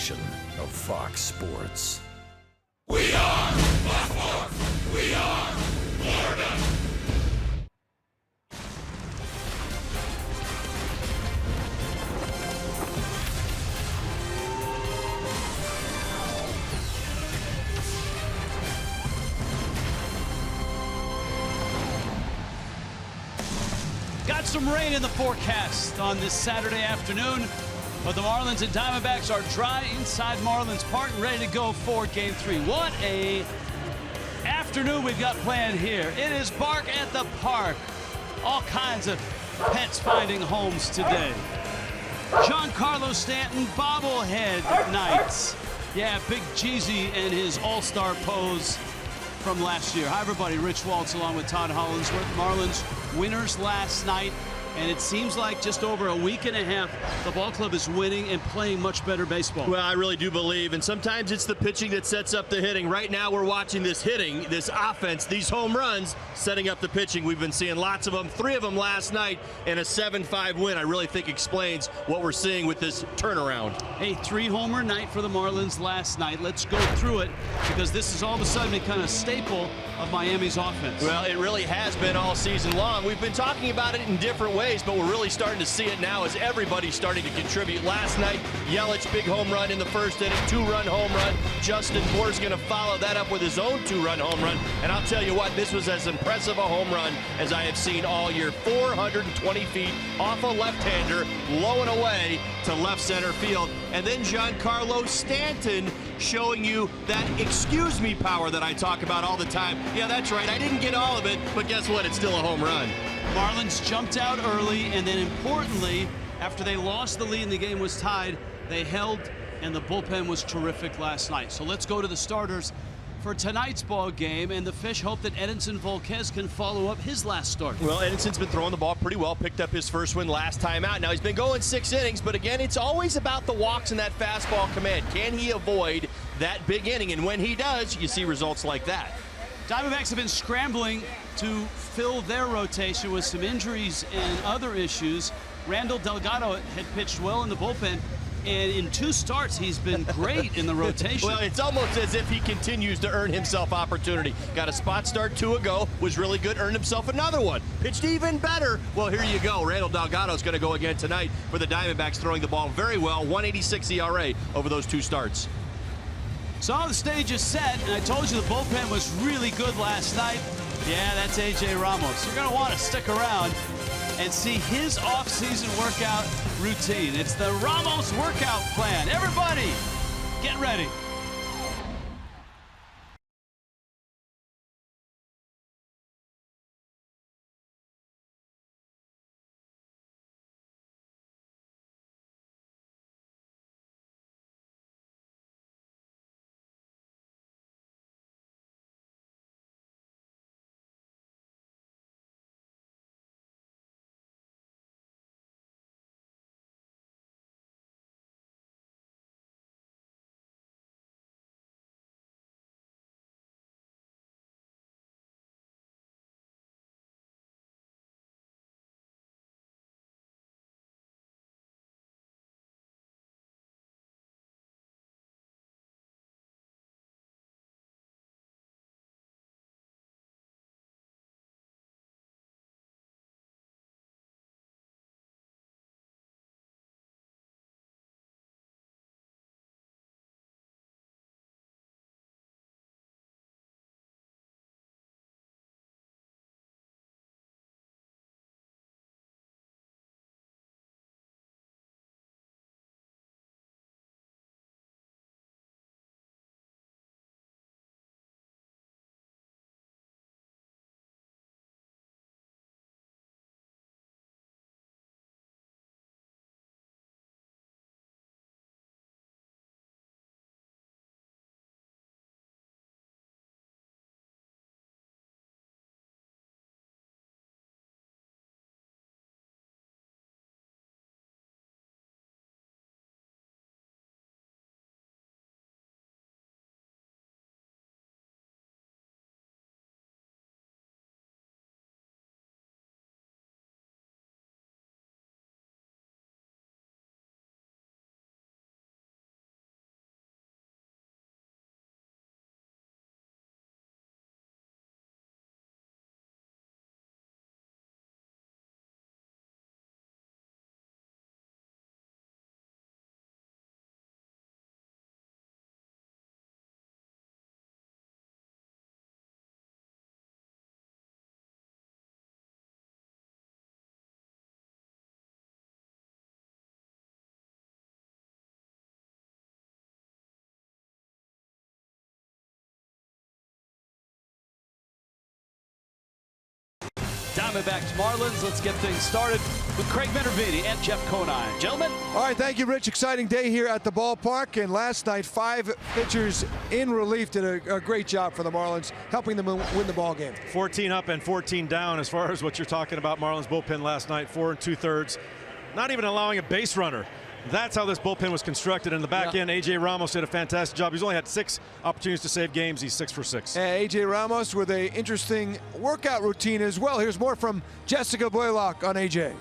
edition of Fox Sports. We are Baltimore. We are Florida. Got some rain in the forecast on this Saturday afternoon, but the Marlins and Diamondbacks are dry inside Marlins Park and ready to go for Game 3. What a afternoon we've got planned here. It is Bark at the Park. All kinds of pets finding homes today. Giancarlo Stanton bobblehead nights. Yeah, Big Jeezy and his all-star pose from last year. Hi, everybody. Rich Waltz along with Todd Hollinsworth. Marlins winners last night, and it seems like just over a week and a half, the ball club is winning and playing much better baseball. Well, I really do believe, and sometimes it's the pitching that sets up the hitting. Right now, we're watching this hitting, this offense, these home runs, setting up the pitching. We've been seeing lots of them, 3 of them last night, and a 7-5 win, I really think explains what we're seeing with this turnaround. A 3-homer night for the Marlins last night. Let's go through it, because this is all of a sudden a kind of staple of Miami's offense. Well, it really has been all season long. We've been talking about it in different ways, but we're really starting to see it now as everybody's starting to contribute. Last night, Yelich, big home run in the first inning, 2-run home run. Justin Moore's going to follow that up with his own 2-run home run. And I'll tell you what, this was as impressive a home run as I have seen all year. 420 feet off a left-hander, low and away to left center field. And then Giancarlo Stanton showing you that excuse me power that I talk about all the time. Yeah, that's right. I didn't get all of it, but guess what? It's still a home run. Marlins jumped out early, and then importantly, after they lost the lead and the game was tied, they held, and the bullpen was terrific last night. So let's go to the starters for tonight's ball game, and the Fish hope that Edinson Volquez can follow up his last start. Well, Edison's been throwing the ball pretty well, picked up his first win last time out. Now, he's been going 6 innings, but again, it's always about the walks and that fastball command. Can he avoid that big inning? And when he does, you see results like that. Diamondbacks have been scrambling to fill their rotation with some injuries and other issues. Randall Delgado had pitched well in the bullpen, and in 2 starts, he's been great in the rotation. Well, it's almost as if he continues to earn himself opportunity. Got a spot start 2 ago, was really good, earned himself another one. Pitched even better. Well, here you go. Randall Delgado's going to go again tonight for the Diamondbacks, throwing the ball very well. 186 ERA over those 2 starts. So the stage is set, and I told you the bullpen was really good last night. Yeah, that's A.J. Ramos. You're going to want to stick around and see his off-season workout routine. It's the Ramos workout plan. Everybody, get ready. Diamondbacks Marlins. Let's get things started with Craig Minervini and Jeff Conine. Gentlemen. All right, thank you, Rich. Exciting day here at the ballpark. And last night, 5 pitchers in relief did a great job for the Marlins, helping them win the ball game. 14 up and 14 down as far as what you're talking about. Marlins bullpen last night, 4 2/3, not even allowing a base runner. That's how this bullpen was constructed. In the back end, A.J. Ramos did a fantastic job. He's only had 6 opportunities to save games. He's 6 for 6. And A.J. Ramos with an interesting workout routine as well. Here's more from Jessica Blaylock on A.J.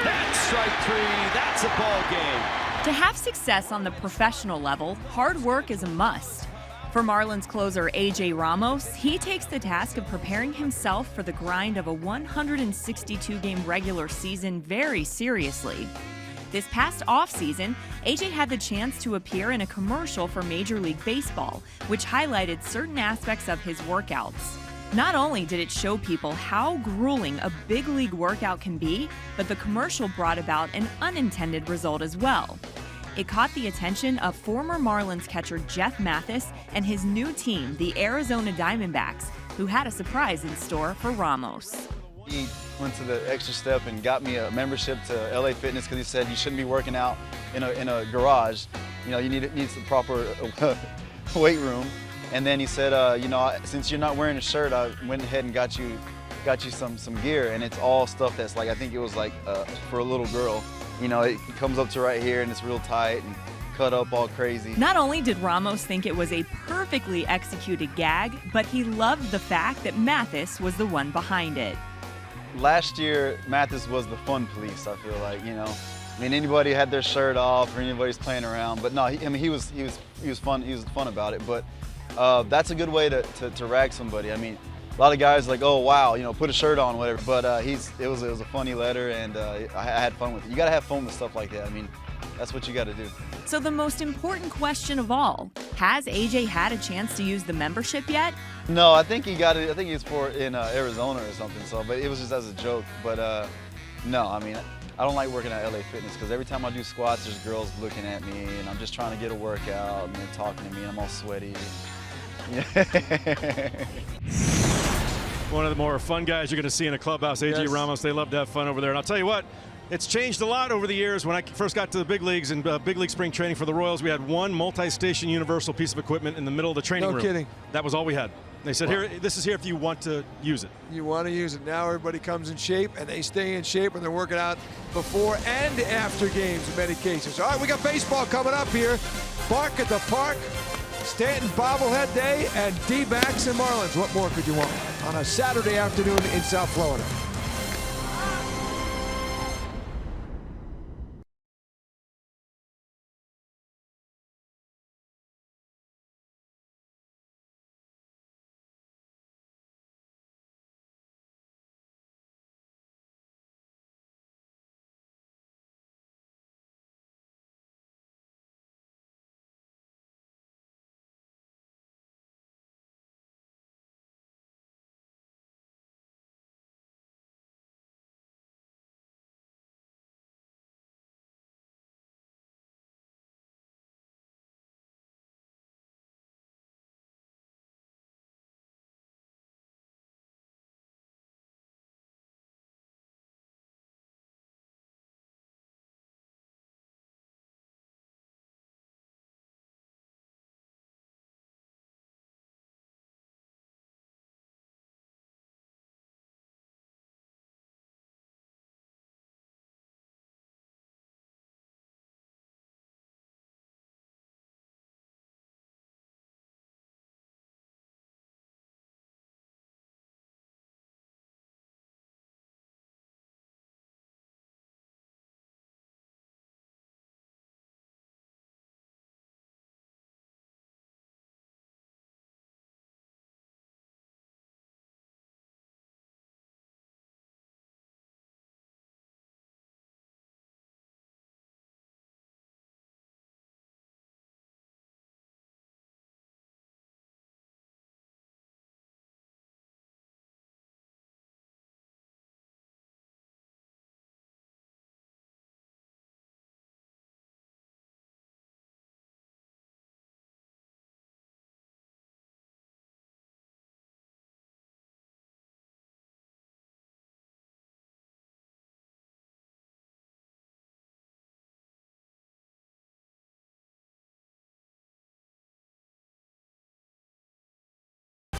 That's strike 3. That's a ball game. To have success on the professional level, hard work is a must. For Marlins closer A.J. Ramos, he takes the task of preparing himself for the grind of a 162-game regular season very seriously. This past offseason, A.J. had the chance to appear in a commercial for Major League Baseball, which highlighted certain aspects of his workouts. Not only did it show people how grueling a big league workout can be, but the commercial brought about an unintended result as well. It caught the attention of former Marlins catcher Jeff Mathis and his new team, the Arizona Diamondbacks, who had a surprise in store for Ramos. He went to the extra step and got me a membership to LA Fitness because he said you shouldn't be working out in a garage. You know, you need the proper weight room. And then he said, you know, since you're not wearing a shirt, I went ahead and got you some gear, and it's all stuff that's like, I think it was like for a little girl. You know, it comes up to right here and it's real tight and cut up all crazy. Not only did Ramos think it was a perfectly executed gag, but he loved the fact that Mathis was the one behind it. Last year, Mathis was the fun police, I feel like, you know. I mean, anybody had their shirt off or anybody's playing around, but no, he was fun. He was fun about it, but that's a good way to rag somebody. I mean, a lot of guys like, oh wow, you know, put a shirt on, whatever. But it was a funny letter, and I had fun with it. You gotta have fun with stuff like that. I mean, that's what you gotta do. So the most important question of all, has AJ had a chance to use the membership yet? No, I think he got it. I think he was for in Arizona or something. So, but it was just as a joke. But no, I mean, I don't like working at LA Fitness because every time I do squats, there's girls looking at me, and I'm just trying to get a workout, and they're talking to me, and I'm all sweaty. One of the more fun guys you're going to see in a clubhouse, A.J. Ramos. They love to have fun over there. And I'll tell you what, it's changed a lot over the years. When I first got to the big leagues and big league spring training for the Royals, we had one multi-station universal piece of equipment in the middle of the training room. No kidding. That was all we had. They said, here, this is here if you want to use it. You want to use it. Now everybody comes in shape, and they stay in shape, and they're working out before and after games in many cases. All right, we got baseball coming up here. Bark at the Park, Stanton bobblehead day, and D-backs and Marlins. What more could you want on a Saturday afternoon in South Florida?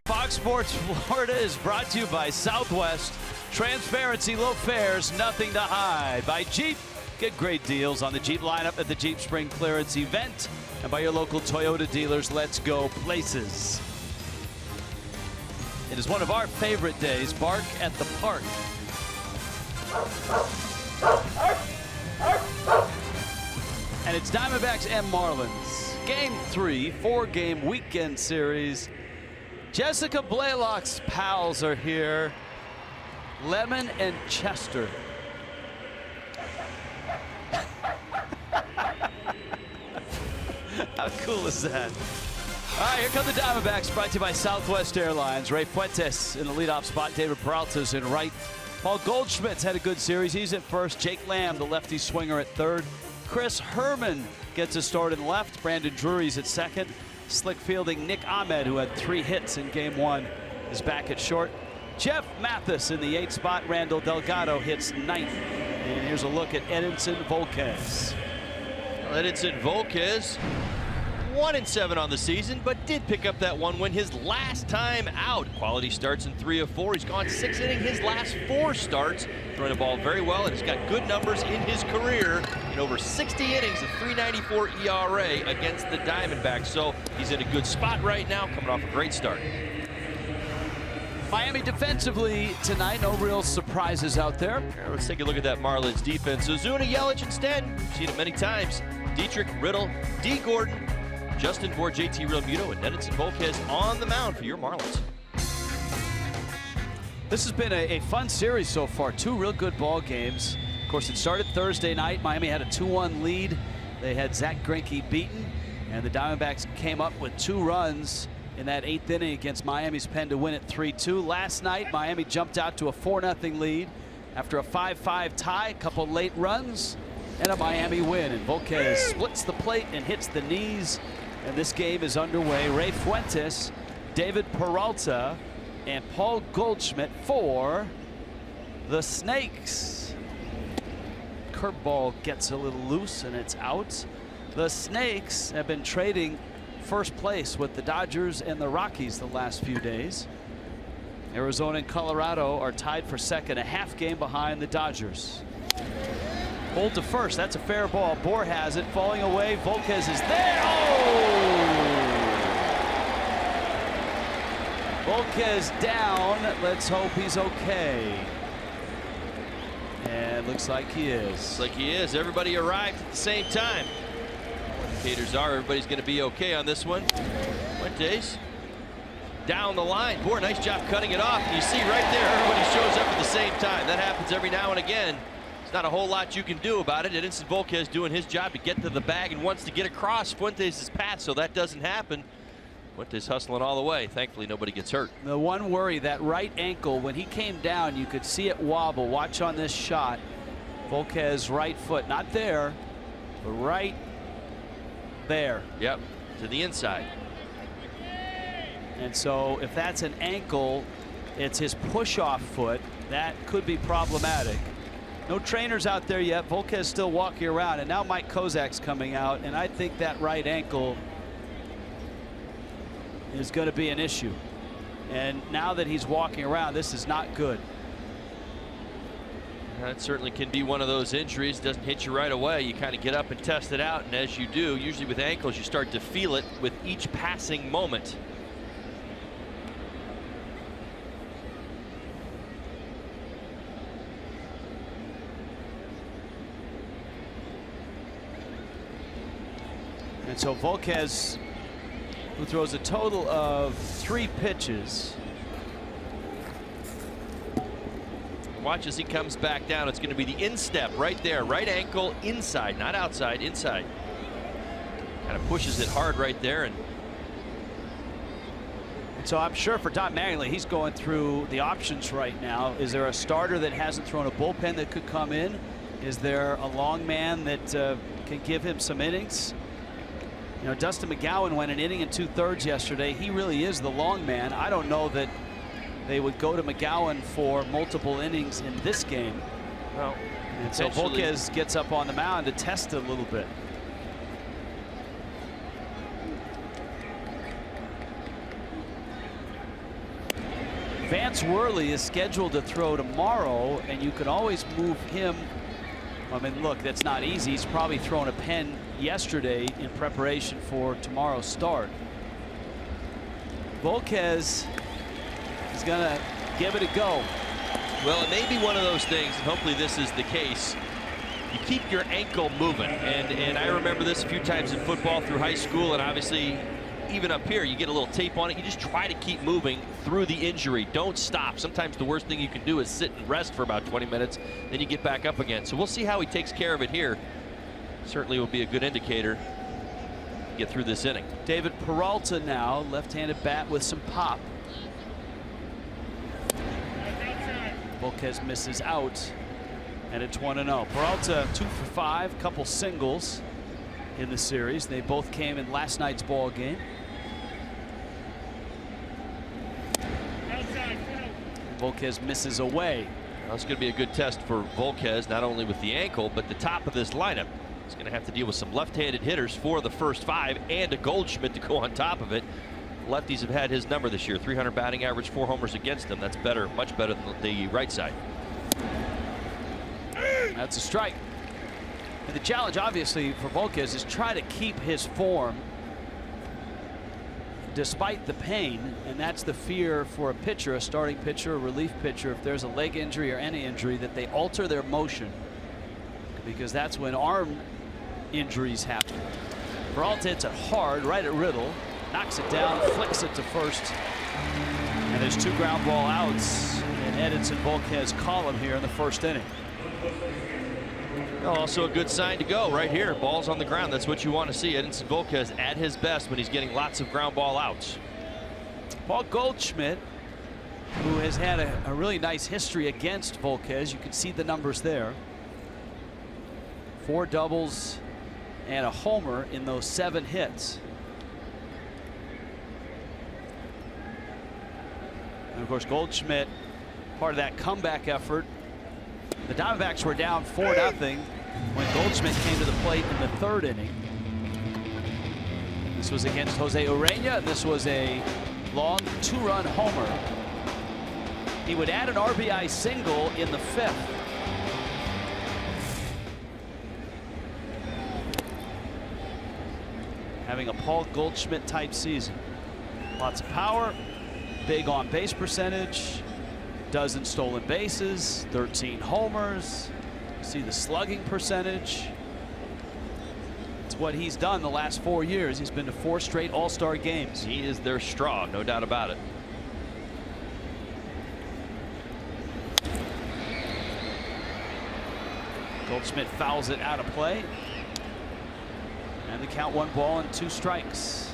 Fox Sports Florida is brought to you by Southwest. Transparency, low fares, nothing to hide. By Jeep. Get great deals on the Jeep lineup at the Jeep Spring Clearance event. And by your local Toyota dealers. Let's go places. It is one of our favorite days. Bark at the park. And it's Diamondbacks and Marlins. Game 3, 4-game weekend series. Jessica Blaylock's pals are here. Lemon and Chester. How cool is that? All right, here come the Diamondbacks, brought to you by Southwest Airlines. Ray Fuentes in the leadoff spot. David Peralta's in right. Paul Goldschmidt's had a good series. He's at first. Jake Lamb, the lefty swinger, at third. Chris Herrmann gets a start in left. Brandon Drury's at second. Slick fielding Nick Ahmed, who had 3 hits in game 1, is back at short. Jeff Mathis in the 8th spot. Randall Delgado hits 9th. And here's a look at Edinson Volquez. Edinson Volquez, 1-7 on the season, but did pick up that 1 win his last time out. Quality starts in 3 of 4. He's gone 6 innings his last 4 starts. Throwing the ball very well, and he's got good numbers in his career in over 60 innings, a 3.94 ERA against the Diamondbacks. So he's in a good spot right now, coming off a great start. Miami defensively tonight, no real surprises out there. Let's take a look at that Marlins defense. OZUNA, Yelich, and Stanton. We've seen it many times. Dietrich, Riddle, D. Gordon, Justin Bour, JT Realmuto, and Edinson Volquez on the mound for your Marlins. This has been a fun series so far. 2 real good ball games. Of course, it started Thursday night. Miami had a 2-1 lead. They had Zach Greinke beaten, and the Diamondbacks came up with 2 runs in that 8th inning against Miami's pen to win it 3-2. Last night, Miami jumped out to a 4-0 lead after a 5-5 tie, a couple late runs, and a Miami win. And Volquez splits the plate and hits the knees, and this game is underway. Ray Fuentes, David Peralta, and Paul Goldschmidt for the Snakes. Curveball gets a little loose and it's out. The Snakes have been trading first place with the Dodgers and the Rockies the last few days. Arizona and Colorado are tied for second, a half game behind the Dodgers. Hold to first, that's a fair ball. Bour has it, falling away. Volquez is there. Oh! Volquez down. Let's hope he's okay. And looks like he is. Looks like he is. Everybody arrived at the same time. Indicators are everybody's going to be okay on this one. Fuentes down the line. Bour, nice job cutting it off. You see right there, everybody shows up at the same time. That happens every now and again. There's not a whole lot you can do about it. Edinson Volquez doing his job to get to the bag and wants to get across Fuentes' path, so that doesn't happen. Fuentes hustling all the way. Thankfully, nobody gets hurt. The one worry, that right ankle, when he came down, you could see it wobble. Watch on this shot. Volquez right foot, not there, but right there. Yep, to the inside. And so if that's an ankle, it's his push-off foot. That could be problematic. No trainers out there yet. Volquez still walking around, and now Mike Kozak's coming out, and I think that right ankle is going to be an issue. And now that he's walking around, this is not good. That certainly can be one of those injuries. Doesn't hit you right away. You kind of get up and test it out, and as you do, usually with ankles, you start to feel it with each passing moment. And so Volquez, who throws a total of 3 pitches. Watch as he comes back down. It's going to be the instep right there. Right ankle inside, not outside, inside. Kind of pushes it hard right there. And so I'm sure for Don Mattingly, he's going through the options right now. Is there a starter that hasn't thrown a bullpen that could come in? Is there a long man that can give him some innings? You know, Dustin McGowan went an inning and 2/3 yesterday. He really is the long man. I don't know that they would go to McGowan for multiple innings in this game. Well, and so Volquez gets up on the mound to test it a little bit. Vance Worley is scheduled to throw tomorrow, and you can always move him. I mean, look, that's not easy. He's probably thrown a pen yesterday in preparation for tomorrow's start. Volquez is going to give it a go. Well, it may be one of those things, and hopefully this is the case. You keep your ankle moving, and I remember this a few times in football through high school, and obviously even up here, you get a little tape on it. You just try to keep moving through the injury. Don't stop. Sometimes the worst thing you can do is sit and rest for about 20 minutes, then you get back up again. So we'll see how he takes care of it here. Certainly will be a good indicator to get through this inning. David Peralta now, left-handed bat with some pop. Volquez misses out, and it's 1-0. Peralta 2 for 5, couple singles in the series. They both came in last night's ball game. Volquez misses away. Well, it's going to be a good test for Volquez, not only with the ankle, but the top of this lineup. He's going to have to deal with some left-handed hitters for the first 5 and a Goldschmidt to go on top of it. Lefties have had his number this year, 300 batting average, 4 homers against them. That's better, much better than the right side. That's a strike. And the challenge, obviously, for Volquez is try to keep his form despite the pain, and that's the fear for a pitcher, a starting pitcher, a relief pitcher, if there's a leg injury or any injury, that they alter their motion, because that's when arm injuries happen. Peralta hits it hard right at Riddle, knocks it down, flicks it to first, and there's 2 ground ball outs in Edinson Volquez's column here in the first inning. Also a good sign to go right here. Balls on the ground. That's what you want to see. Edinson Volquez at his best when he's getting lots of ground ball outs. Paul Goldschmidt, who has had a really nice history against Volquez. You can see the numbers there. 4 doubles and a homer in those 7 hits. And of course, Goldschmidt, part of that comeback effort. The Diamondbacks were down 4-0 when Goldschmidt came to the plate in the 3rd inning. This was against Jose Urena, and this was a long 2-run homer. He would add an RBI single in the 5th. Having a Paul Goldschmidt type season. Lots of power, big on base percentage, dozen stolen bases, 13 homers. See the slugging percentage. It's what he's done the last 4 years. He's been to 4 straight All-Star games. He is their straw, no doubt about it. Goldschmidt fouls it out of play. And the count 1 ball and 2 strikes.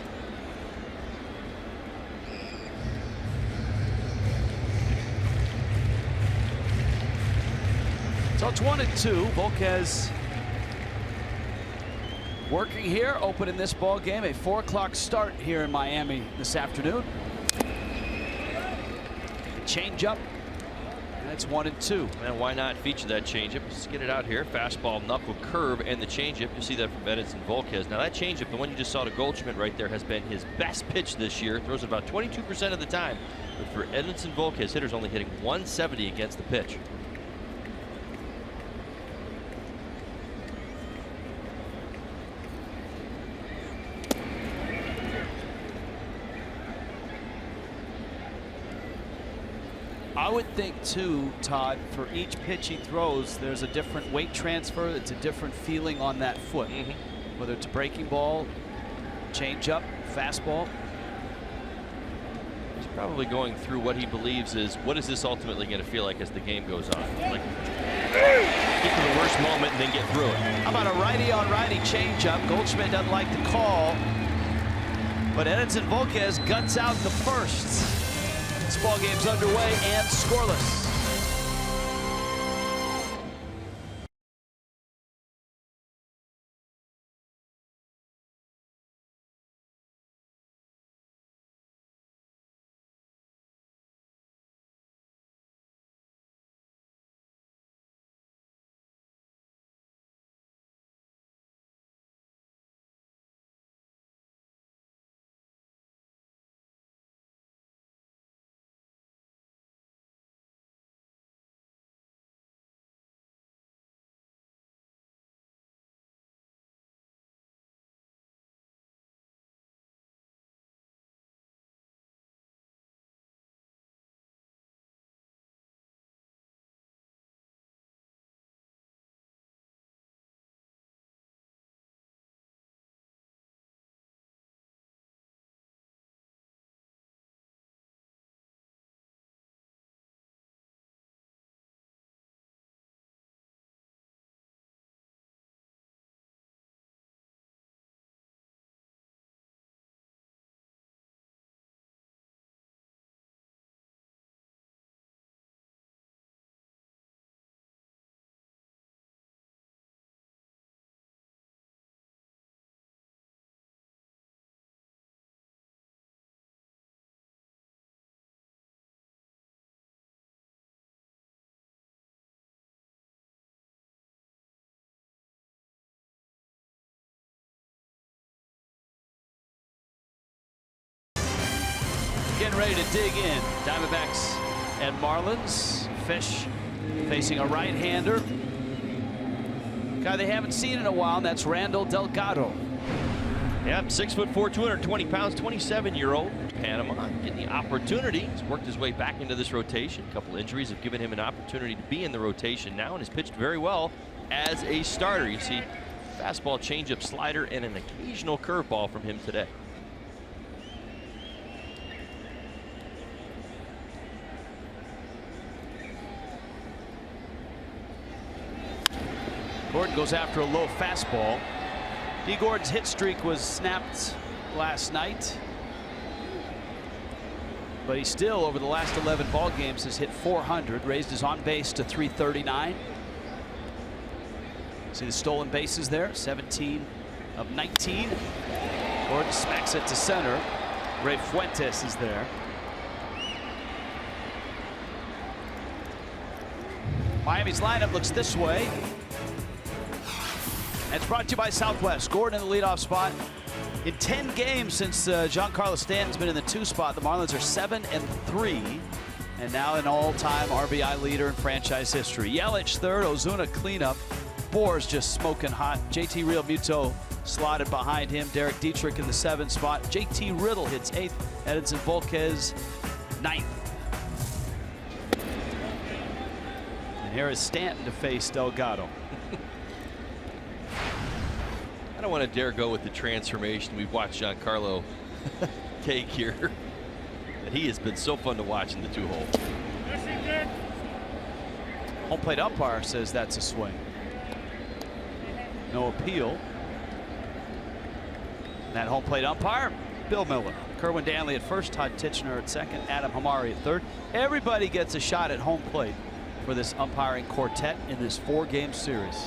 So it's 1-2. Volquez working here, opening this ball game. A 4 o'clock start here in Miami this afternoon. Change up. That's 1-2. And why not feature that changeup? Let's get it out here. Fastball, knuckle, curve, and the changeup. You'll see that from Edinson Volquez. Now that changeup, the one you just saw to Goldschmidt right there, has been his best pitch this year. Throws it about 22% of the time. But for Edinson Volquez, hitters only hitting 170 against the pitch. I would think too, Todd, for each pitch he throws, there's a different weight transfer. It's a different feeling on that foot. Whether it's a breaking ball, changeup, fastball. He's probably going through what he believes is, what is this ultimately going to feel like as the game goes on? Like, get to the worst moment and then get through it. How about a righty on righty changeup? Goldschmidt doesn't like the call, but Edinson Volquez guts out the first. This ball game's underway and scoreless. ready to dig in. Diamondbacks and Marlins. Fish facing a right-hander. Guy they haven't seen in a while, and that's Randall Delgado. Yep, 6'4", 220 pounds, 27-year-old. Panama getting the opportunity. He's worked his way back into this rotation. A couple injuries have given him an opportunity to be in the rotation now, and has pitched very well as a starter. You see fastball, changeup, slider, and an occasional curveball from him today. Gordon goes after a low fastball. D. Gordon's hit streak was snapped last night, but he still, over the last 11 ball games, has hit 400, raised his on base to 339. See the stolen bases there, 17 of 19. Gordon smacks it to center. Ray Fuentes is there. Miami's lineup looks this way. And it's brought to you by Southwest. Gordon in the leadoff spot. In 10 games since Giancarlo Stanton's been in the 2 spot, the Marlins are 7-3, and now an all-time RBI leader in franchise history. Yelich third, Ozuna cleanup. BOUR's just smoking hot. JT Realmuto slotted behind him. Derek Dietrich in the 7 spot. JT Riddle hits 8th. Edinson Volquez 9th. And here is Stanton to face Delgado. I don't want to dare go with the transformation we've watched Giancarlo take here. But he has been so fun to watch in the 2-hole. Home plate umpire says that's a swing. No appeal. And that home plate umpire, Bill Miller. Kerwin Danley at first, Todd Titchener at second, Adam Hamari at third. Everybody gets a shot at home plate for this umpiring quartet in this 4-game series.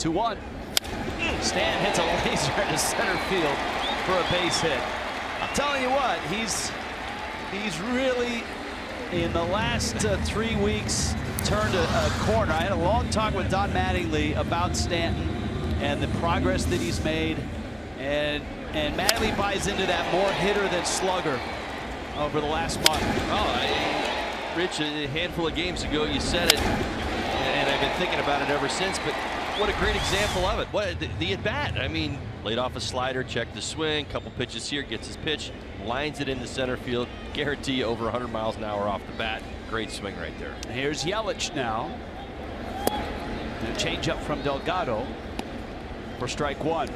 One. Stan hits a laser into center field for a base hit. I'm telling you what, he's really, in the last 3 weeks, turned a corner. I had a long talk with Don Mattingly about Stanton and the progress that he's made, and Mattingly buys into that more hitter than slugger over the last month. Oh, Rich, a handful of games ago you said it, and I've been thinking about it ever since, but what a great example of it. What the at bat. I mean, laid off a slider, checked the swing, couple pitches here, gets his pitch, lines it into center field. Guarantee you over 100 miles an hour off the bat. Great swing right there. Here's Yelich now. And a change up from Delgado for strike 1.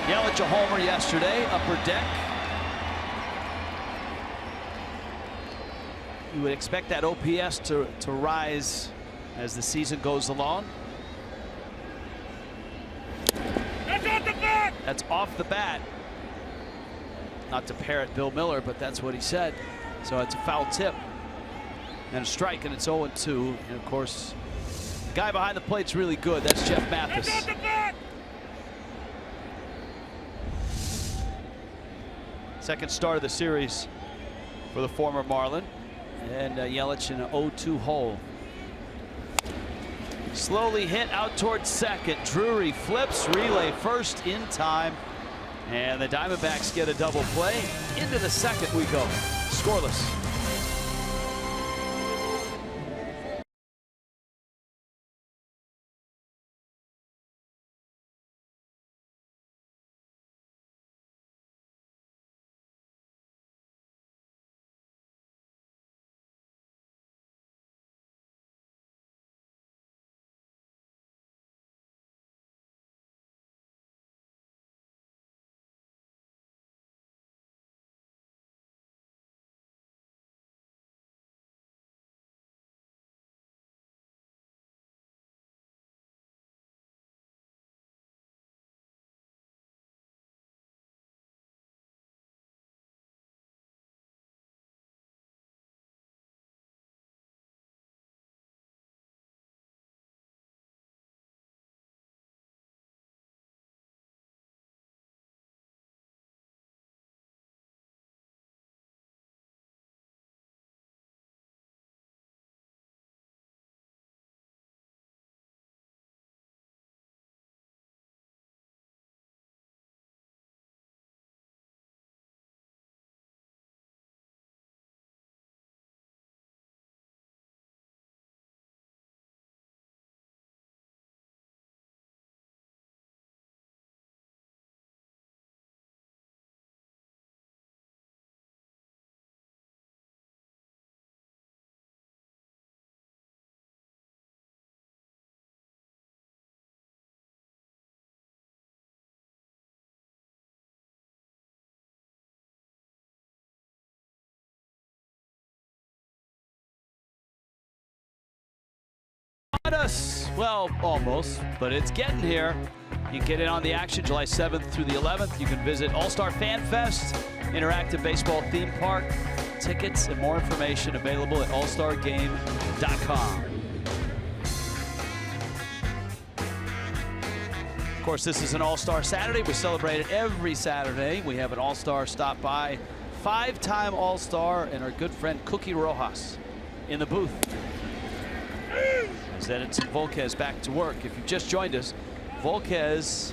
Yelich a homer yesterday, upper deck. You would expect that OPS to rise as the season goes along. That's off the bat! That's off the bat. Not to parrot Bill Miller, but that's what he said. So it's a foul tip and a strike, and it's 0-2. And of course, the guy behind the plate's really good. That's Jeff Mathis. That's off the bat! Second start of the series for the former Marlin. And Yelich in an 0-2 hole. Slowly hit out towards second. Drury flips, relay first in time. And the Diamondbacks get a double play. Into the second we go. Scoreless. us. Well, almost, but it's getting here. You can get in on the action July 7th through the 11th. You can visit All-Star Fan Fest, interactive baseball theme park. Tickets and more information available at allstargame.com. Of course, this is an All-Star Saturday. We celebrate it every Saturday. We have an All-Star stop by, 5-time All-Star, and our good friend Cookie Rojas in the booth. As Edinson Volquez back to work. If you've just joined us, Volquez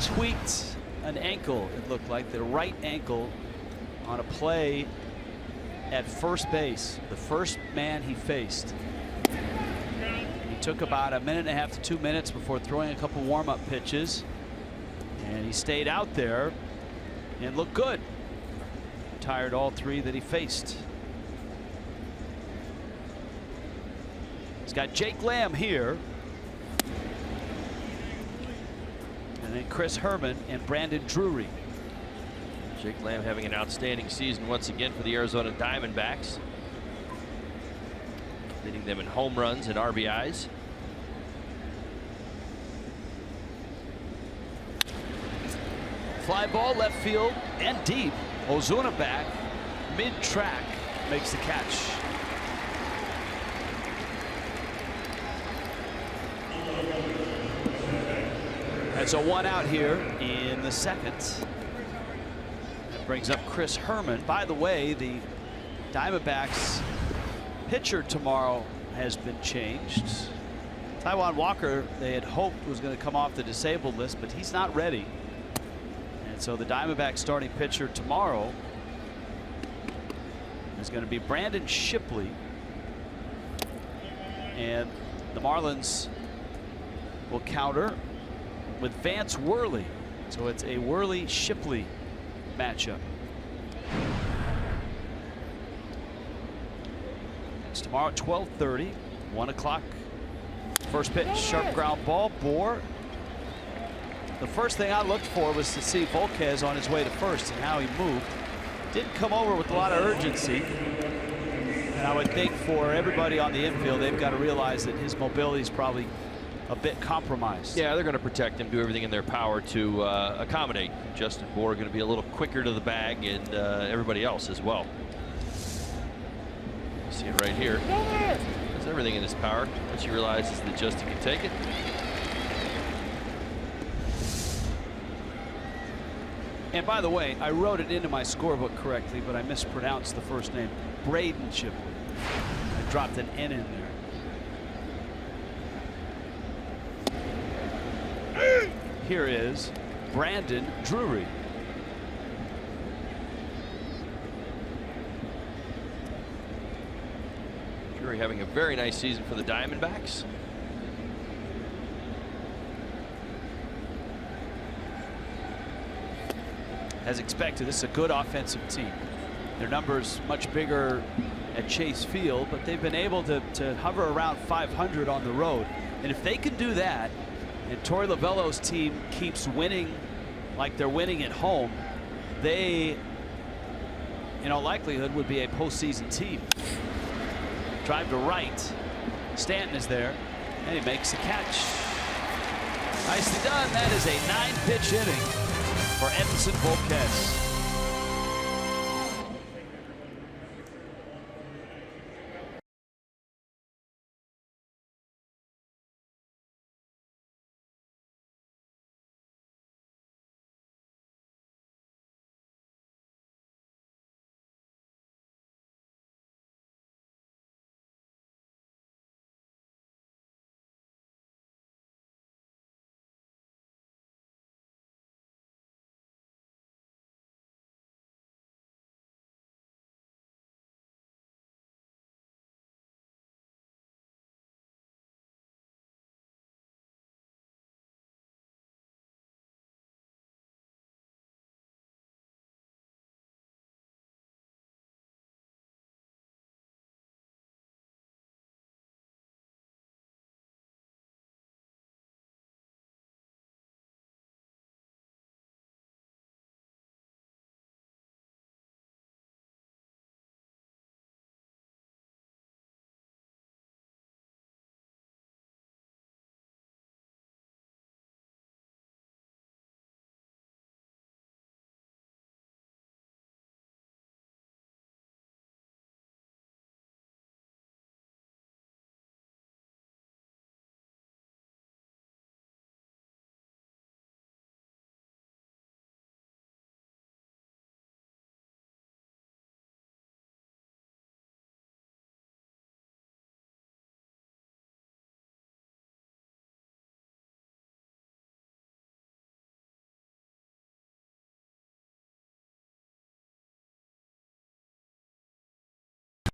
tweaked an ankle, it looked like, the right ankle on a play at first base, the first man he faced. He took about a minute and a half to 2 minutes before throwing a couple warm-up pitches, and he stayed out there and looked good. Retired all 3 that he faced. He's got Jake Lamb here, and then Chris Herrmann and Brandon Drury. Jake Lamb having an outstanding season once again for the Arizona Diamondbacks, leading them in home runs and RBIs. Fly ball left field and deep. Ozuna back, mid-track, makes the catch. That's a 1 out here in the second. That brings up Chris Herrmann. By the way, the Diamondbacks pitcher tomorrow has been changed. Taijuan Walker, they had hoped was going to come off the disabled list, but he's not ready. And so the Diamondbacks starting pitcher tomorrow is going to be Brandon Shipley. And the Marlins will counter with Vance Worley. So it's a Worley-Shipley matchup. It's tomorrow at 12:30, 1 o'clock. First pitch, sharp ground ball, BOUR. The first thing I looked for was to see Volquez on his way to first and how he moved. Didn't come over with a lot of urgency. And I would think for everybody on the infield, they've got to realize that his mobility is probably a bit compromised. Yeah, they're going to protect him, do everything in their power to accommodate Justin BOUR. Going to be a little quicker to the bag, and everybody else as well. You see it right here. Does everything in his power once he realizes that Justin can take it. And by the way, I wrote it into my scorebook correctly, but I mispronounced the first name. Braden Shipley. I dropped an N in there. Here is Brandon Drury. Drury having a very nice season for the Diamondbacks. As expected, this is a good offensive team. Their numbers much bigger at Chase Field, but they've been able to hover around 500 on the road. And if they can do that, and Torey Lovullo's team keeps winning like they're winning at home, they, in all likelihood, would be a postseason team. Drive to right. Stanton is there, and he makes the catch. Nicely done. That is a 9-pitch inning for Edinson Volquez.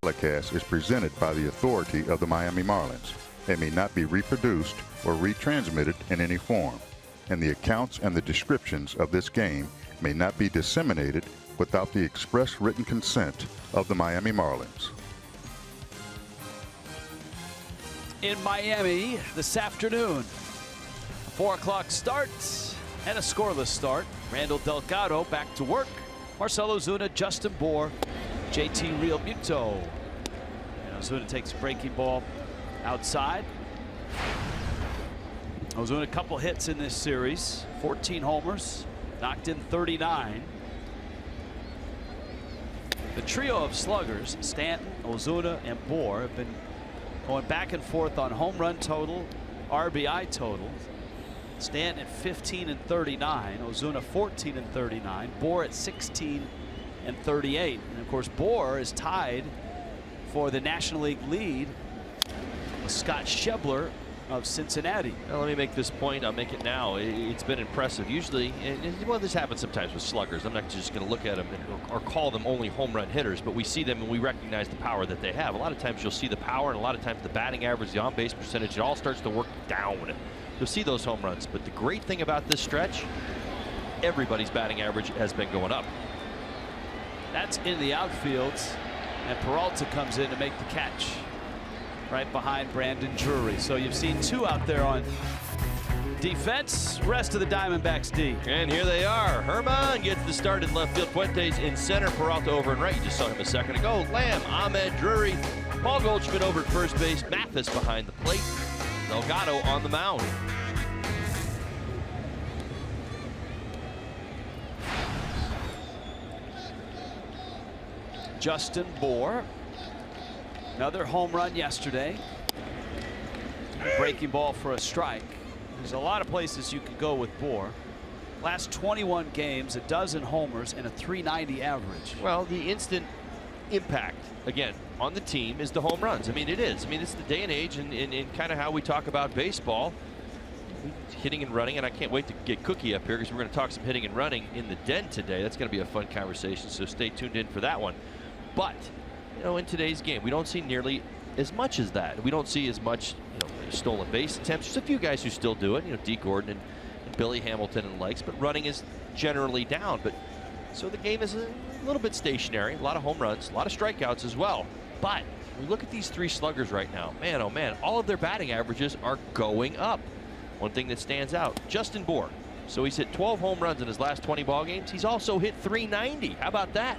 telecast is presented by the authority of the Miami Marlins. It may not be reproduced or retransmitted in any form, and the accounts and the descriptions of this game may not be disseminated without the express written consent of the Miami Marlins. In Miami this afternoon, 4 o'clock start and a scoreless start. Randall Delgado back to work. Marcell Ozuna, Justin Bour, JT Realmuto. And Ozuna takes a breaking ball outside. Ozuna a couple hits in this series, 14 homers, knocked in 39. The trio of sluggers, Stanton, Ozuna, and Bour, have been going back and forth on home run total, RBI total. Stanton at 15 and 39, Ozuna 14 and 39, Bour at 16 and 38. And of course, Bour is tied for the National League lead with Scott Schebler of Cincinnati. Now, let me make this point. I'll make it now. It's been impressive. Usually, well, this happens sometimes with sluggers. I'm not just going to look at them or call them only home run hitters, but we see them and we recognize the power that they have. A lot of times you'll see the power, and a lot of times the batting average, the on-base percentage, it all starts to work down. You'll see those home runs. But the great thing about this stretch, everybody's batting average has been going up. That's in the outfield, and Peralta comes in to make the catch right behind Brandon Drury. So you've seen two out there on defense. Rest of the Diamondbacks D. And here they are. Herrmann gets the start in left field. Fuentes in center. Peralta over and right. You just saw him a second ago. Lamb, Ahmed, Drury, Paul Goldschmidt over at first base. Mathis behind the plate. Delgado on the mound. Justin Bour, another home run yesterday. Breaking ball for a strike. There's a lot of places you can go with Bour. Last 21 games, a dozen homers and a .390 average. Well, the instant impact, again, on the team is the home runs. I mean, it is. I mean, it's the day and age and kind of how we talk about baseball. Hitting and running, and I can't wait to get Cookie up here because we're going to talk some hitting and running in the den today. That's going to be a fun conversation, so stay tuned in for that one. But, you know, in today's game, we don't see nearly as much as that. We don't see as much, you know, stolen base attempts. There's a few guys who still do it, you know, D. Gordon and Billy Hamilton and the likes, but running is generally down. But so the game is a little bit stationary. A lot of home runs, a lot of strikeouts as well. But we look at these three sluggers right now. Man, oh man, all of their batting averages are going up. One thing that stands out, Justin Bour. So he's hit 12 home runs in his last 20 ball games. He's also hit .390. How about that?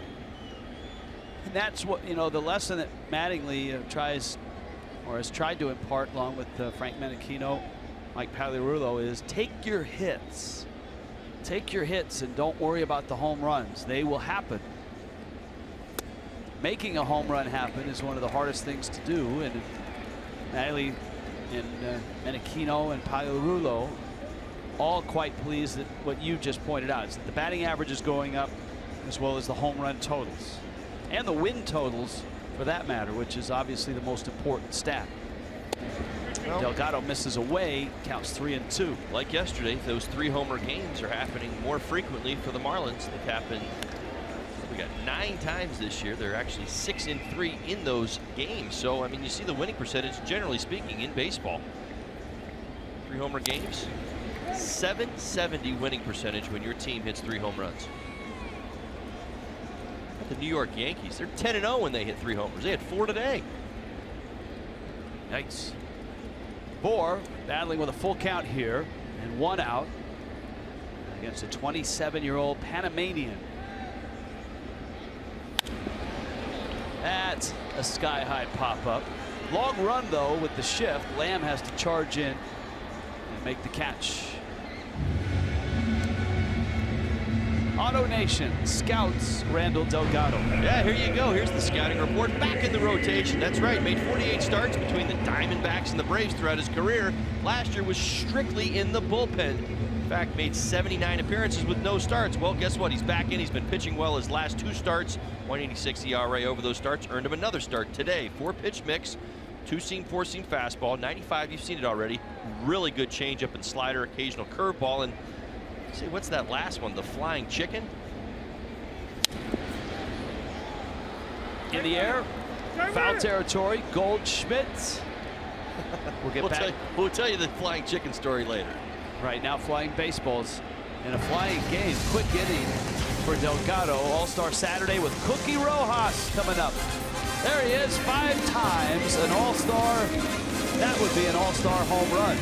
And that's what, you know, the lesson that Mattingly tries or has tried to impart along with Frank Menechino, Mike Pagliarulo, is take your hits. Take your hits and don't worry about the home runs. They will happen. Making a home run happen is one of the hardest things to do, and Mattingly and Menechino and Pagliarulo all quite pleased at what you just pointed out. Is that the batting average is going up as well as the home run totals and the win totals for that matter, which is obviously the most important stat. Well, Delgado misses away, counts 3-2. Like yesterday, those 3 homer games are happening more frequently for the Marlins. They've happened, we got 9 times this year. They're actually 6-3 in those games. So, I mean, you see the winning percentage, generally speaking, in baseball. 3 homer games, .770 winning percentage when your team hits 3 home runs. The New York Yankees, they're 10-0 when they hit 3 homers. They had 4 today. Nice. Bour battling with a full count here and 1 out against a 27-year-old Panamanian. That's a sky-high pop-up. Long run, though, with the shift. Lamb has to charge in and make the catch. Auto Nation scouts Randall Delgado. Yeah, here you go. Here's the scouting report. Back in the rotation. That's right. Made 48 starts between the Diamondbacks and the Braves throughout his career. Last year was strictly in the bullpen. In fact, made 79 appearances with no starts. Well, guess what? He's back in. He's been pitching well his last 2 starts. 186 ERA over those starts. Earned him another start today. 4-pitch mix. 2-seam, 4-seam fastball. 95, you've seen it already. Really good changeup and slider, occasional curveball. And see, what's that last one? The flying chicken? In the air, foul territory, Goldschmidt. We'll get back. We'll tell you the flying chicken story later. Right now, flying baseballs in a flying game. Quick inning for Delgado. All-Star Saturday with Cookie Rojas coming up. There he is, 5 times an All-Star. That would be an All-Star home run.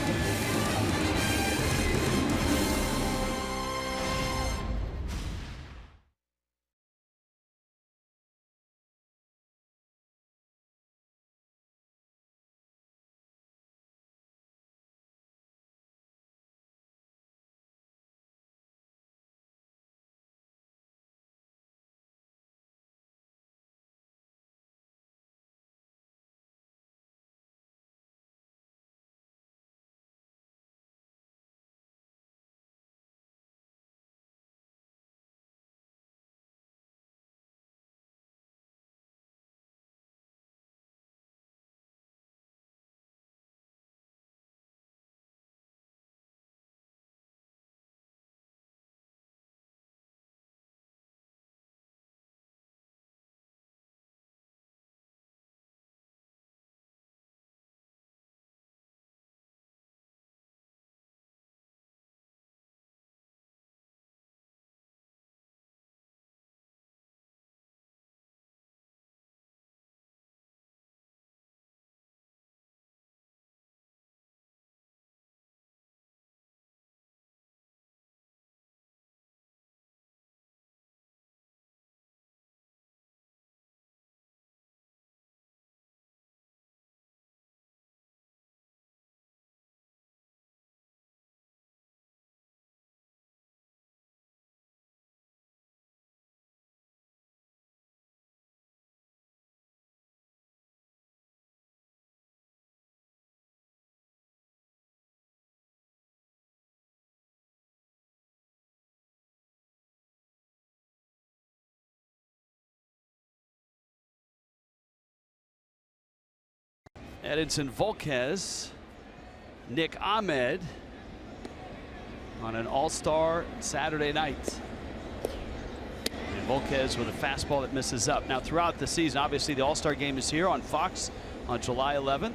Edinson Volquez, Nick Ahmed on an All-Star Saturday night. And Volquez with a fastball that misses up. Now throughout the season, obviously the All-Star game is here on Fox on July 11th.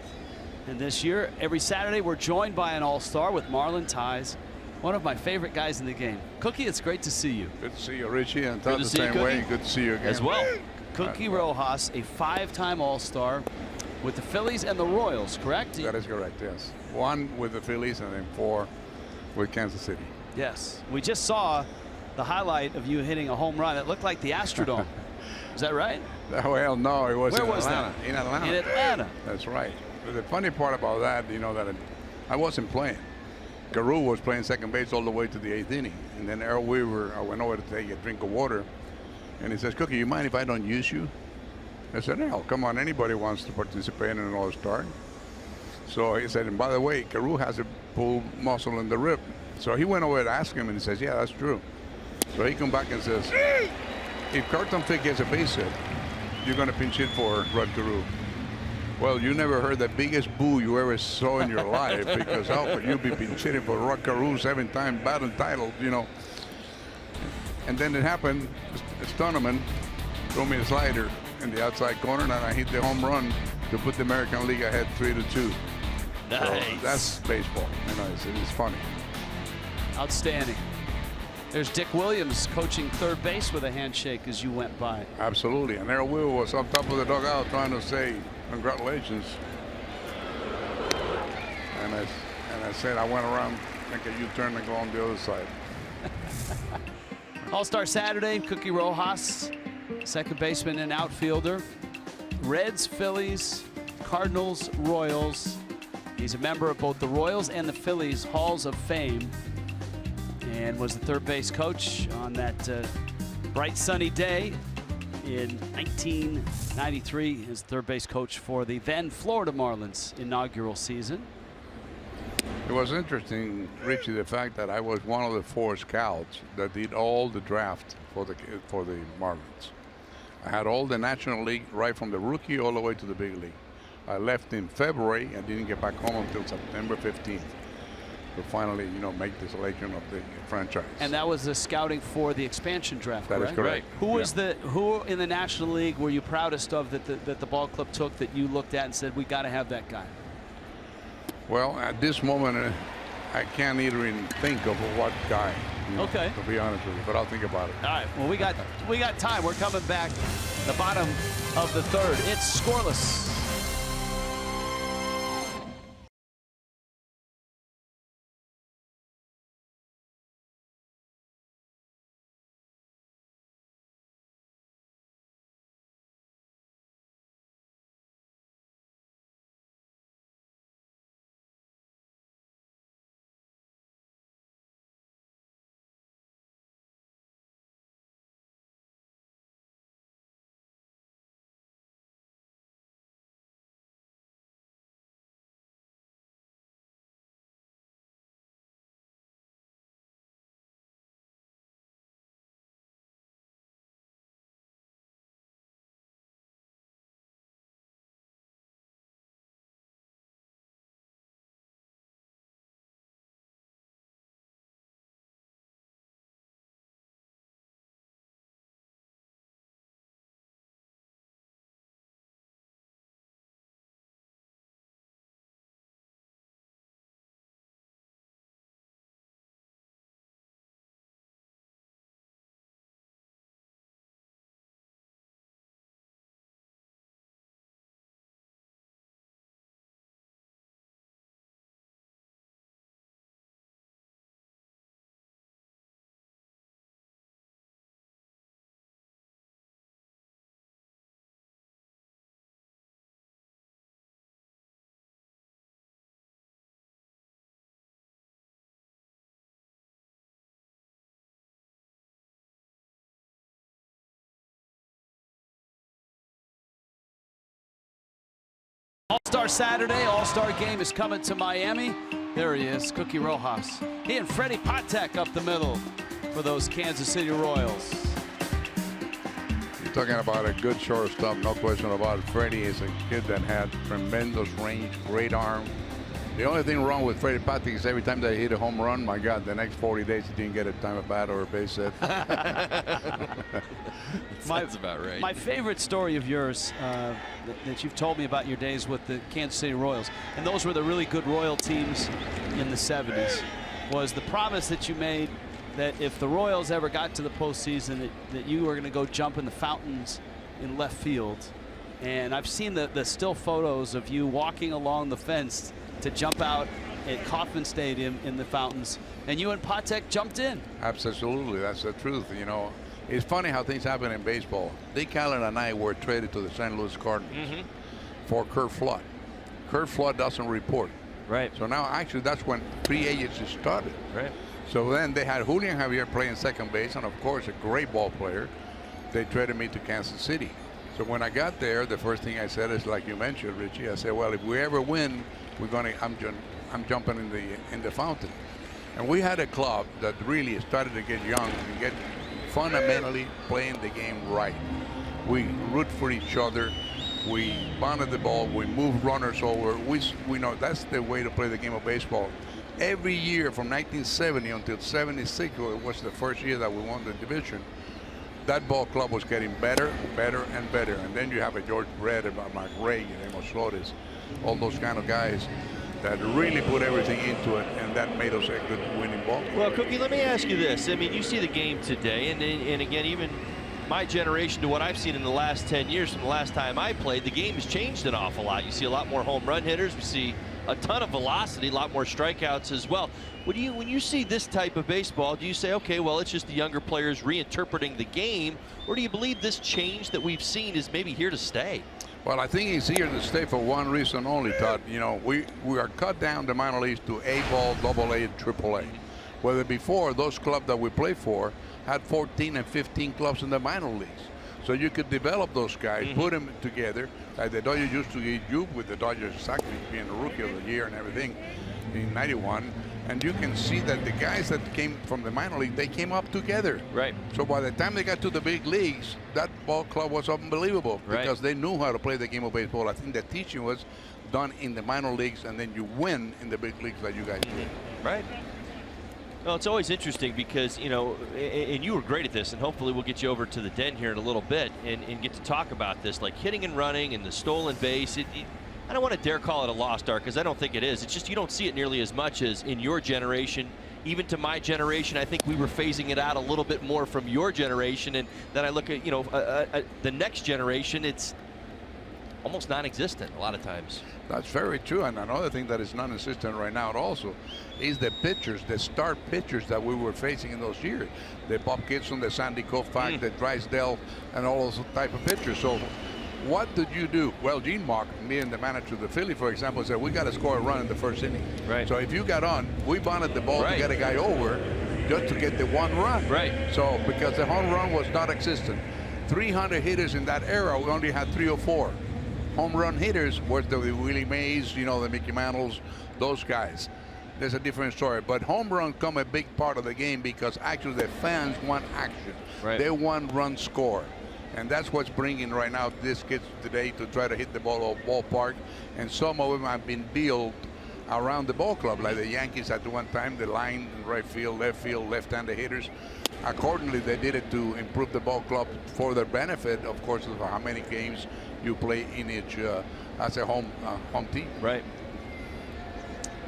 And this year, every Saturday, we're joined by an All-Star with Marlon Ties, one of my favorite guys in the game. Cookie, it's great to see you. Good to see you, Richie, and thought the same way. Good to see you again. As well. Cookie Rojas, a 5-time All-Star with the Phillies and the Royals, correct? That is correct, yes. 1 with the Phillies and then 4 with Kansas City. Yes. We just saw the highlight of you hitting a home run. It looked like the Astrodome. Is that right? Well, no, it was Where in was Atlanta. that? In Atlanta. In Atlanta. That's right. But the funny part about that, you know, that I wasn't playing. Carew was playing second base all the way to the 8th inning. And then Earl Weaver, I went over to take a drink of water. And he says, Cookie, you mind if I don't use you? I said, no, come on, anybody wants to participate in an All-Star. So he said, and by the way, Carew has a pulled muscle in the rib. So he went over to ask him, and he says, yeah, that's true. So he come back and says, if Carlton Fick gets a base hit, you're going to pinch hit for Rod Carew. Well, you never heard the biggest boo you ever saw in your life, because how could you be pinch hitting for Rod Carew, 7-time bat entitled, you know. And then it happened, Stoneman threw me a slider in the outside corner, and I hit the home run to put the American League ahead 3-2. Nice. So that's baseball. You know, it's funny. Outstanding. There's Dick Williams coaching third base with a handshake as you went by. Absolutely. And Earl Will was on top of the dugout trying to say congratulations. And I said I went around, make a U-turn and go on the other side. All-Star Saturday, Cookie Rojas, second baseman and outfielder. Reds, Phillies, Cardinals, Royals. He's a member of both the Royals and the Phillies Halls of Fame, and was the third base coach on that bright sunny day in 1993 as third base coach for the then Florida Marlins inaugural season. It was interesting, Richie, the fact that I was one of the 4 scouts that did all the draft for the Marlins. I had all the National League right from the rookie all the way to the big league. I left in February and didn't get back home until September 15th. to finally, you know, make the selection of the franchise. And that was the scouting for the expansion draft, That correct? is correct. Who was who in the National League were you proudest of that the ball club took that you looked at and said, we got to have that guy? Well, at this moment, I can't even think of what guy. You know, Okay. To be honest with you, but I'll think about it. All right. Well, we got time. We're coming back. The bottom of the third. It's scoreless. All-Star Saturday, All-Star game is coming to Miami. There he is, Cookie Rojas. He and Freddie Patek up the middle for those Kansas City Royals. You're talking about a good shortstop, no question about it. Freddie is a kid that had tremendous range, great arm. The only thing wrong with Freddie Patek is every time they hit a home run, my God, the next 40 days he didn't get a time at bat or a base hit. That's about right. My favorite story of yours that you've told me about your days with the Kansas City Royals, and those were the really good Royal teams in the 70s, was the promise that you made that if the Royals ever got to the postseason, that you were going to go jump in the fountains in left field. And I've seen the still photos of you walking along the fence to jump out at Kauffman Stadium in the fountains, and you and Patek jumped in. Absolutely, that's the truth. You know, it's funny how things happen in baseball. Dick Allen and I were traded to the St. Louis Cardinals for Kurt Flood. Kurt Flood doesn't report. Right. So now actually that's when free agency started. Right. So then they had Julian Javier playing second base, and of course a great ball player. They traded me to Kansas City. So when I got there, the first thing I said is, like you mentioned, Richie, I said, well, if we ever win, I'm jumping in the fountain. And we had a club that really started to get young and get fundamentally playing the game right. We root for each other. We bunted the ball. We moved runners over. We know that's the way to play the game of baseball. Every year from 1970 until 76, it was the first year that we won the division. That ball club was getting better, better, and better. And then you have a George Brett, about Mark Ray, and Amos Flores, all those kind of guys that really put everything into it, and that made us a good winning ball club. Well, Cookie, let me ask you this. I mean, you see the game today, and again, even my generation to what I've seen in the last 10 years from the last time I played, the game has changed an awful lot. You see a lot more home run hitters. We see a ton of velocity, a lot more strikeouts as well. When you see this type of baseball, do you say, okay, well, it's just the younger players reinterpreting the game, or do you believe this change that we've seen is maybe here to stay? Well, I think he's here to stay for one reason only, Todd. You know, we are cut down the minor leagues to A-ball, AA, and AAA. Whether before, those clubs that we play for had 14 and 15 clubs in the minor leagues. So you could develop those guys, put them together, like the Dodgers used to get you with the Dodgers exactly being the rookie of the year and everything in '91. And you can see that the guys that came from the minor league, they came up together. Right. So by the time they got to the big leagues, that ball club was unbelievable because they knew how to play the game of baseball. I think the teaching was done in the minor leagues, and then you win in the big leagues like you guys did. Right. Well, it's always interesting because, you know, and you were great at this, and hopefully we'll get you over to the den here in a little bit and get to talk about this, like hitting and running and the stolen base. I don't want to dare call it a lost art because I don't think it is. It's just you don't see it nearly as much as in your generation. Even to my generation, I think we were phasing it out a little bit more from your generation. And then I look at, you know, the next generation, it's almost non-existent a lot of times. That's very true. And another thing that is non-existent right now also is the pitchers, the star pitchers that we were facing in those years. The Bob Gibson, the Sandy Koufax, the Drysdale, and all those type of pitchers. So what did you do? Well, Gene Mock, me and the manager of the Phillies, for example, said we got to score a run in the first inning. Right. So if you got on, we bunted the ball to get a guy over just to get the one run. Right. So because the home run was not existent. 300 hitters in that era, we only had 3 or 4. Home run hitters was the Willie Mays, you know, the Mickey Mantles, those guys. There's a different story. But home run come a big part of the game because actually the fans want action. Right. They want run score. And that's what's bringing right now these kids today to try to hit the ball off ballpark. And some of them have been built around the ball club, like the Yankees at one time, the line, right field, left-handed hitters. Accordingly, they did it to improve the ball club for their benefit, of course, of how many games you play in each as a home team. Right.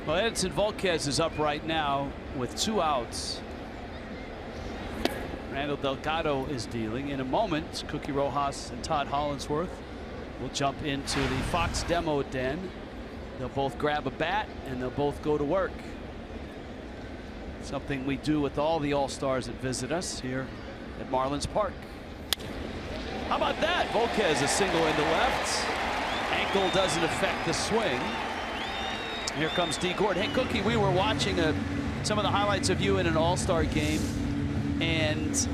Well, Edson Volquez is up right now with 2 outs. Randall Delgado is dealing. In a moment, Cookie Rojas and Todd Hollinsworth will jump into the Fox demo den. They'll both grab a bat and they'll both go to work. Something we do with all the All-Stars that visit us here at Marlins Park. How about that? Volquez a single into left. Ankle doesn't affect the swing. Here comes D. Gordon. Hey, Cookie, we were watching some of the highlights of you in an All-Star game, and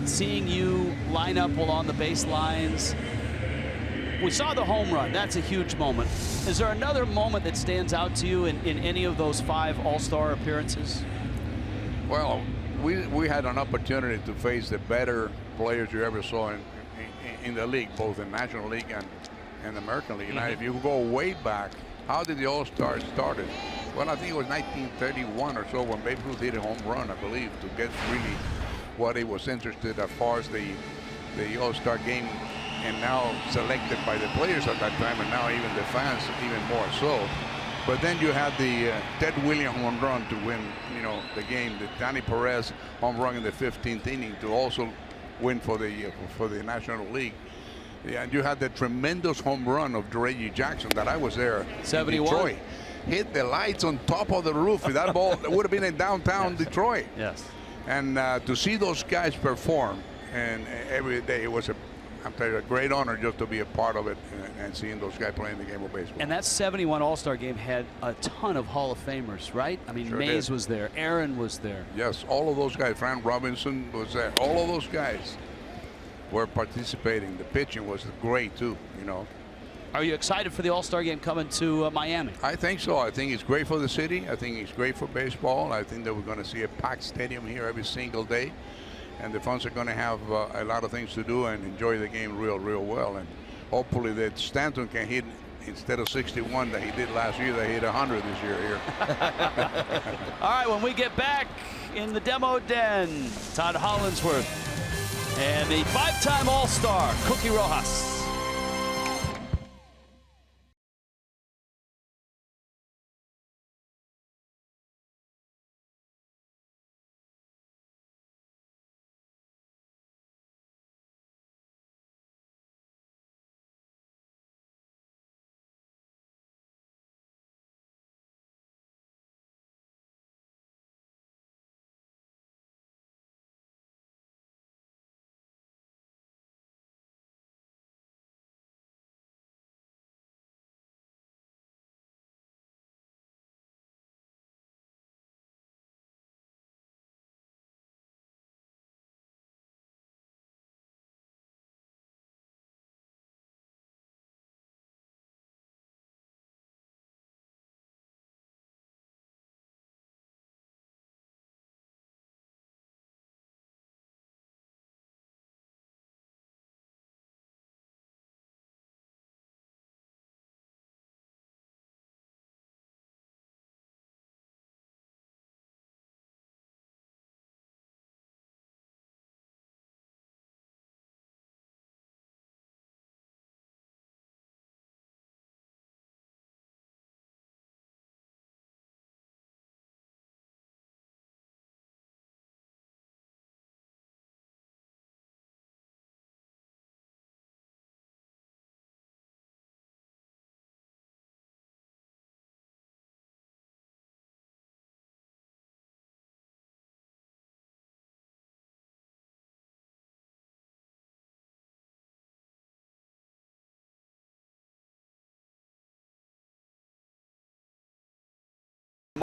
seeing you line up along the baselines. We saw the home run. That's a huge moment. Is there another moment that stands out to you in any of those 5 All-Star appearances? Well, we had an opportunity to face the better players you ever saw in the league, both in National League and American League. Now, if you go way back, how did the All-Stars started? Well, I think it was 1931 or so when Babe Ruth hit a home run, I believe, to get really what he was interested as far as the All-Star game, and now selected by the players at that time, and now even the fans even more so. But then you had the Ted Williams home run to win, you know, the game. The Danny Perez home run in the 15th inning to also win for the National League. Yeah, and you had the tremendous home run of Reggie Jackson that I was there. 71. In Detroit. Hit the lights on top of the roof. If that ball would have been in downtown Detroit. Yes. And to see those guys perform, and every day it was I'm telling you, a great honor just to be a part of it and seeing those guys playing the game of baseball. And that 71 All-Star game had a ton of Hall of Famers, right? I mean, Sure Mays did. was there, Aaron was there. Yes, all of those guys. Frank Robinson was there. All of those guys were participating. The pitching was great too, you know. Are you excited for the All-Star game coming to Miami? I think so. I think it's great for the city. I think it's great for baseball. I think that we're going to see a packed stadium here every single day. And the fans are going to have a lot of things to do and enjoy the game real well. And hopefully that Stanton can hit, instead of 61 that he did last year, that he hit 100 this year here. All right, when we get back in the demo den, Todd Hollinsworth and the 5-time All-Star, Cookie Rojas.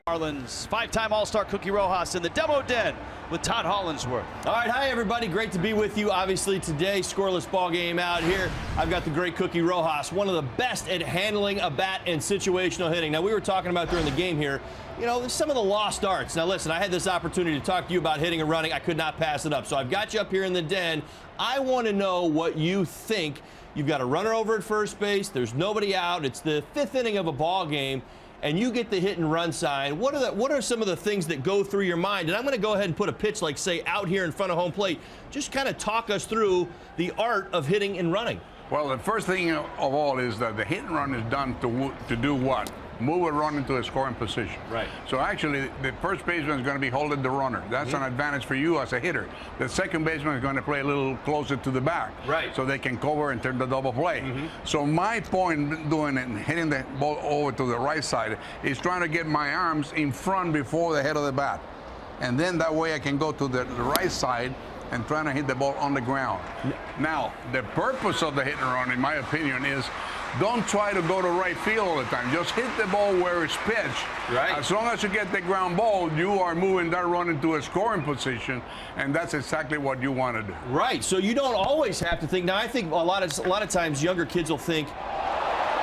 Marlins, 5-time All-Star Cookie Rojas in the demo den with Todd Hollandsworth. All right, hi everybody, great to be with you. Obviously today, scoreless ball game out here. I've got the great Cookie Rojas, one of the best at handling a bat and situational hitting. Now we were talking about during the game here, you know, some of the lost arts. Now listen, I had this opportunity to talk to you about hitting and running. I could not pass it up. So I've got you up here in the den. I want to know what you think. You've got a runner over at first base. There's nobody out. It's the 5th inning of a ball game. And you get the hit and run sign. What are some of the things that go through your mind? And I'm going to go ahead and put a pitch like, say, out here in front of home plate. Just kind of talk us through the art of hitting and running. Well, the first thing of all is that the hit and run is done to do what? Move a run into a scoring position. Right. So actually, the first baseman is going to be holding the runner. That's an advantage for you as a hitter. The second baseman is going to play a little closer to the back. Right. So they can cover and turn the double play. So my point doing it and hitting the ball over to the right side is trying to get my arms in front before the head of the bat. And then that way I can go to the right side and trying to hit the ball on the ground. Now, the purpose of the hit and run, in my opinion, is don't try to go to right field all the time. Just hit the ball where it's pitched. Right. As long as you get the ground ball, you are moving that run into a scoring position, and that's exactly what you want to do. Right. So you don't always have to think. Now, I think a lot of times younger kids will think,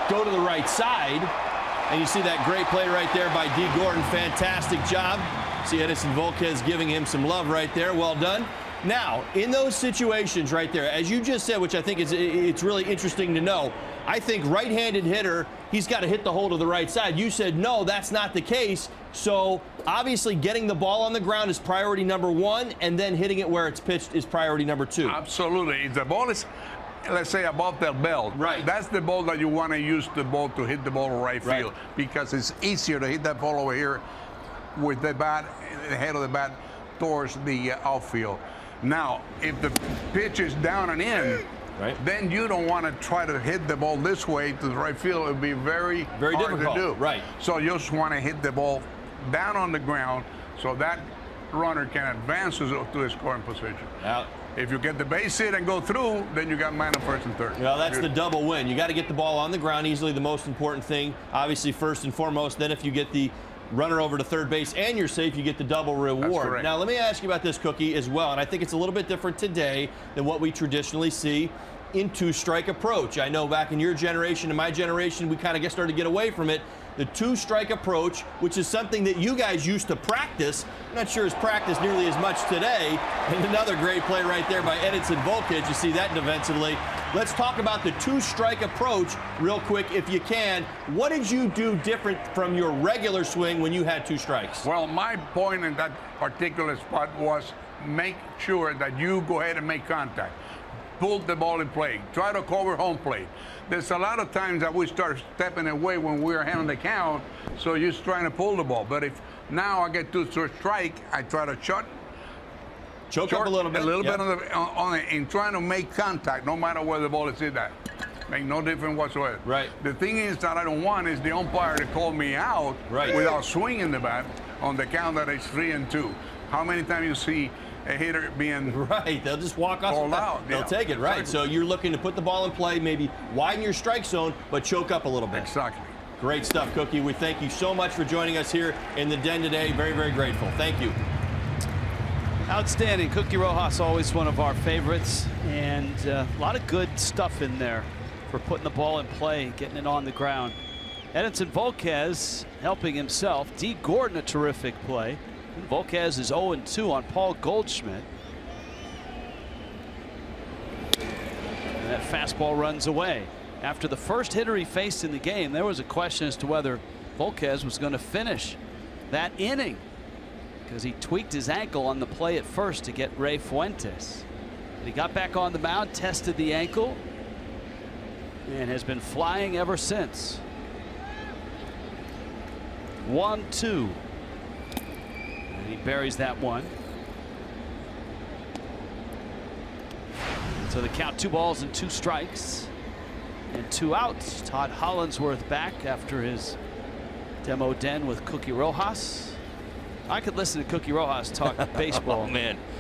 go to the right side, and you see that great play right there by D. Gordon. Fantastic job. See Edinson Volquez giving him some love right there. Well done. Now, in those situations right there, as you just said, which I think it's really interesting to know, I think right-handed hitter, he's got to hit the hole to the right side. You said, no, that's not the case. So, obviously, getting the ball on the ground is priority number 1, and then hitting it where it's pitched is priority number 2. Absolutely. If the ball is, let's say, above the belt, right, that's the ball that you want to use the ball to hit the ball right field, because it's easier to hit that ball over here with the bat, the head of the bat towards the outfield. Now, if the pitch is down and in, then you don't want to try to hit the ball this way to the right field. It would be very hard difficult to do. Right. So you just want to hit the ball down on the ground so that runner can advance to a scoring position. Now, if you get the base hit and go through, then you got man on first and third. Well, that's the double win. You got to get the ball on the ground, easily the most important thing. Obviously, first and foremost. Then if you get the runner over to third base and you're safe, you get the double reward. Now, let me ask you about this, Cookie, as well. And I think it's a little bit different today than what we traditionally see in two-strike approach. I know back in your generation and my generation, we kind of started to get away from it. The two-strike approach, which is something that you guys used to practice. I'm not sure it's practiced nearly as much today. And another great play right there by Edinson Volquez. You see that defensively. Let's talk about the two-strike approach real quick, if you can. What did you do different from your regular swing when you had 2 strikes? Well, my point in that particular spot was make sure that you go ahead and make contact. Pull the ball in play. Try to cover home plate. There's a lot of times that we start stepping away when we're handling the count, so you're trying to pull the ball. But if now I get 2 strike, I try to choke up a little bit. On it, and trying to make contact, no matter where the ball is hit at. Make no difference whatsoever. Right. The thing is that I don't want is the umpire to call me out without swinging the bat on the count that it's 3-2. How many times you see a hitter being they'll just walk off out. They'll take it, right? Exactly. So you're looking to put the ball in play, maybe widen your strike zone, but choke up a little bit. Exactly. Great stuff, Cookie. We thank you so much for joining us here in the den today. Very, very grateful. Thank you. Outstanding. Cookie Rojas, always one of our favorites, and a lot of good stuff in there for putting the ball in play, getting it on the ground. Edinson Volquez helping himself. D. Gordon, a terrific play. Volquez is 0-2 on Paul Goldschmidt. And that fastball runs away. After the first hitter he faced in the game, there was a question as to whether Volquez was going to finish that inning, because he tweaked his ankle on the play at first to get Ray Fuentes. But he got back on the mound, tested the ankle, and has been flying ever since. 1-2. And he buries that one. So the count, 2 balls and 2 strikes and 2 outs. Todd Hollandsworth back after his demo den with Cookie Rojas. I could listen to Cookie Rojas talk baseball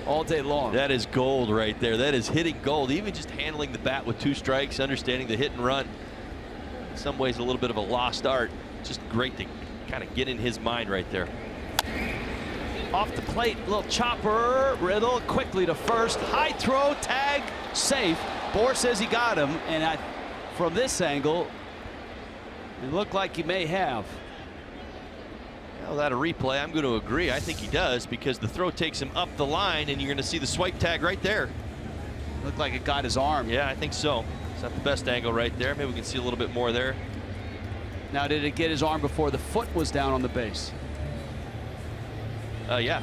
all day long. That is gold right there. That is hitting gold. Even just handling the bat with 2 strikes, understanding the hit and run. In some ways, a little bit of a lost art. Just great to kind of get in his mind right there. Off the plate, little chopper. Riddle quickly to first. High throw, tag, safe. BOUR says he got him, and from this angle, it looked like he may have. Well, that a replay, I'm going to agree. I think he does, because the throw takes him up the line, and you're going to see the swipe tag right there. Looked like it got his arm. Yeah, I think so. It's not the best angle right there. Maybe we can see a little bit more there. Now, did it get his arm before the foot was down on the base? Yeah.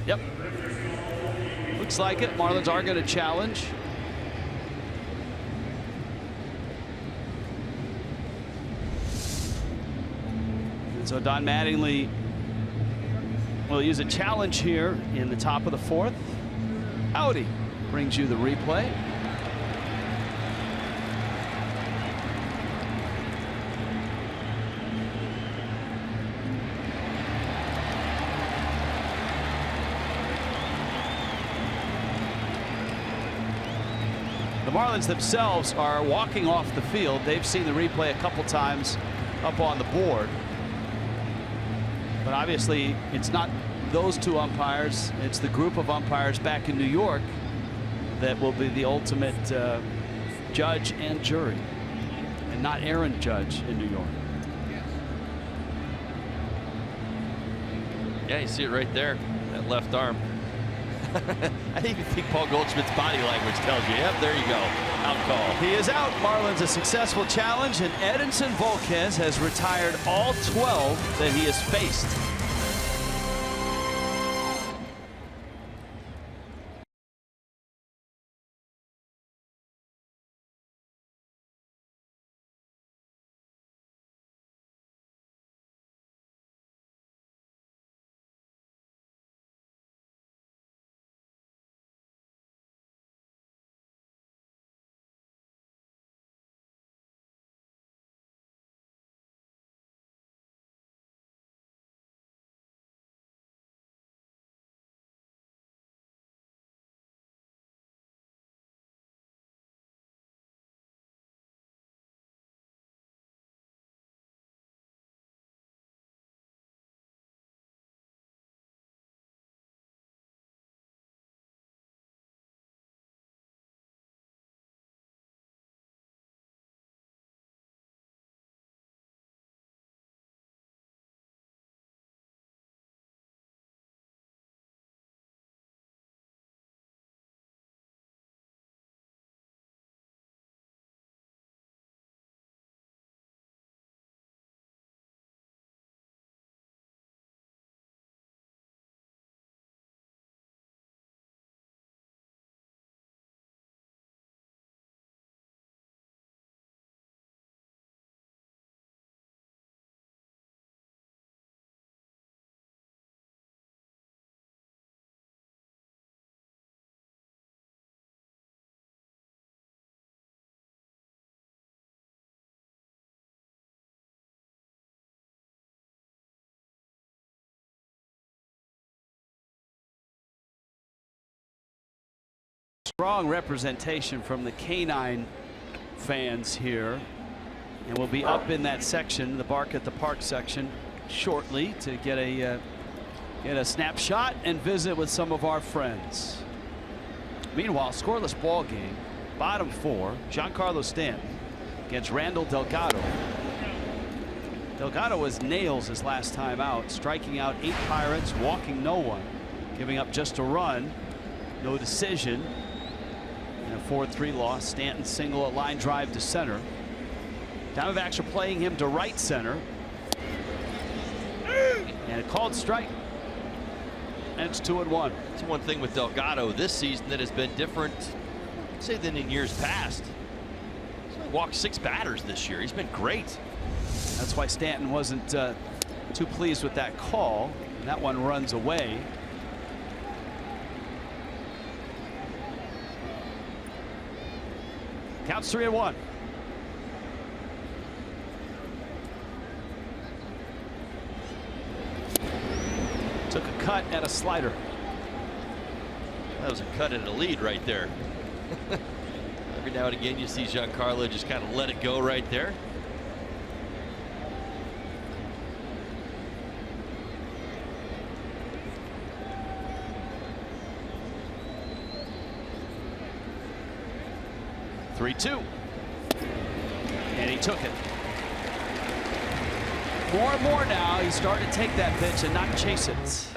Yep. Looks like it. Marlins are going to challenge. And so Don Mattingly will use a challenge here in the top of the fourth. Howdy brings you the replay. The Marlins themselves are walking off the field. They've seen the replay a couple times up on the board. But obviously, it's not those two umpires. It's the group of umpires back in New York that will be the ultimate judge and jury, and not Aaron Judge in New York. Yeah, you see it right there, that left arm. I even think Paul Goldschmidt's body language tells you, yep, there you go, out call. He is out. Marlins a successful challenge, and Edinson Volquez has retired all 12 that he has faced. Strong representation from the canine fans here, and we'll be up in that section, the Bark at the Park section, shortly to get a snapshot and visit with some of our friends. Meanwhile, scoreless ball game, bottom four. Giancarlo Stanton against Randall Delgado. Delgado was nails his last time out, striking out 8 Pirates, walking no one, giving up just a run, no decision. In a 4-3 loss. Stanton single, a line drive to center. Diamondbacks are playing him to right center. And a called strike. And it's 2-1. It's one thing with Delgado this season that has been different, say, than in years past. He's only walked 6 batters this year. He's been great. That's why Stanton wasn't too pleased with that call. And that one runs away. Counts 3-1. Took a cut at a slider. That was a cut and a lead right there. Every now and again you see Giancarlo just kind of let it go right there. 3-2. And he took it. More and more now, he's starting to take that pitch and not chase it.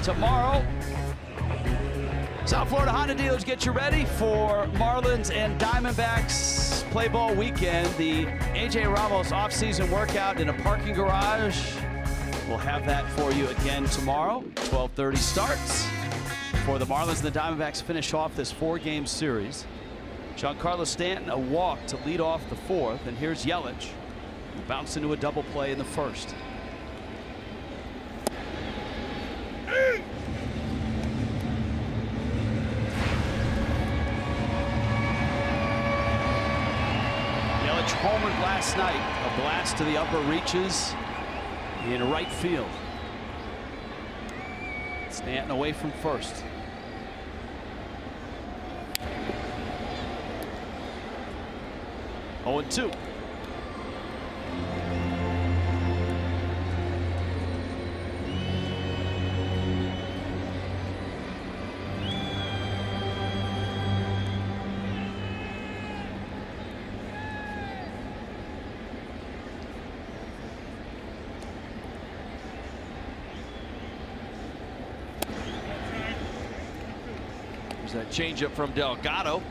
Tomorrow, South Florida Honda dealers, get you ready for Marlins and Diamondbacks play ball weekend. The A.J. Ramos off-season workout in a parking garage. We'll have that for you again tomorrow. 12:30 starts for the Marlins and the Diamondbacks finish off this 4-game series. Giancarlo Stanton a walk to lead off the 4th, and here's Yelich, who bounced into a double play in the 1st. Yelich homered last night, a blast to the upper reaches in right field. Stanton away from first. Oh, 2. There's that changeup from Delgado.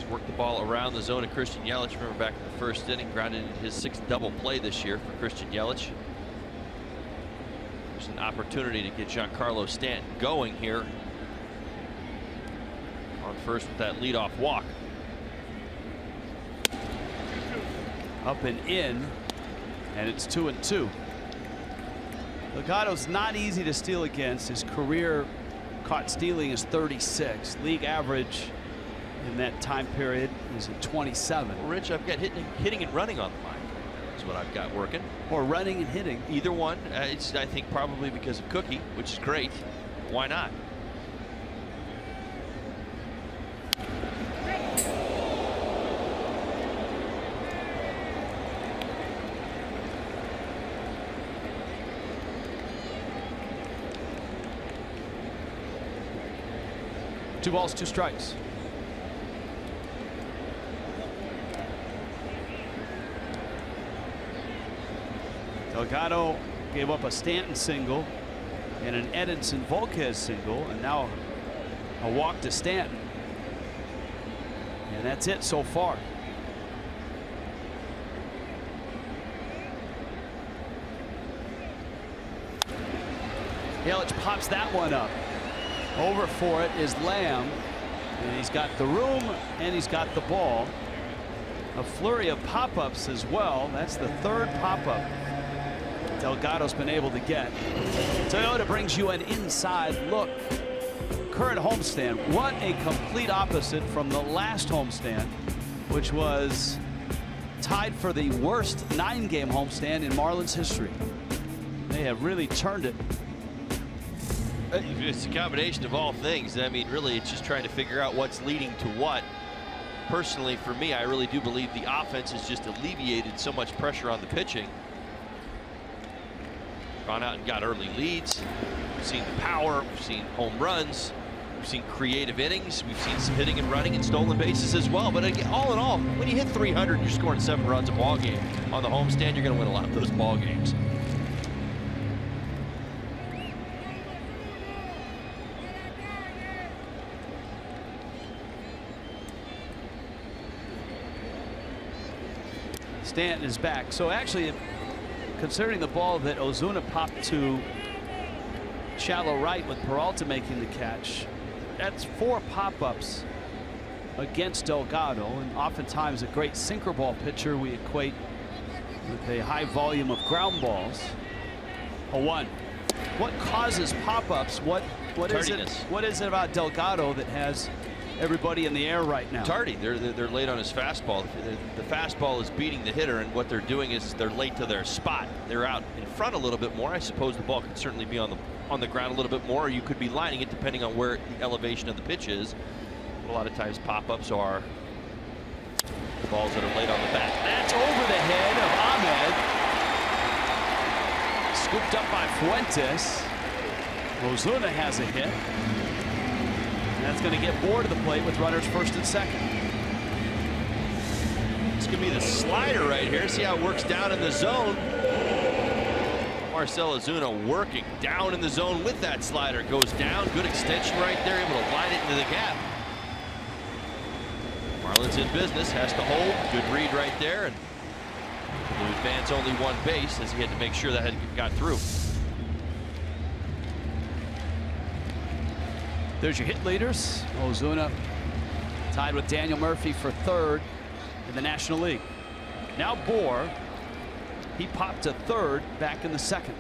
Worked the ball around the zone of Christian Yelich. Remember back in the 1st inning, grounded into his 6th double play this year for Christian Yelich. There's an opportunity to get Giancarlo Stanton going here on first with that leadoff walk. Up and in, and it's 2-2. Delgado's not easy to steal against. His career caught stealing is 36. League average in that time period is at 27. Well, Rich, I've got hitting and running on the mind. That's what I've got working. Or running and hitting. Either one. It's, I think, probably because of Cookie, which is great. Why not? Two balls, 2 strikes. Delgado gave up a Stanton single and an Edinson Volquez single, and now a walk to Stanton. And that's it so far. Yelich pops that one up. Over for it is Lamb, and he's got the room and he's got the ball. A flurry of pop-ups as well. That's the 3rd pop-up Delgado's been able to get. Toyota brings you an inside look. Current homestand. What a complete opposite from the last homestand, which was tied for the worst 9-game homestand in Marlins history. They have really turned it. It's a combination of all things. I mean, really, it's just trying to figure out what's leading to what. Personally, for me, I really do believe the offense has just alleviated so much pressure on the pitching. Gone out and got early leads. We've seen the power. We've seen home runs. We've seen creative innings. We've seen some hitting and running and stolen bases as well. But again, all in all, when you hit 300, you're scoring 7 runs a ball game. On the homestand, you're going to win a lot of those ball games. Stanton is back. So actually, considering the ball that Ozuna popped to shallow right with Peralta making the catch, that's 4 pop-ups against Delgado, and oftentimes a great sinker ball pitcher we equate with a high volume of ground balls. A 1. What causes pop-ups? What is it? What is it about Delgado that has everybody in the air right now? Tardy. They're late on his fastball. The fastball is beating the hitter, and what they're doing is they're late to their spot. They're out in front a little bit more. I suppose the ball could certainly be on the ground a little bit more, or you could be lining it depending on where the elevation of the pitch is. A lot of times pop-ups are the balls that are late on the bat. That's over the head of Ahmed. Scooped up by Fuentes. Ozuna has a hit. That's going to get BOUR to the plate with runners first and second. It's going to be the slider right here. See how it works down in the zone. Marcell OZUNA working down in the zone with that slider. Goes down. Good extension right there. Able to line it into the gap. Marlins in business. Has to hold. Good read right there. And he'll advance only one base as he had to make sure that had got through. There's your hit leaders. OZUNA tied with Daniel Murphy for third in the National League. Now BOUR. He popped to third back in the second.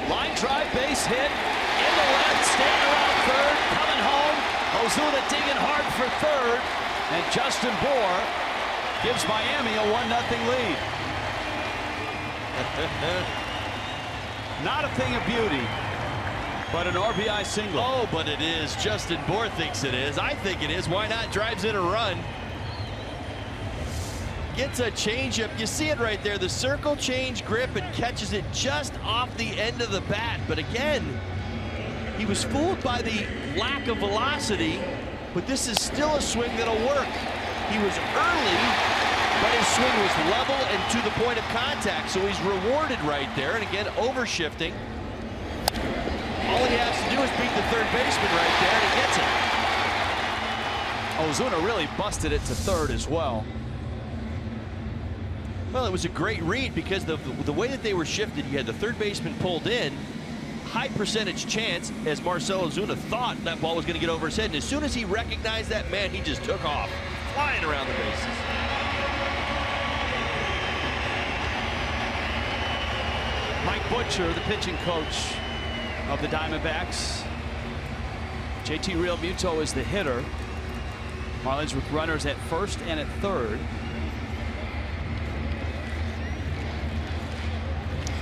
Line drive, base hit in the left, staying around third, coming home. OZUNA digging hard for third, and Justin BOUR gives Miami a 1-0 lead. Not a thing of beauty, but an RBI single. Oh, but it is. Justin BOUR thinks it is. I think it is. Why not? Drives in a run. Gets a changeup. You see it right there. The circle change grip and catches it just off the end of the bat. But again, he was fooled by the lack of velocity, but this is still a swing that'll work. He was early, but his swing was level and to the point of contact, so he's rewarded right there. And again, overshifting. All he has to do is beat the third baseman right there, and he gets it. OZUNA really busted it to third as well. Well, it was a great read because the way that they were shifted, you had the third baseman pulled in, high percentage chance, as Marcell OZUNA thought that ball was going to get over his head, and as soon as he recognized that, man, he just took off, flying around the bases. Mike Butcher, the pitching coach of the Diamondbacks. JT Realmuto is the hitter. Marlins with runners at first and at third.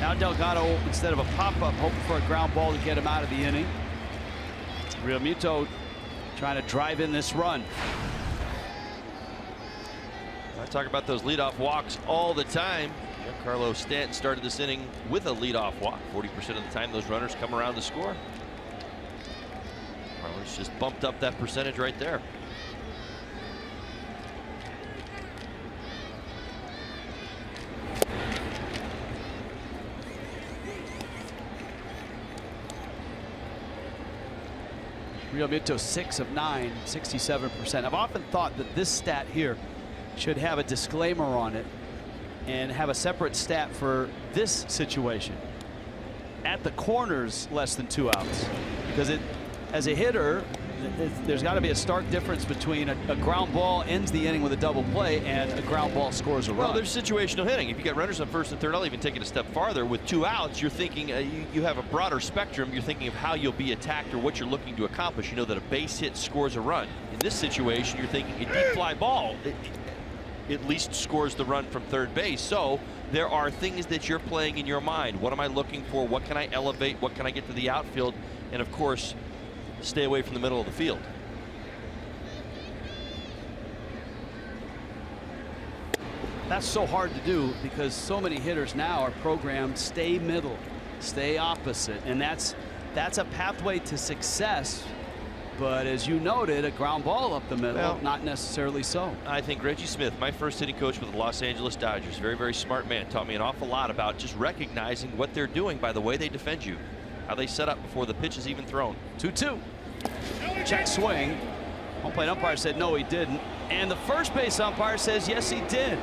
Now Delgado, instead of a pop-up, hoping for a ground ball to get him out of the inning. Realmuto trying to drive in this run. I talk about those leadoff walks all the time. Giancarlo Stanton started this inning with a leadoff walk. 40% of the time those runners come around to score. Marlins just bumped up that percentage right there. Realmuto 6 of 9, 67%. I've often thought that this stat here should have a disclaimer on it and have a separate stat for this situation. At the corners, less than 2 outs. Because as a hitter, there's got to be a stark difference between a ground ball ends the inning with a double play and a ground ball scores a run. Well, there's situational hitting. If you got runners on first and third, I'll even take it a step farther. With 2 outs, you're thinking you have a broader spectrum. You're thinking of how you'll be attacked or what you're looking to accomplish. You know that a base hit scores a run. In this situation, you're thinking a deep fly ball at least scores the run from third base. So there are things that you're playing in your mind. What am I looking for? What can I elevate? What can I get to the outfield? And of course, stay away from the middle of the field. That's so hard to do because so many hitters now are programmed stay middle, stay opposite, and that's a pathway to success. But as you noted, a ground ball up the middle, well, not necessarily so. I think Reggie Smith, my first hitting coach with the Los Angeles Dodgers, very, very smart man, taught me an awful lot about just recognizing what they're doing by the way they defend you, how they set up before the pitch is even thrown. 2-2. Check swing. Home plate umpire said no, he didn't. And the first base umpire says yes, he did.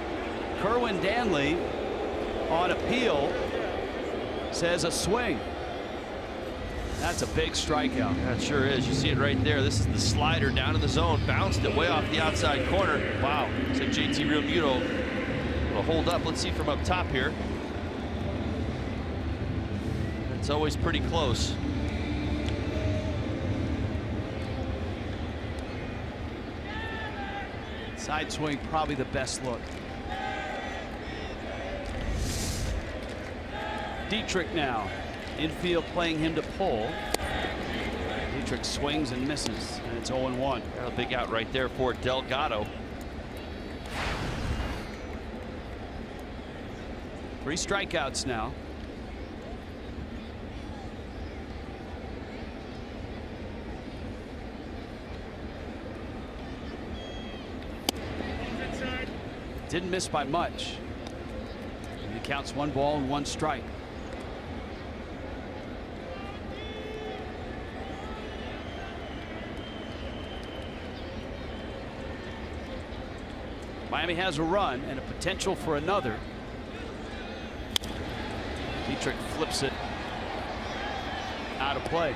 Kerwin Danley on appeal says a swing. That's a big strikeout. That sure is. You see it right there. This is the slider down in the zone. Bounced it way off the outside corner. Wow. Looks like JT Realmuto will hold up. Let's see from up top here. It's always pretty close. Side swing, probably the best look. Dietrich now. Infield playing him to pull. Dietrich swings and misses, and it's 0-1. A big out right there for Delgado. 3 strikeouts now. Didn't miss by much. He counts 1 ball and 1 strike. Miami has a run and a potential for another. Dietrich flips it out of play.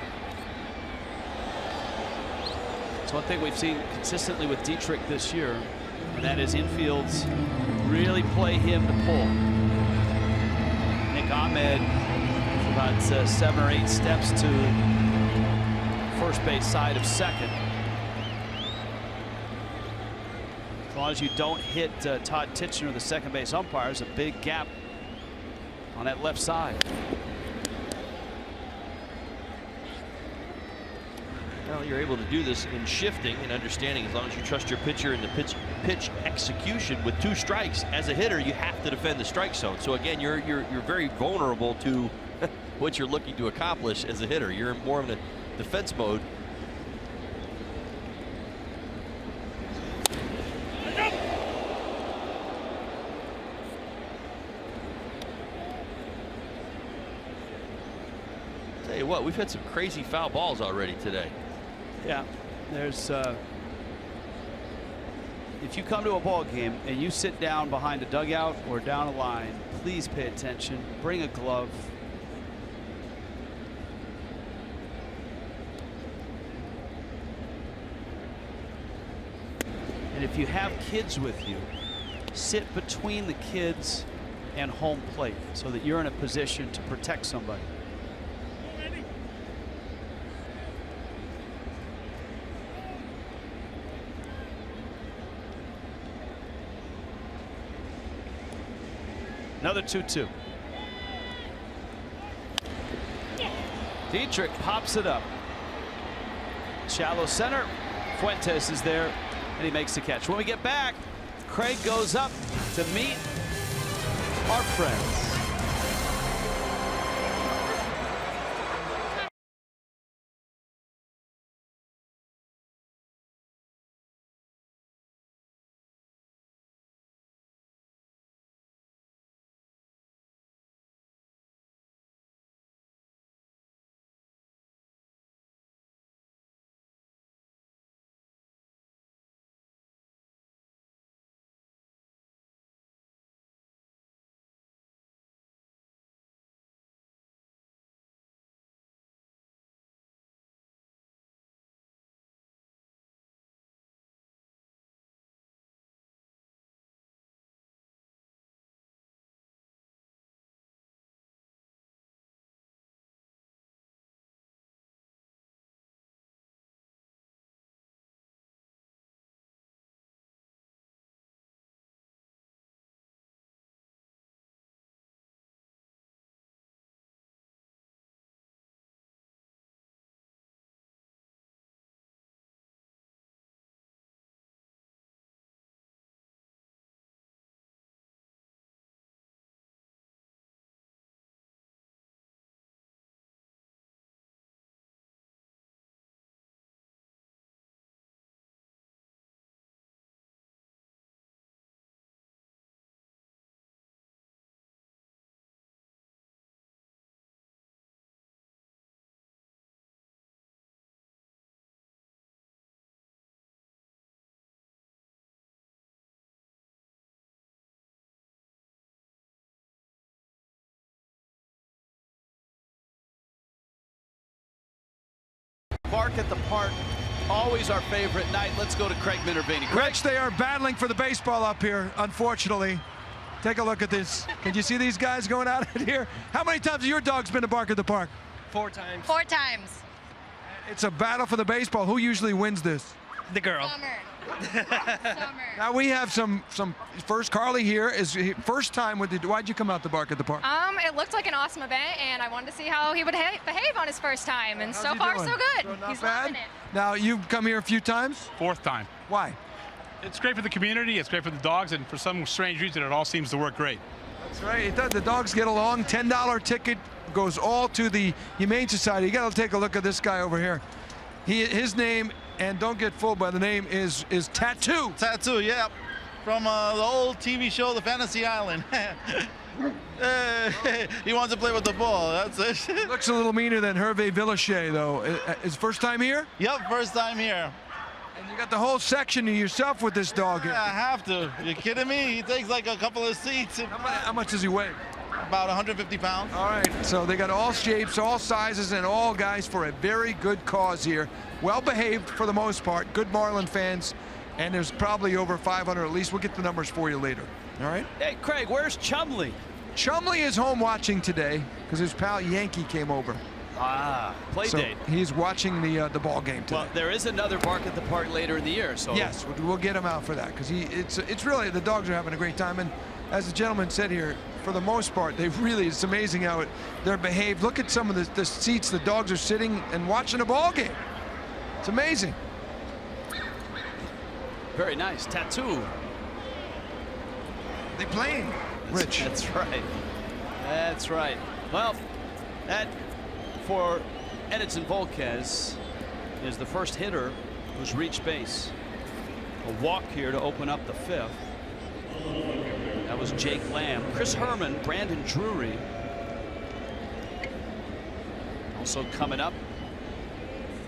It's one thing we've seen consistently with Dietrich this year, and that is infields really play him to pull. Nick Ahmed about 7 or 8 steps to first base side of second. As long as you don't hit Todd Titchener, the second base umpire, there's a big gap on that left side. Well, you're able to do this in shifting and understanding. As long as you trust your pitcher in the pitch execution with 2 strikes. As a hitter, you have to defend the strike zone. So again, you're very vulnerable to what you're looking to accomplish as a hitter. You're more in a defense mode. Tell you what, we've had some crazy foul balls already today. Yeah, there's if you come to a ball game and you sit down behind a dugout or down a line, please pay attention. Bring a glove. And if you have kids with you, sit between the kids and home plate so that you're in a position to protect somebody. Another 2-2. Dietrich pops it up. Shallow center. Fuentes is there, and he makes the catch. When we get back, Craig goes up to meet our friends. Bark at the Park, always our favorite night. Let's go to Craig Minervini. Craig. Rich, they are battling for the baseball up here, unfortunately. Take a look at this. Can you see these guys going out here? How many times have your dogs been to Bark at the Park? 4 times. 4 times. It's a battle for the baseball. Who usually wins this? The girl. Summer. Now we have some first. Carly here is first time with the. Why'd you come out to Bark at the Park? It looked like an awesome event, and I wanted to see how he would behave on his first time, and so far so good. He's loving it. Now you've come here a few times. 4th time. Why? It's great for the community. It's great for the dogs, and for some strange reason, it all seems to work great. That's right. The dogs get along. $10 ticket goes all to the Humane Society. You got to take a look at this guy over here. His name, and don't get fooled by the name, is Tattoo. Tattoo, yeah. From the old TV show, The Fantasy Island. He wants to play with the ball. That's it. Looks a little meaner than Hervé Villachet, though. Is first time here? Yep, first time here. And you got the whole section to yourself with this dog here. Yeah, I have to. You kidding me? He takes like a couple of seats. How much does he weigh? About 150 pounds. All right, so they got all shapes, all sizes, and all guys for a very good cause here. Well behaved for the most part. Good Marlin fans, and there's probably over 500 at least. We'll get the numbers for you later. All right? Hey, Craig, where's Chumley? Chumley is home watching today because his pal Yankee came over. Ah, play date. He's watching the ball game today. Well, there is another Bark at the Park later in the year, so yes, we'll get him out for that because it's really, the dogs are having a great time. And as the gentleman said here, for the most part, it's amazing how they're behaved. Look at some of the seats the dogs are sitting and watching a ball game. It's amazing. Very nice. Tattoo. They playing, Rich. That's right. That's right. Well, that for Edinson Volquez is the first hitter who's reached base. A walk here to open up the fifth. That was Jake Lamb. Chris Herrmann, Brandon Drury. Also coming up,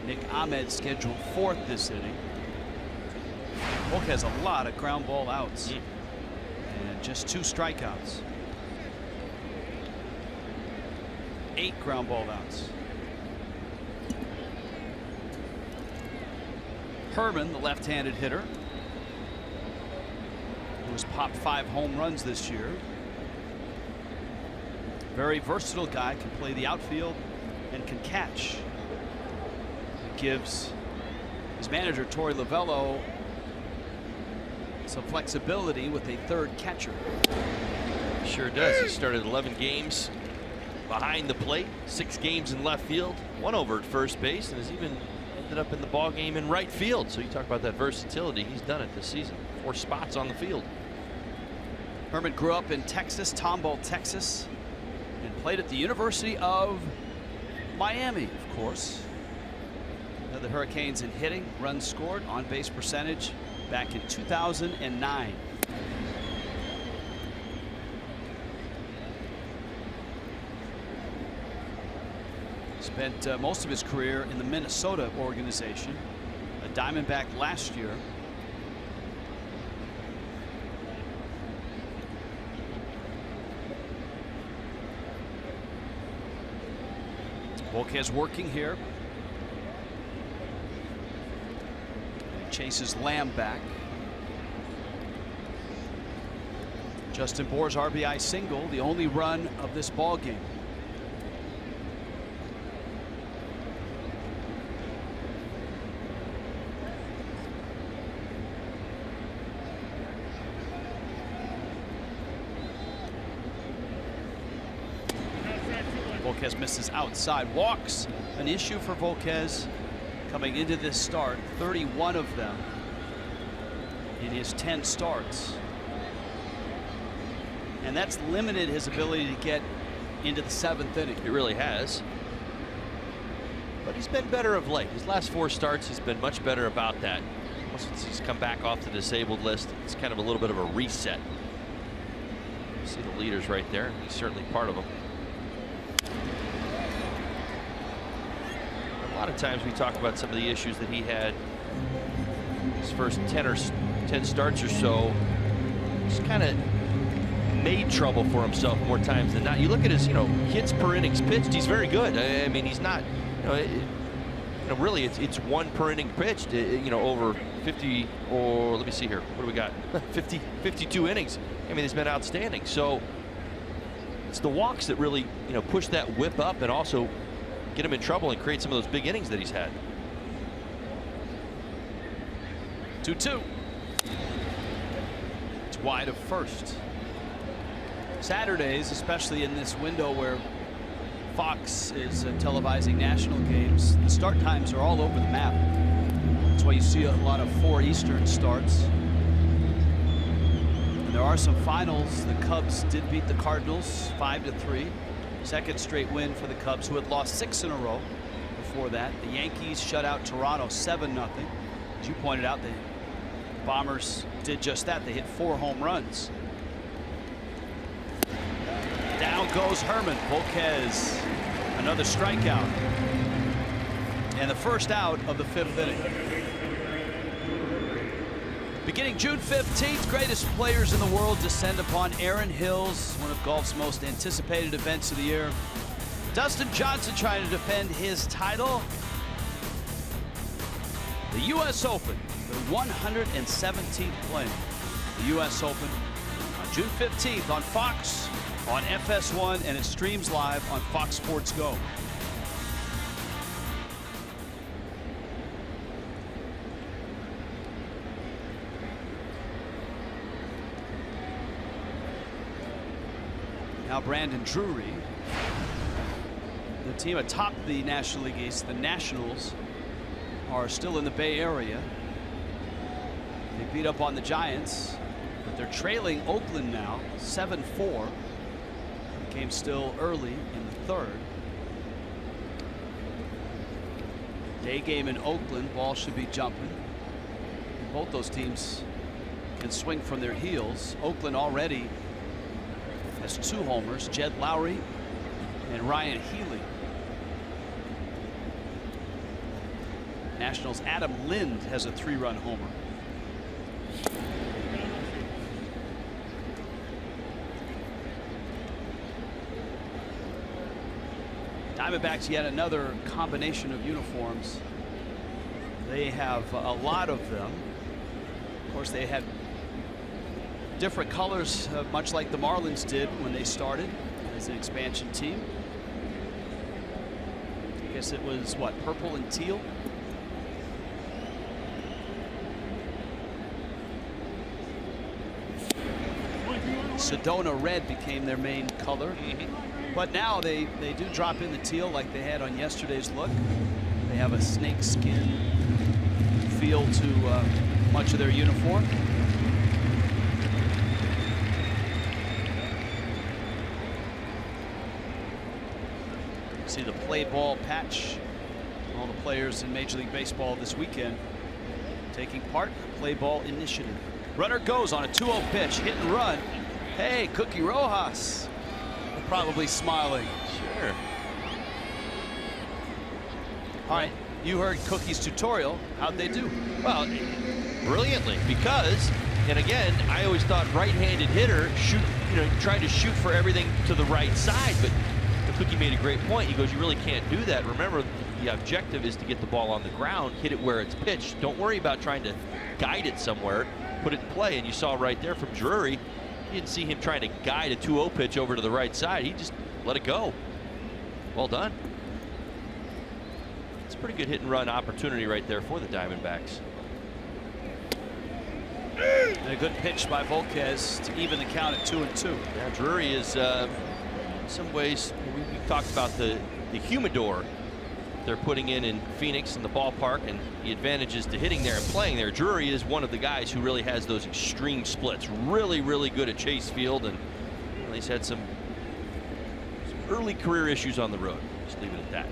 Nick Ahmed scheduled fourth this inning. Volk has a lot of ground ball outs and just 2 strikeouts. 8 ground ball outs. Herrmann, the left-handed hitter, who's popped 5 home runs this year. Very versatile guy, can play the outfield and can catch. Gives his manager Torey Lovello some flexibility with a third catcher. Sure does. He started 11 games behind the plate, 6 games in left field, 1 over at first base, and has even ended up in the ball game in right field. So you talk about that versatility. He's done it this season. 4 spots on the field. Herrmann grew up in Texas, Tomball, Texas, and played at the University of Miami, of course. The Hurricanes in hitting, runs scored, on base percentage back in 2009. Spent most of his career in the Minnesota organization, a Diamondback last year. Volquez working here. Chases Lamb back. Justin Bour's RBI single, the only run of this ball game. Volquez misses outside. Walks, an issue for Volquez coming into this start. 31 of them in his 10 starts. And that's limited his ability to get into the 7th inning. It really has. But he's been better of late. His last 4 starts, he's been much better about that. Once he's come back off the disabled list, it's kind of a little bit of a reset. You see the leaders right there. He's certainly part of them. A lot of times we talk about some of the issues that he had his first 10 starts or so. He's kind of made trouble for himself more times than not. You look at his, hits per innings pitched. He's very good. I mean, he's not, really it's 1 per inning pitched. Over 50, or let me see here. What do we got? 52 innings. I mean, he's been outstanding. So it's the walks that really, push that whip up and also get him in trouble and create some of those big innings that he's had. 2-2. It's wide of first. Saturdays, especially in this window where Fox is televising national games, the start times are all over the map. That's why you see a lot of 4 Eastern starts. And there There are some finals. The Cubs did beat the Cardinals 5-3. Second straight win for the Cubs, who had lost 6 in a row before that. The Yankees shut out Toronto 7-0. As you pointed out, the Bombers did just that. They hit 4 home runs. Down goes Herrmann. Volquez, another strikeout. And the first out of the 5th inning. Beginning June 15th, greatest players in the world descend upon Erin Hills, one of golf's most anticipated events of the year. Dustin Johnson trying to defend his title. The U.S. Open, the 117th playing. The U.S. Open on June 15th on Fox, on FS1, and it streams live on Fox Sports Go. Now Brandon Drury, the team atop the National League East, the Nationals, are still in the Bay Area. They beat up on the Giants, but they're trailing Oakland now 7-4. Game still early in the 3rd. Day game in Oakland, ball should be jumping. Both those teams can swing from their heels. Oakland already has 2 homers, Jed Lowry and Ryan Healy. Nationals' Adam Lind has a 3-run homer. Diamondbacks, yet another combination of uniforms. They have a lot of them. Of course, they had different colors, much like the Marlins did when they started as an expansion team. I guess it was what, purple and teal? Sedona red became their main color. But now they do drop in the teal like they had on yesterday's look. They have a snake skin feel to much of their uniform. See the play ball patch. All the players in Major League Baseball this weekend taking part in the play ball initiative. Runner goes on a 2-0 pitch, hit and run. Hey, Cookie Rojas probably smiling. Sure. All right, you heard Cookie's tutorial. How'd they do? Well, brilliantly, because, and again, I always thought right-handed hitter shoot, trying to shoot for everything to the right side, but Cookie made a great point. He goes, you really can't do that. Remember, the objective is to get the ball on the ground, hit it where it's pitched. Don't worry about trying to guide it somewhere, put it in play. And you saw right there from Drury, you didn't see him trying to guide a 2-0 pitch over to the right side. He just let it go. Well done. It's a pretty good hit and run opportunity right there for the Diamondbacks. And a good pitch by Volquez to even the count at 2-2. Yeah, Drury is in some ways, we talked about the humidor they're putting in Phoenix in the ballpark and the advantages to hitting there and playing there. Drury is one of the guys who really has those extreme splits. Really, really good at Chase Field, and he's had some early career issues on the road. Just leave it at that.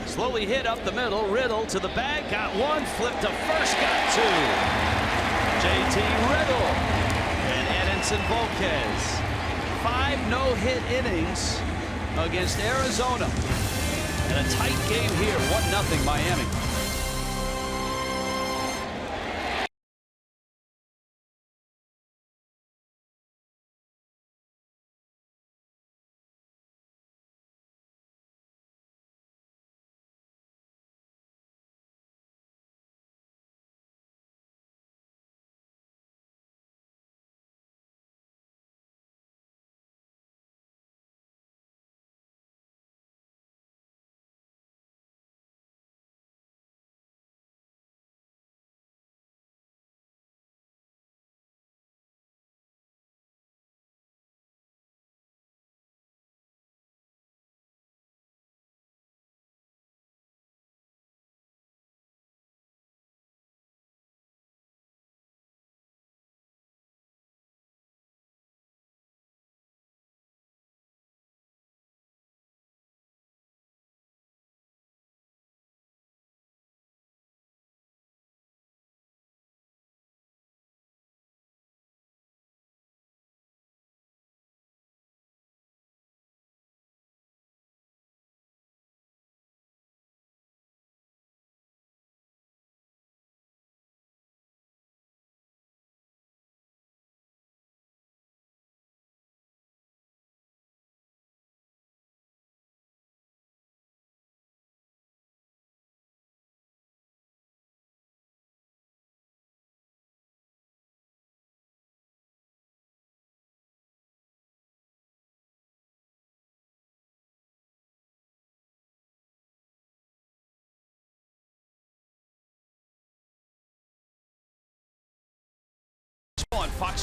Slowly hit up the middle. Riddle to the bag. Got one. Flipped to first. Got 2. JT Riddle and Edinson Volquez. 5 no-hit innings against Arizona. And a tight game here. 1-0 Miami.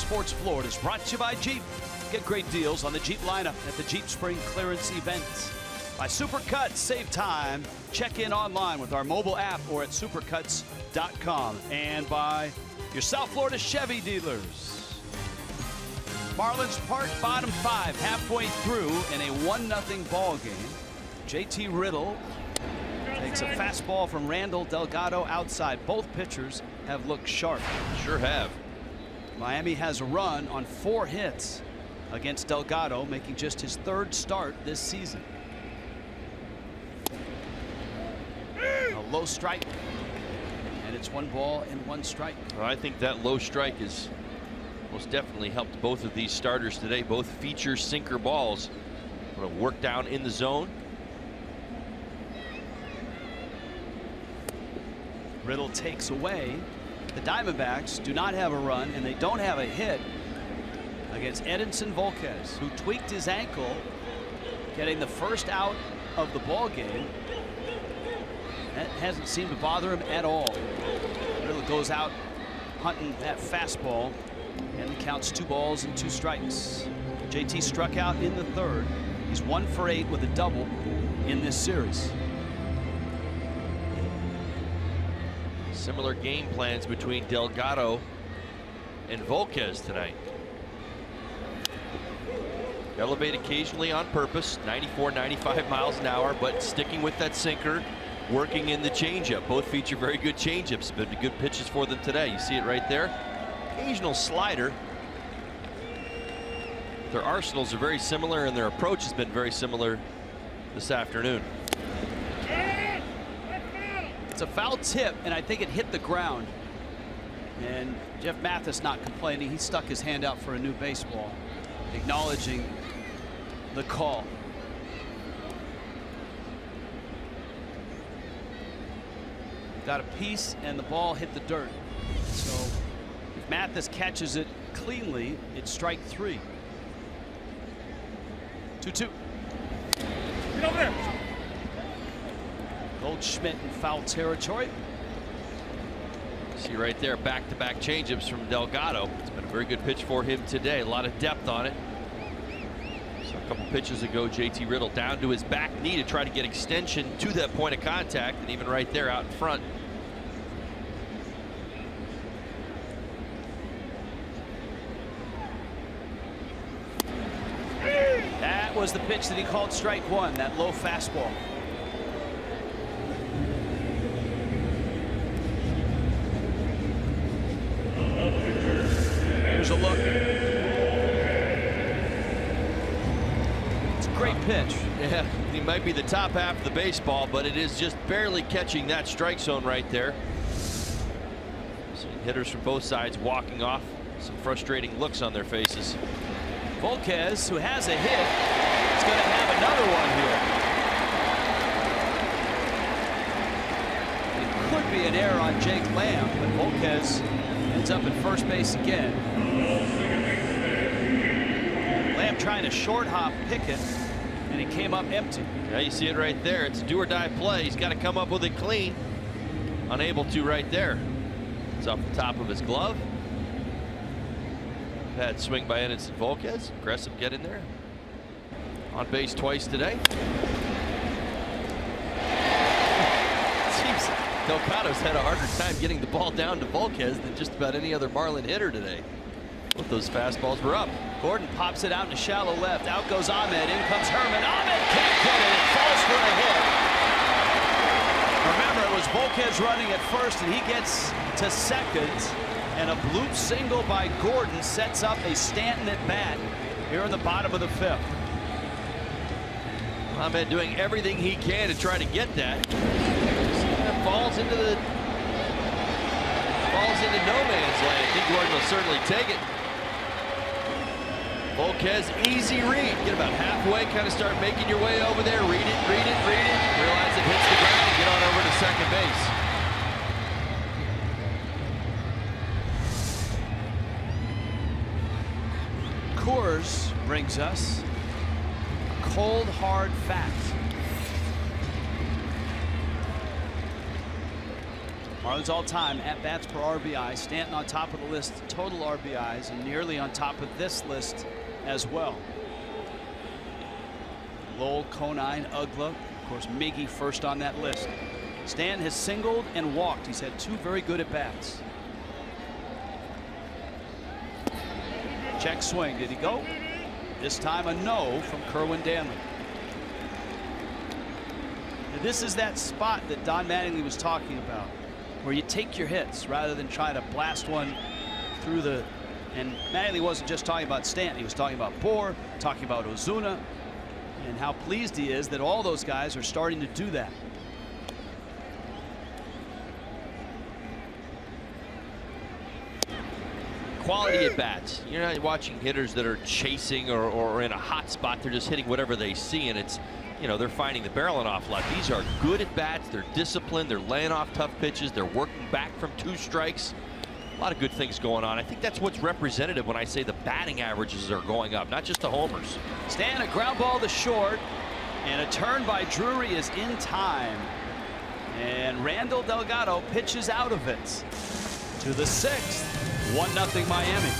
Sports Florida is brought to you by Jeep. Get great deals on the Jeep lineup at the Jeep Spring Clearance event. By Supercuts, save time. Check in online with our mobile app or at supercuts.com. And by your South Florida Chevy dealers. Marlins Park bottom 5 halfway through in a 1-0 ball game. JT Riddle takes a fastball from Randall Delgado outside. Both pitchers have looked sharp. Sure have. Miami has a run on 4 hits against Delgado, making just his 3rd start this season. A low strike, and it's 1 ball and 1 strike. Well, I think that low strike is most definitely helped both of these starters today. Both feature sinker balls. Want to work down in the zone. Riddle takes away. The Diamondbacks do not have a run, and they don't have a hit against Edinson Volquez, who tweaked his ankle, getting the first out of the ball game. That hasn't seemed to bother him at all. Riddle goes out hunting that fastball, and the count's 2 balls and 2 strikes. JT struck out in the 3rd. He's 1 for 8 with a double in this series. Similar game plans between Delgado and Volquez tonight. Elevate occasionally on purpose, 94, 95 miles an hour, but sticking with that sinker, working in the changeup. Both feature very good changeups, but good pitches for them today. You see it right there. Occasional slider. Their arsenals are very similar, and their approach has been very similar this afternoon. It's a foul tip, and I think it hit the ground. And Jeff Mathis not complaining. He stuck his hand out for a new baseball, acknowledging the call. Got a piece, and the ball hit the dirt. So if Mathis catches it cleanly, it's strike 3. 2-2. Get over there. Goldschmidt in foul territory. See right there, back-to-back changeups from Delgado. It's been a very good pitch for him today. A lot of depth on it. So a couple pitches ago, JT Riddle down to his back knee to try to get extension to that point of contact, and even right there out in front. That was the pitch that he called strike 1, that low fastball. Here's a look. It's a great pitch. Yeah, he might be the top half of the baseball, but it is just barely catching that strike zone right there. Seeing hitters from both sides walking off, some frustrating looks on their faces. Volquez, who has a hit, is going to have another one here. It could be an error on Jake Lamb, but Volquez ends up at first base again. Lamb trying to short hop Pickett, and he came up empty. Yeah, you see it right there. It's a do or die play. He's got to come up with it clean. Unable to right there. It's off the top of his glove. Bad swing by Edinson Volquez. Aggressive get in there. On base twice today. Seems Delgado's had a harder time getting the ball down to Volquez than just about any other Marlin hitter today. Both those fastballs were up. Gordon pops it out into shallow left. Out goes Ahmed. In comes Herrmann. Ahmed can't get it. It falls for a hit. Remember, it was Volquez running at first, and he gets to second. And a bloop single by Gordon sets up a Stanton at bat here in the bottom of the 5th. Ahmed doing everything he can to try to get that. Falls into no man's land. I think Gordon will certainly take it. Volquez, easy read. Get about halfway, kind of start making your way over there. Read it. Realize it hits the ground and get on over to second base. Coors brings us a cold, hard fact. Marlins all-time at-bats per RBI. Stanton on top of the list, total RBIs, and nearly on top of this list as well. Lowell, Conine, Uggla, of course Miggy first on that list. Stanton has singled and walked. He's had 2 very good at-bats. Check swing. Did he go? This time a no from Kerwin Danley. Now, this is that spot that Don Mattingly was talking about, where you take your hits rather than try to blast one through the. And Mattingly wasn't just talking about Stanton. He was talking about BOUR, talking about OZUNA, and how pleased he is that all those guys are starting to do that. Quality at bats. You're not watching hitters that are chasing or in a hot spot. They're just hitting whatever they see, and it's, you know, they're finding the barrel an awful lot. These are good at bats. They're disciplined. They're laying off tough pitches. They're working back from 2 strikes. A lot of good things going on. I think that's what's representative when I say the batting averages are going up, not just the homers. Stan, a ground ball to short, and a turn by Drury is in time. And Randall Delgado pitches out of it to the 6th. 1-0 Miami.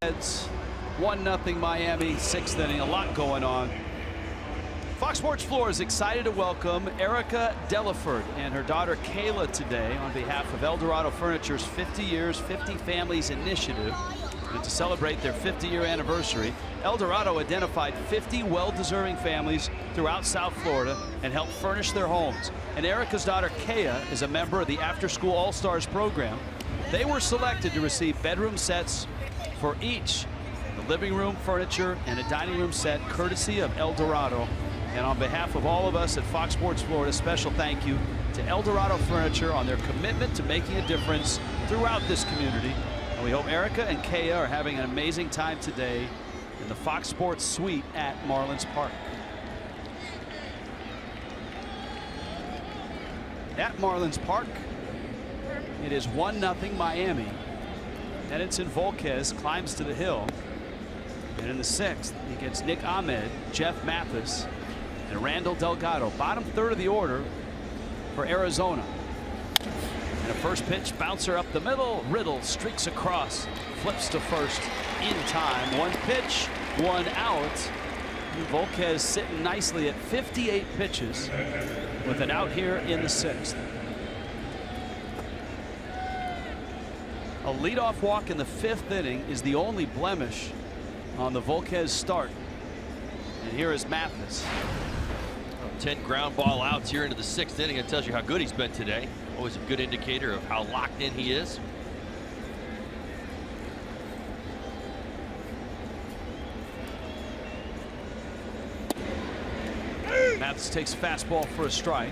It's 1-0 Miami, 6th inning. A lot going on. Fox Sports Floor is excited to welcome Erica Delaford and her daughter Kayla today on behalf of Eldorado Furniture's 50 Years, 50 Families Initiative. And to celebrate their 50-year anniversary, Eldorado identified 50 well-deserving families throughout South Florida and helped furnish their homes. And Erica's daughter Kaya is a member of the After School All-Stars program. They were selected to receive bedroom sets for each, the living room furniture and a dining room set courtesy of Eldorado. And on behalf of all of us at Fox Sports Florida, special thank you to Eldorado Furniture on their commitment to making a difference throughout this community. And we hope Erica and Kaya are having an amazing time today in the Fox Sports Suite at Marlins Park. At Marlins Park, it is 1-0 Miami. Edinson Volquez climbs to the hill. And in the 6th, he gets Nick Ahmed, Jeff Mathis, and Randall Delgado. Bottom third of the order for Arizona. And a first pitch bouncer up the middle. Riddle streaks across, flips to first in time. 1 pitch, 1 out. And Volquez sitting nicely at 58 pitches with an out here in the 6th. A leadoff walk in the 5th inning is the only blemish on the Volquez start. And here is Mathis. 10 ground ball outs here into the 6th inning. It tells you how good he's been today. Always a good indicator of how locked in he is. Mathis takes fastball for a strike.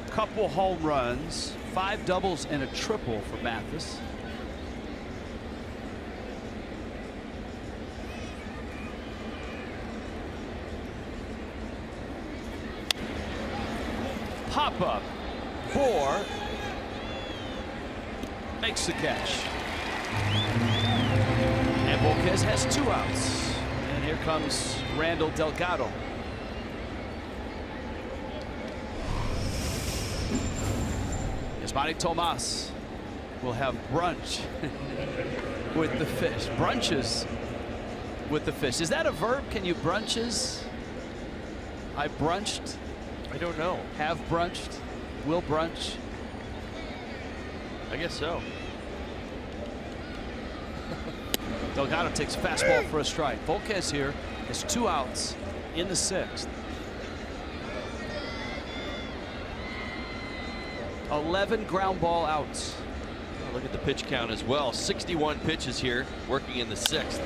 Couple home runs, 5 doubles and a triple for Mathis. Tampa. BOUR makes the catch. And Volquez has 2 outs. And here comes Randall Delgado. Yasmani Tomas will have brunch with the fish. Brunches with the fish. Is that a verb? Can you brunches? I brunched. I don't know. Have brunched. Will brunch. I guess so. Delgado takes a fastball for a strike. Volquez here has 2 outs in the 6th. 11 ground ball outs. Oh, look at the pitch count as well. 61 pitches here, working in the 6th.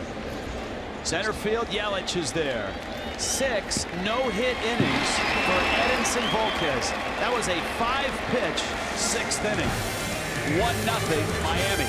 Center field, Yelich is there. 6 no-hit innings for Edinson Volquez. That was a 5-pitch 6th inning. 1-0 Miami.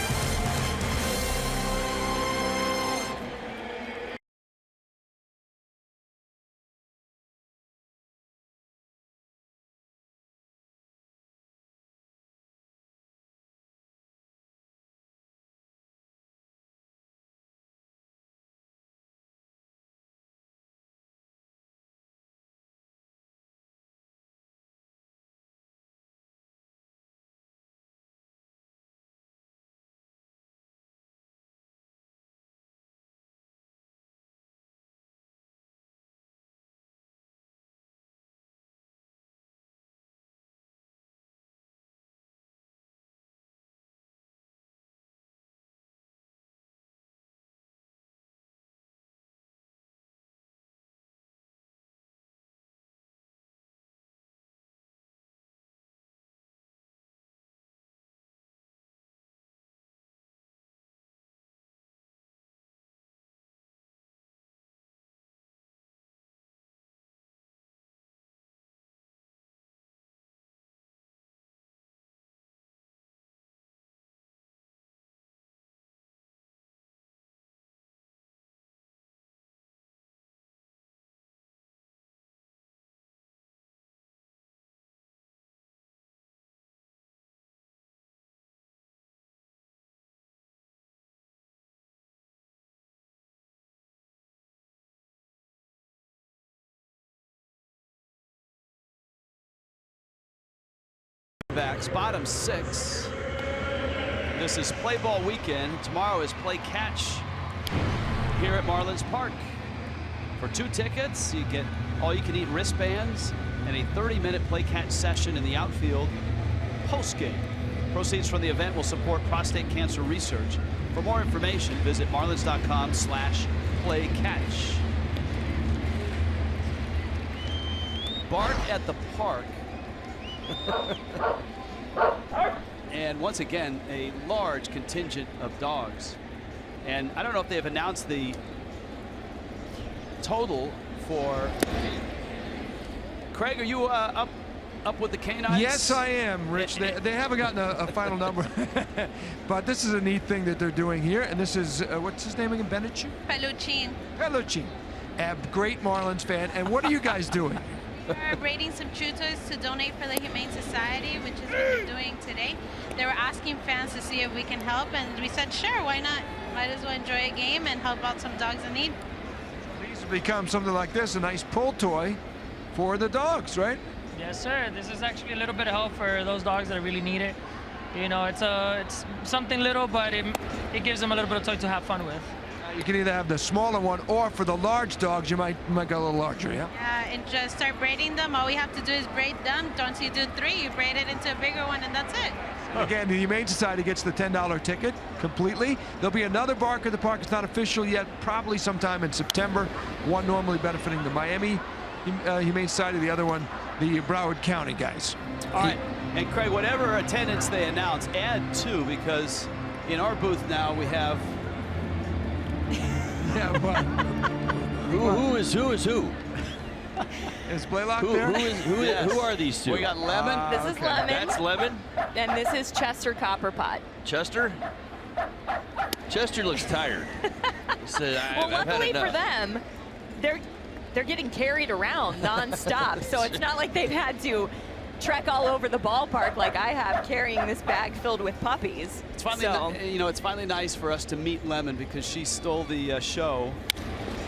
Backs, bottom 6. This is play ball weekend. Tomorrow is play catch here at Marlins Park. For 2 tickets, you get all you can eat wristbands and a 30-minute play catch session in the outfield post game. Proceeds from the event will support prostate cancer research. For more information, visit marlins.com/playcatch. Bark at the park. And once again, a large contingent of dogs. And I don't know if they have announced the total for. Craig, are you up with the canines? Yes, I am, Rich. They haven't gotten a final number. But this is a neat thing that they're doing here. And this is, what's his name again? Benucci? Peluchin. Peluchin. A great Marlins fan. And what are you guys doing? We're breeding some chutos to donate for the Humane Society, which is what we're doing today. They were asking fans to see if we can help, and we said, sure, why not? Might as well enjoy a game and help out some dogs in need. These have become something like this, a nice pull toy for the dogs, right? Yes, sir. This is actually a little bit of help for those dogs that really need it. You know, it's something little, but it gives them a little bit of toy to have fun with. You can either have the smaller one, or for the large dogs, you might go a little larger, yeah? Yeah, and just start braiding them. All we have to do is braid them. Once you do 3, you braid it into a bigger one, and that's it. Again, the Humane Society gets the $10 ticket completely. There'll be another Bark at the Park. It's not official yet, probably sometime in September. One normally benefiting the Miami Humane Society, the other one, the Broward County guys. All right, and Craig, whatever attendance they announce, add 2, because in our booth now we have. Yeah, but who is who? Is Blaylock there? Who are these 2? We got Lemon. This is Lemon. That's Lemon. And this is Chester Copperpot. Chester? Chester looks tired. He said, Well, I've had luckily enough. for them, they're getting carried around nonstop. So it's not like they've had to trek all over the ballpark like I have, carrying this bag filled with puppies. It's finally, you know, it's finally nice for us to meet Lemon because she stole the show.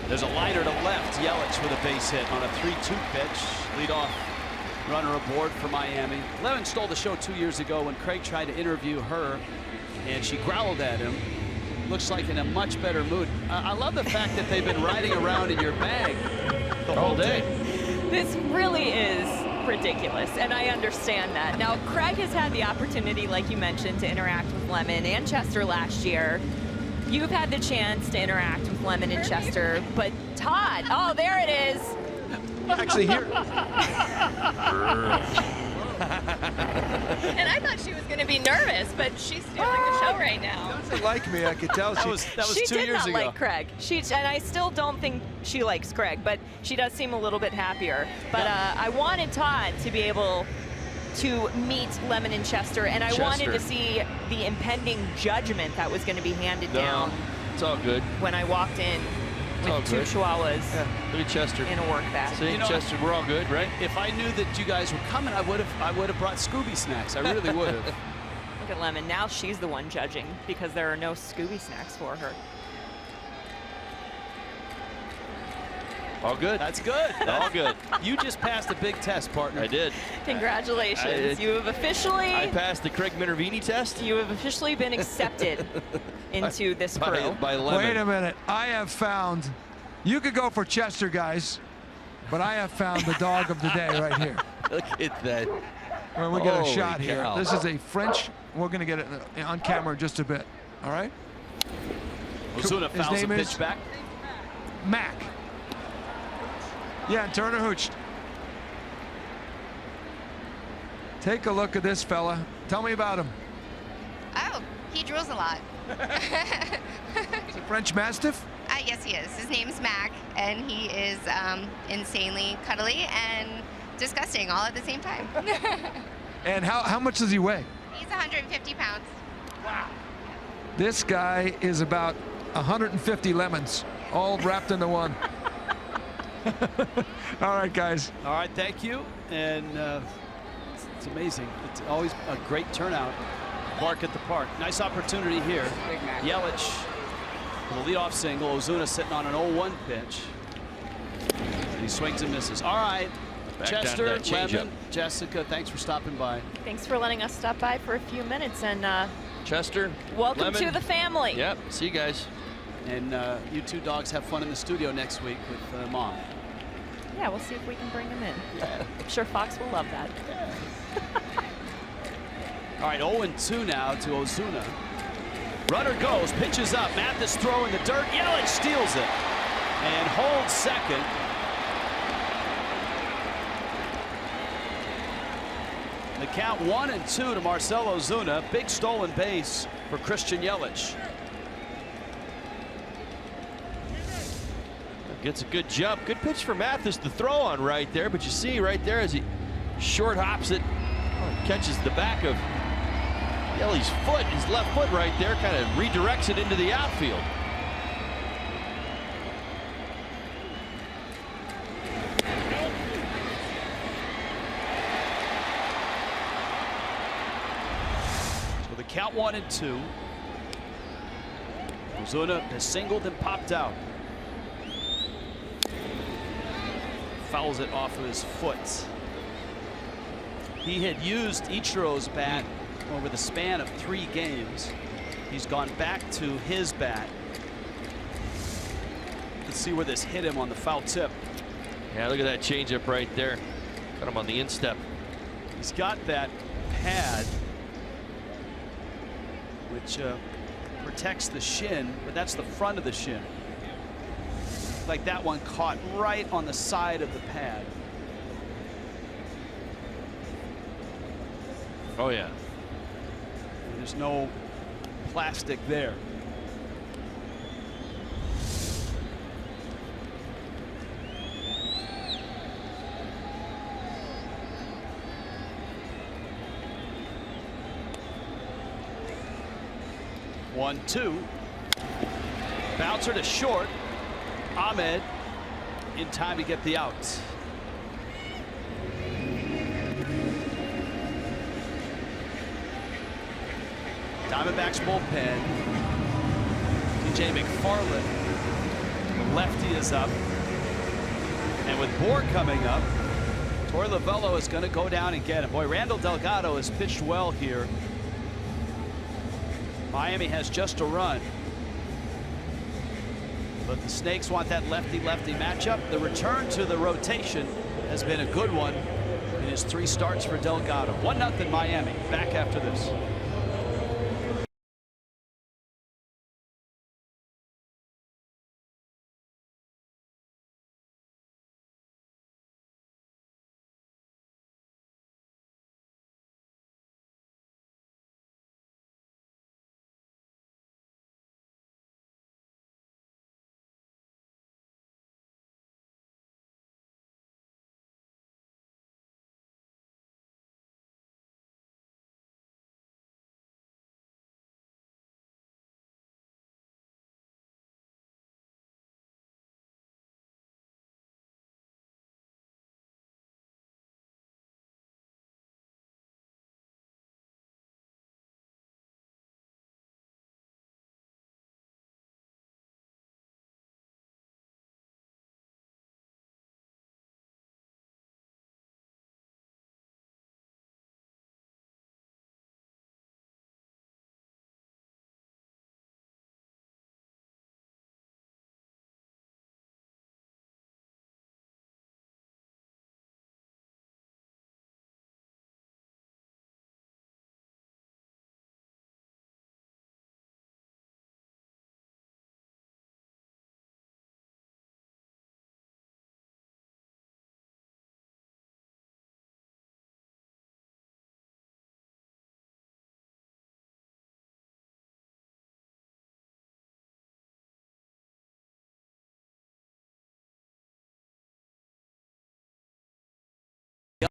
There's a liner to left. Yelich with a base hit on a 3-2 pitch. Lead off runner aboard for Miami. Lemon stole the show 2 years ago when Craig tried to interview her, and she growled at him. Looks like in a much better mood. I love the fact that they've been riding around in your bag the whole day. This really is ridiculous, and I understand that. Now, Craig has had the opportunity, like you mentioned, to interact with Lemon and Chester last year. You've had the chance to interact with Lemon and Chester, but Todd, oh, there it is. Actually, here. And I thought she was going to be nervous, but she's stealing the show right now. She doesn't like me, I could tell. That was 2 years ago. She did not like Craig. And I still don't think she likes Craig, but she does seem a little bit happier. But I wanted Todd to be able to meet Lemon and Chester, and I wanted to see the impending judgment that was going to be handed down. It's all good. When I walked in with 2 chihuahuas look at Chester in a work bag. See, You know, Chester, we're all good, right? If I knew that you guys were coming, I would have brought Scooby snacks. I really would have. Look at Lemon. Now she's the one judging because there are no Scooby snacks for her. All good. That's good. All good. You just passed a big test, partner. I did. Congratulations. You have officially... I passed the Craig Minervini test. You have officially been accepted into this crew. By Lemon. Wait a minute. I have found, you could go for Chester, guys, but I have found the dog of the day right here. Look at that. Well, we get a Holy shot here. cow. This is a French. We're going to get it on camera in just a bit. All right? Ozuna His fouls a name pitch is back. Mac. Yeah, Turner Hooch. Take a look at this fella. Tell me about him. Oh, he drools a lot. He's a French Mastiff? Yes, he is. His name's Mac, and he is insanely cuddly and disgusting all at the same time. And how much does he weigh? He's 150 pounds. Wow. This guy is about 150 lemons, all wrapped into one. All right, guys. All right, thank you. And it's amazing. It's always a great turnout. Bark at the park. Nice opportunity here. Yelich with a leadoff single. Ozuna sitting on an 0-1 pitch. And he swings and misses. All right. Back Chester, down to that Lemon, Jessica, thanks for stopping by. Thanks for letting us stop by for a few minutes. And Chester, welcome Lemon. to the family. Yep. See you guys. And you two dogs have fun in the studio next week with Mom. Yeah, we'll see if we can bring him in. I'm sure Fox will love that. All right, 0-2 now to Ozuna. Runner goes, pitches up. Mathis throwing the dirt. Yelich steals it and holds second. The count 1-2 to Marcell Ozuna. Big stolen base for Christian Yelich. Gets a good jump. Good pitch for Mathis to throw on right there. But you see right there as he short hops it, catches the back of Yellie's foot, his left foot right there, kind of redirects it into the outfield. So the count 1-2. Ozuna has singled and popped out. Fouls it off of his foot. He had used Ichiro's bat over the span of 3 games. He's gone back to his bat. Let's see where this hit him on the foul tip. Yeah, look at that changeup right there. Got him on the instep. He's got that pad, which protects the shin, but that's the front of the shin. Like that one caught right on the side of the pad. Oh yeah. There's no plastic there. One, two. Bouncer to short. Ahmed in time to get the out. Diamondbacks bullpen. TJ McFarland, the lefty, is up. And with BOUR coming up, Torey Lovullo is going to go down and get him. Boy, Randall Delgado has pitched well here. Miami has just a run. But the Snakes want that lefty-lefty matchup. The return to the rotation has been a good one in his 3 starts for Delgado. 1-0 Miami. Back after this.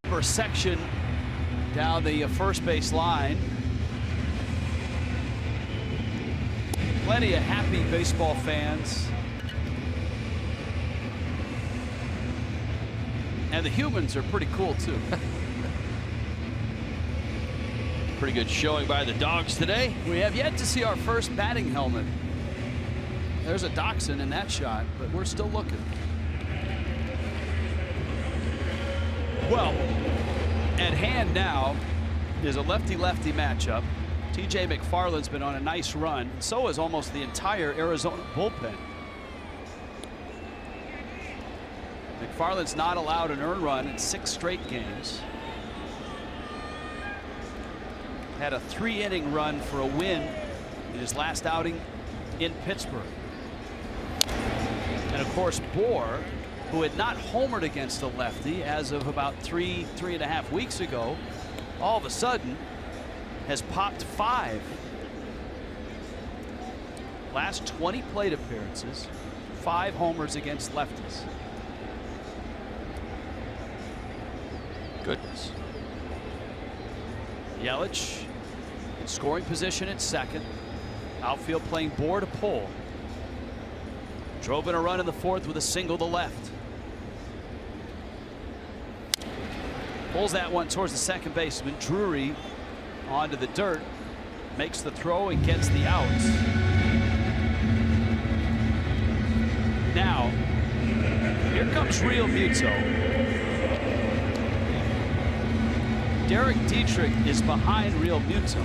Upper section down the first base line. Plenty of happy baseball fans. And the humans are pretty cool too. Pretty good showing by the Dogs today. We have yet to see our first batting helmet. There's a Dachshund in that shot, but we're still looking. Well, at hand now is a lefty-lefty matchup. TJ McFarland's been on a nice run. So is almost the entire Arizona bullpen. McFarland's not allowed an earned run in 6 straight games. Had a 3-inning run for a win in his last outing in Pittsburgh. And of course, BOUR, who had not homered against a lefty as of about 3.5 weeks ago, all of a sudden has popped 5. Last 20 plate appearances, 5 homers against lefties. Goodness. Yelich in scoring position at second. Outfield playing BOUR to pull. Drove in a run in the 4th with a single to left. Pulls that one towards the second baseman. Drury onto the dirt. Makes the throw and gets the outs. Now, here comes Real Muto. Derek Dietrich is behind Real Muto.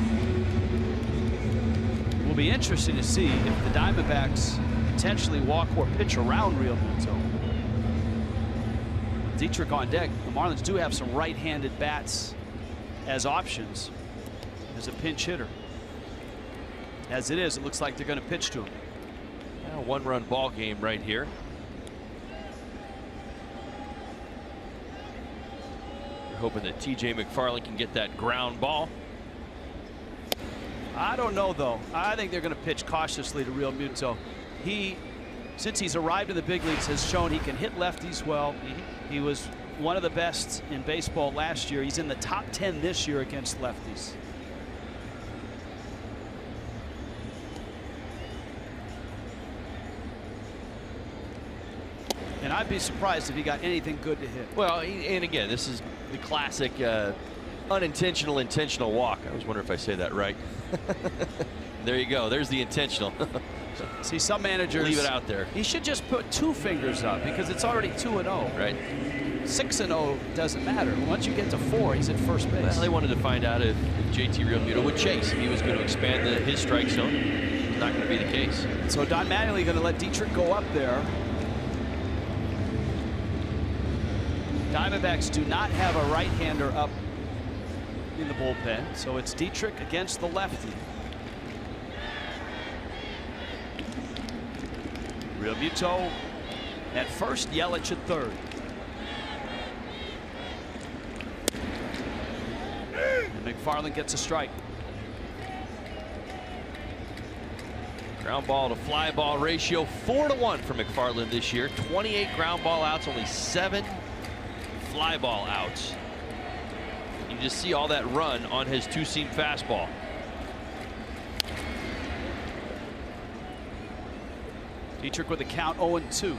It will be interesting to see if the Diamondbacks potentially walk or pitch around Real Muto. Dietrich on deck. The Marlins do have some right-handed bats as options as a pinch hitter. As it is, it looks like they're going to pitch to him. A 1-run ball game right here. We're hoping that TJ McFarland can get that ground ball. I don't know, though. I think they're going to pitch cautiously to Real Muto. He, since he's arrived in the big leagues, has shown he can hit lefties well. He was one of the best in baseball last year. He's in the top 10 this year against lefties. And I'd be surprised if he got anything good to hit. Well, and again, this is the classic unintentional, intentional walk. I was wondering if I say that right. There you go. There's the intentional. See, some managers leave it out there. He should just put 2 fingers up because it's already 2-0. Right. 6-0 doesn't matter. Once you get to 4, he's at first base. Well, they wanted to find out if JT Realmuto would chase. If he was going to expand his strike zone. It's not going to be the case. So Don Mattingly going to let Dietrich go up there. Diamondbacks do not have a right-hander up in the bullpen, so it's Dietrich against the lefty. Realmuto at first, Yelich at third. And McFarland gets a strike. Ground ball to fly ball ratio 4-1 for McFarland this year. 28 ground ball outs, only 7 fly ball outs. You just see all that run on his 2-seam fastball. Dietrich with a count 0-2.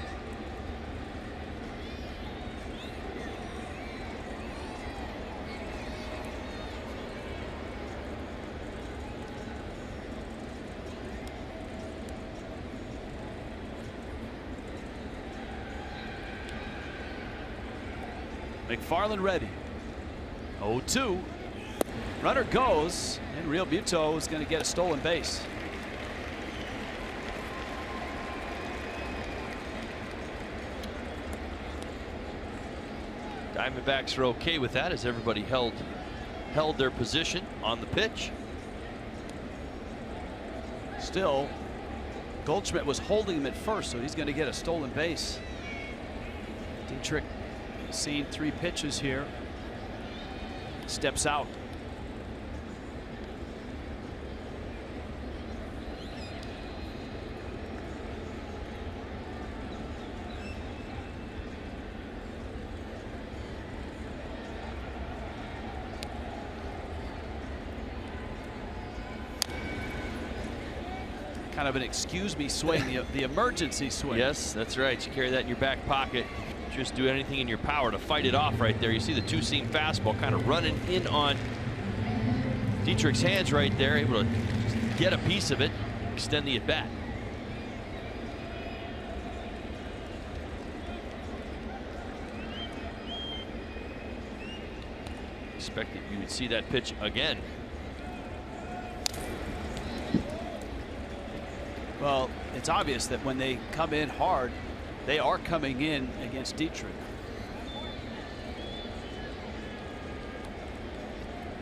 McFarland ready. 0-2. Runner goes, and Realmuto is going to get a stolen base. Diamondbacks are okay with that as everybody held their position on the pitch. Still, Goldschmidt was holding him at first, so he's going to get a stolen base. Dietrich seen 3 pitches here. Steps out. Kind of an excuse me swing, the emergency swing. Yes, that's right. You carry that in your back pocket. Just do anything in your power to fight it off right there. You see the 2-seam fastball kind of running in on Dietrich's hands right there, able to get a piece of it, extend the at bat. Expect that you would see that pitch again. Well, it's obvious that when they come in hard, they are coming in against Dietrich.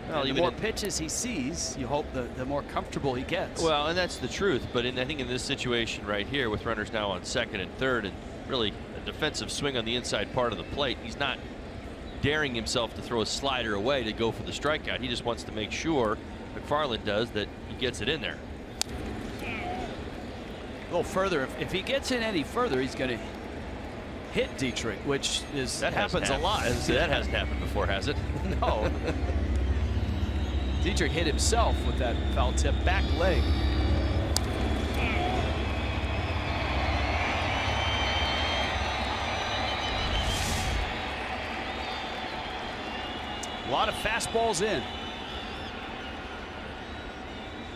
Well, the more pitches he sees, you hope the more comfortable he gets. Well, and that's the truth. But I think in this situation right here, with runners now on second and third, and really a defensive swing on the inside part of the plate, he's not daring himself to throw a slider away to go for the strikeout. He just wants to make sure, McFarland does, that he gets it in there. A little further. If he gets in any further, he's going to hit Dietrich, which is that happens a lot. That hasn't happened before, has it? No. Dietrich hit himself with that foul tip back leg. A lot of fastballs in.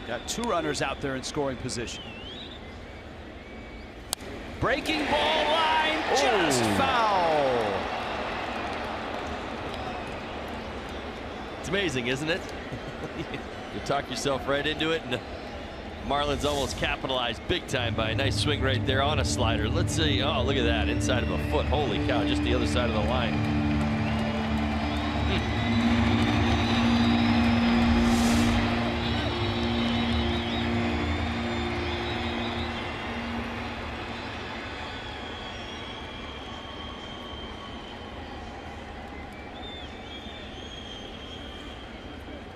Got 2 runners out there in scoring position. Breaking ball line, just foul. It's amazing, isn't it? You talk yourself right into it, and Marlins almost capitalized big time by a nice swing right there on a slider. Let's see. Oh, look at that. Inside of a foot. Holy cow, just the other side of the line.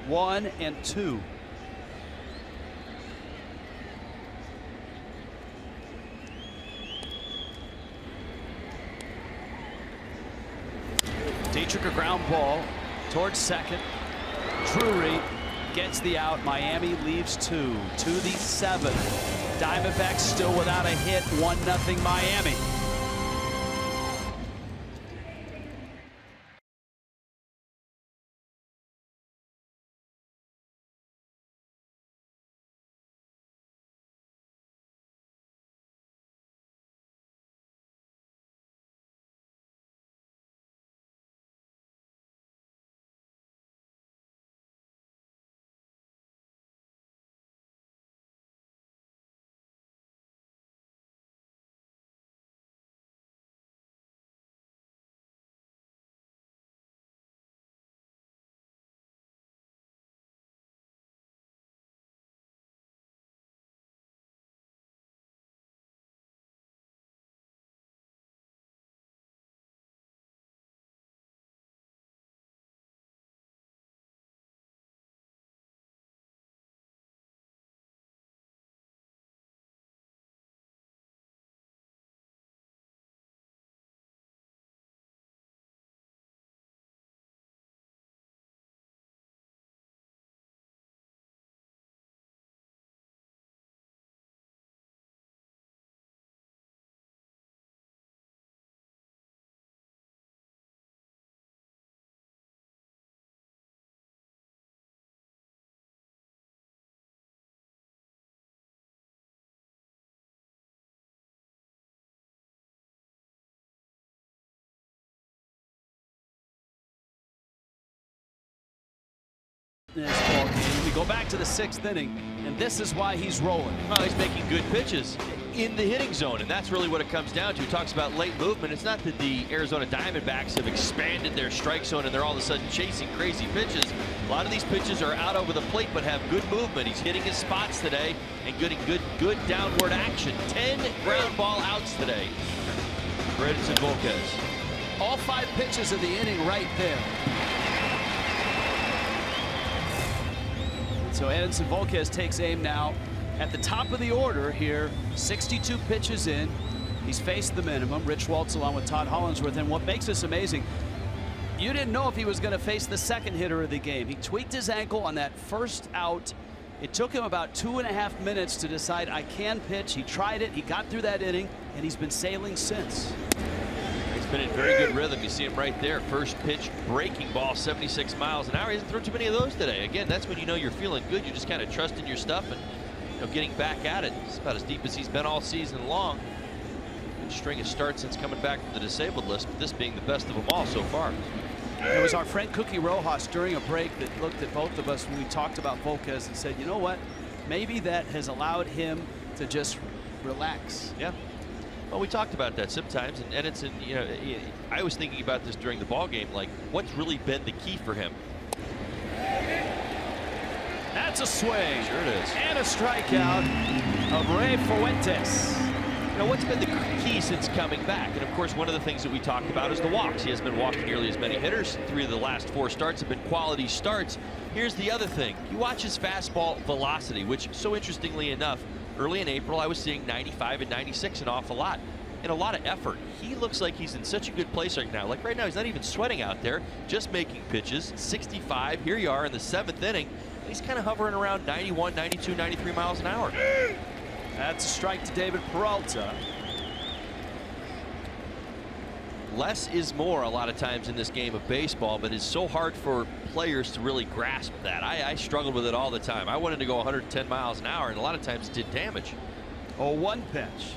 One and 2. Dietrich, a ground ball towards second. Drury gets the out. Miami leaves 2 to the 7th. Diamondbacks still without a hit. 1-0 Miami. in this ball game. We go back to the 6th inning, and this is why he's rolling. Well, he's making good pitches in the hitting zone, and that's really what it comes down to. He talks about late movement. It's not that the Arizona Diamondbacks have expanded their strike zone and they're all of a sudden chasing crazy pitches. A lot of these pitches are out over the plate but have good movement. He's hitting his spots today and getting good downward action. 10 ground ball outs today for Edinson Volquez. All 5 pitches of the inning right there. So Edinson Volquez takes aim now at the top of the order here. 62 pitches in. He's faced the minimum. Rich Waltz along with Todd Hollinsworth. And what makes this amazing, you didn't know if he was going to face the second hitter of the game. He tweaked his ankle on that first out. It took him about 2.5 minutes to decide I can pitch. He tried it. He got through that inning, and he's been sailing since. He's been in very good rhythm. You see him right there. First pitch, breaking ball, 76 miles an hour. He hasn't thrown too many of those today. Again, that's when you know you're feeling good. You're just kind of trusting your stuff and getting back at it. It's about as deep as he's been all season long. Good string of starts since coming back from the disabled list, but this being the best of them all so far. It was our friend Cookie Rojas during a break that looked at both of us when we talked about Volquez and said, you know what, maybe that has allowed him to just relax. Yeah. Well, we talked about that sometimes, and it's I was thinking about this during the ball game, like what's really been the key for him. That's a swing. Sure it is. And a strikeout of Ray Fuentes. What's been the key since coming back? And of course, one of the things that we talked about is the walks. He hasn't been walking nearly as many hitters. 3 of the last 4 starts have been quality starts. Here's the other thing. You watch his fastball velocity, which so interestingly enough, early in April, I was seeing 95 and 96 an awful lot. And a lot of effort. He looks like he's in such a good place right now. Like right now, he's not even sweating out there, just making pitches. 65. Here you are in the 7th inning. He's kind of hovering around 91, 92, 93 miles an hour. That's a strike to David Peralta. Less is more a lot of times in this game of baseball, but it's so hard for players to really grasp that. I struggled with it all the time. I wanted to go 110 miles an hour, and a lot of times it did damage. 0-1 pitch.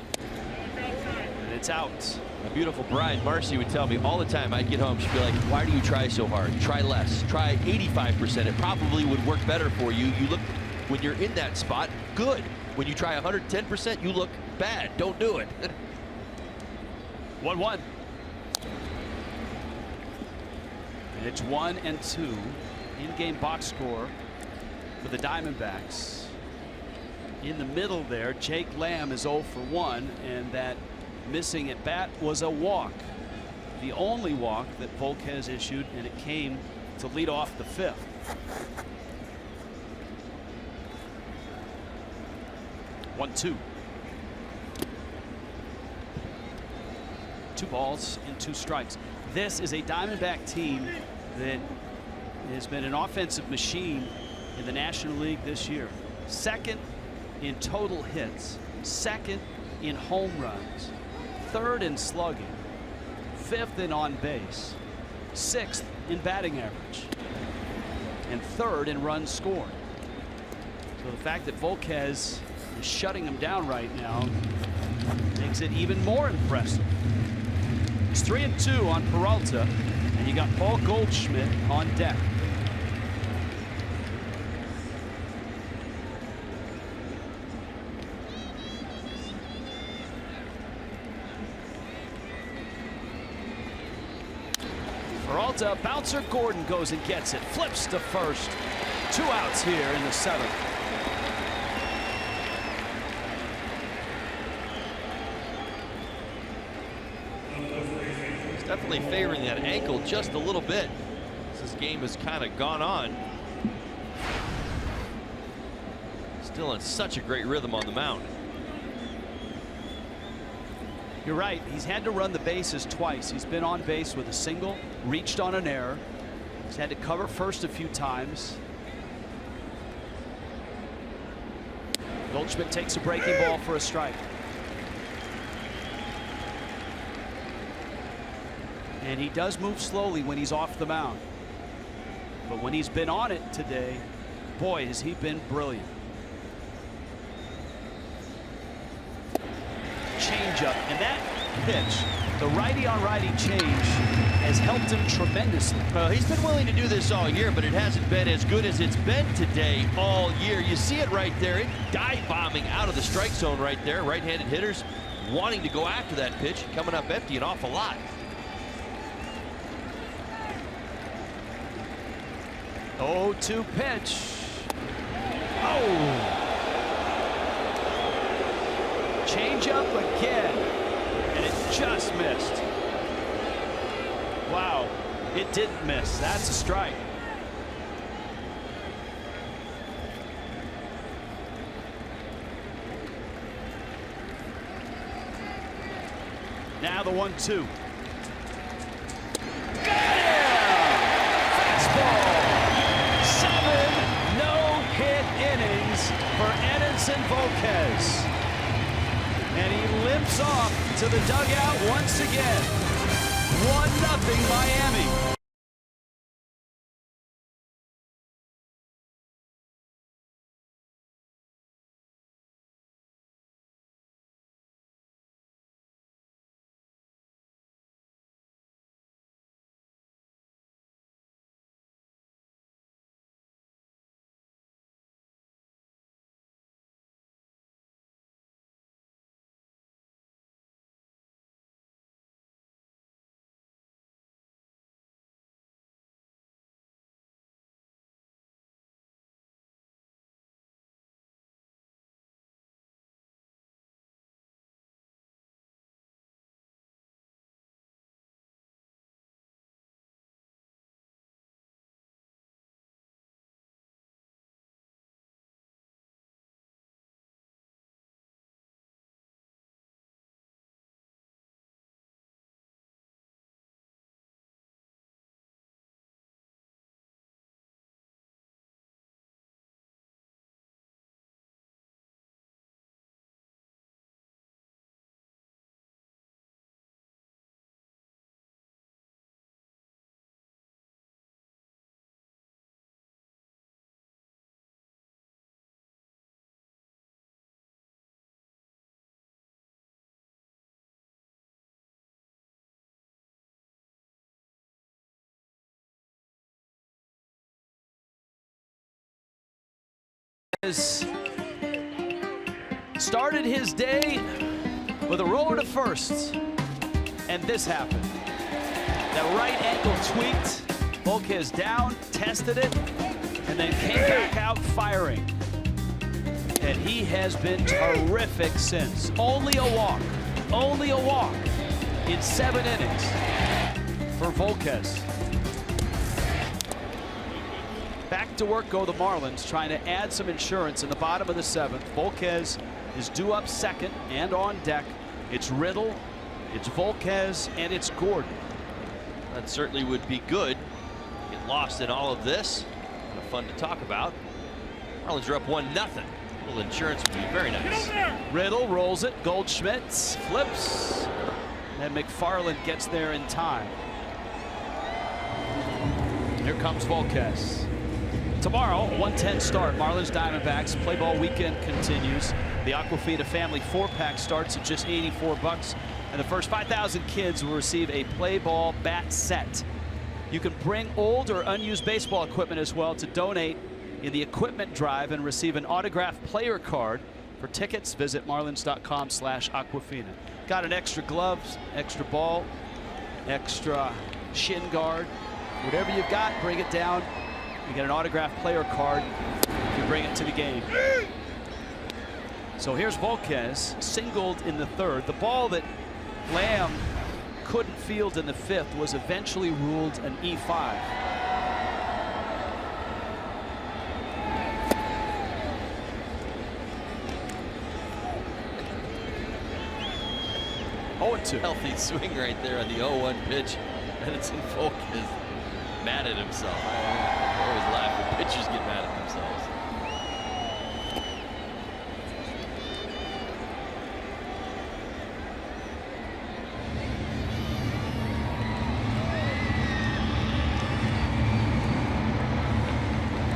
And it's out. My beautiful bride, Marcy, would tell me all the time I'd get home, she'd be like, why do you try so hard? Try less. Try 85%. It probably would work better for you. You look, when you're in that spot, good. When you try 110%, you look bad. Don't do it. 1-1. And it's 1-2. In-game box score for the Diamondbacks. In the middle there, Jake Lamb is 0 for 1, and that missing at bat was a walk. The only walk that Volquez issued, and it came to lead off the 5th. One, 2. 2 balls and 2 strikes. This is a Diamondback team that has been an offensive machine in the National League this year. 2nd in total hits, 2nd in home runs, 3rd in slugging, 5th in on base, 6th in batting average, and 3rd in runs scored. So the fact that Volquez is shutting him down right now makes it even more impressive. It's 3-2 on Peralta, and you got Paul Goldschmidt on deck. Peralta, bouncer, Gordon goes and gets it, flips to first. 2 outs here in the 7th. He's definitely favoring that ankle just a little bit as this game has kind of gone on. Still in such a great rhythm on the mound. You're right. He's had to run the bases twice. He's been on base with a single, reached on an error. He's had to cover first a few times. Goldschmidt takes a breaking ball for a strike. And he does move slowly when he's off the mound. But when he's been on it today, boy, has he been brilliant. Changeup, and that pitch. The righty-on-righty change has helped him tremendously. Well, he's been willing to do this all year, but it hasn't been as good as it's been today all year. You see it right there. It dive-bombing out of the strike zone right there. Right-handed hitters wanting to go after that pitch, coming up empty an awful lot. Oh, 2 pitch. Oh! Change up again, and it just missed. Wow, it didn't miss. That's a strike. Now the 1-2. Got him! Fastball! 7 no-hit innings for Edinson Volquez. And he limps off to the dugout once again. 1-0 Miami. Started his day with a roller to first, and this happened. That right ankle tweaked, Volquez down, tested it, and then came back out firing. And he has been terrific since. Only a walk in 7 innings for Volquez. Back to work go the Marlins, trying to add some insurance in the bottom of the 7th. Volquez is due up second and on deck. It's Riddle, it's Volquez, and it's Gordon. That certainly would be good. Get lost in all of this. Kind of fun to talk about. Marlins are up 1-0. A little insurance would be very nice. Riddle rolls it. Goldschmidt flips. And McFarland gets there in time. Here comes Volquez. Tomorrow, 1:10 start. Marlins Diamondbacks. Play ball weekend continues. The Aquafina family 4-pack starts at just $84. And the first 5,000 kids will receive a play ball bat set. You can bring old or unused baseball equipment as well to donate in the equipment drive and receive an autographed player card. For tickets, visit marlins.com/Aquafina. Got an extra gloves, extra ball, extra shin guard. Whatever you've got, bring it down. You get an autographed player card if you bring it to the game. So here's Volquez, singled in the 3rd. The ball that Lamb couldn't field in the 5th was eventually ruled an E5. Healthy swing right there on the 0-1 pitch. Edinson Volquez mad at himself. I always laugh when pitchers get mad at themselves.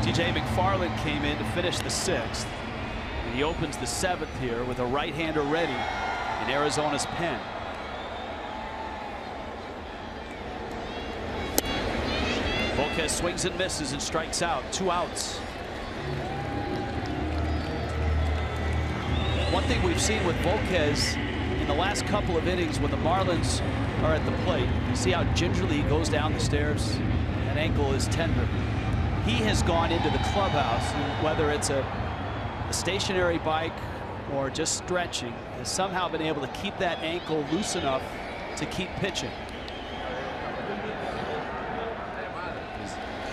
TJ McFarland came in to finish the 6th. And he opens the 7th here with a right-hander ready in Arizona's pen. Volquez swings and misses and strikes out. 2 outs. One thing we've seen with Volquez in the last couple of innings when the Marlins are at the plate, you see how gingerly he goes down the stairs. That ankle is tender. He has gone into the clubhouse, whether it's a stationary bike or just stretching, has somehow been able to keep that ankle loose enough to keep pitching.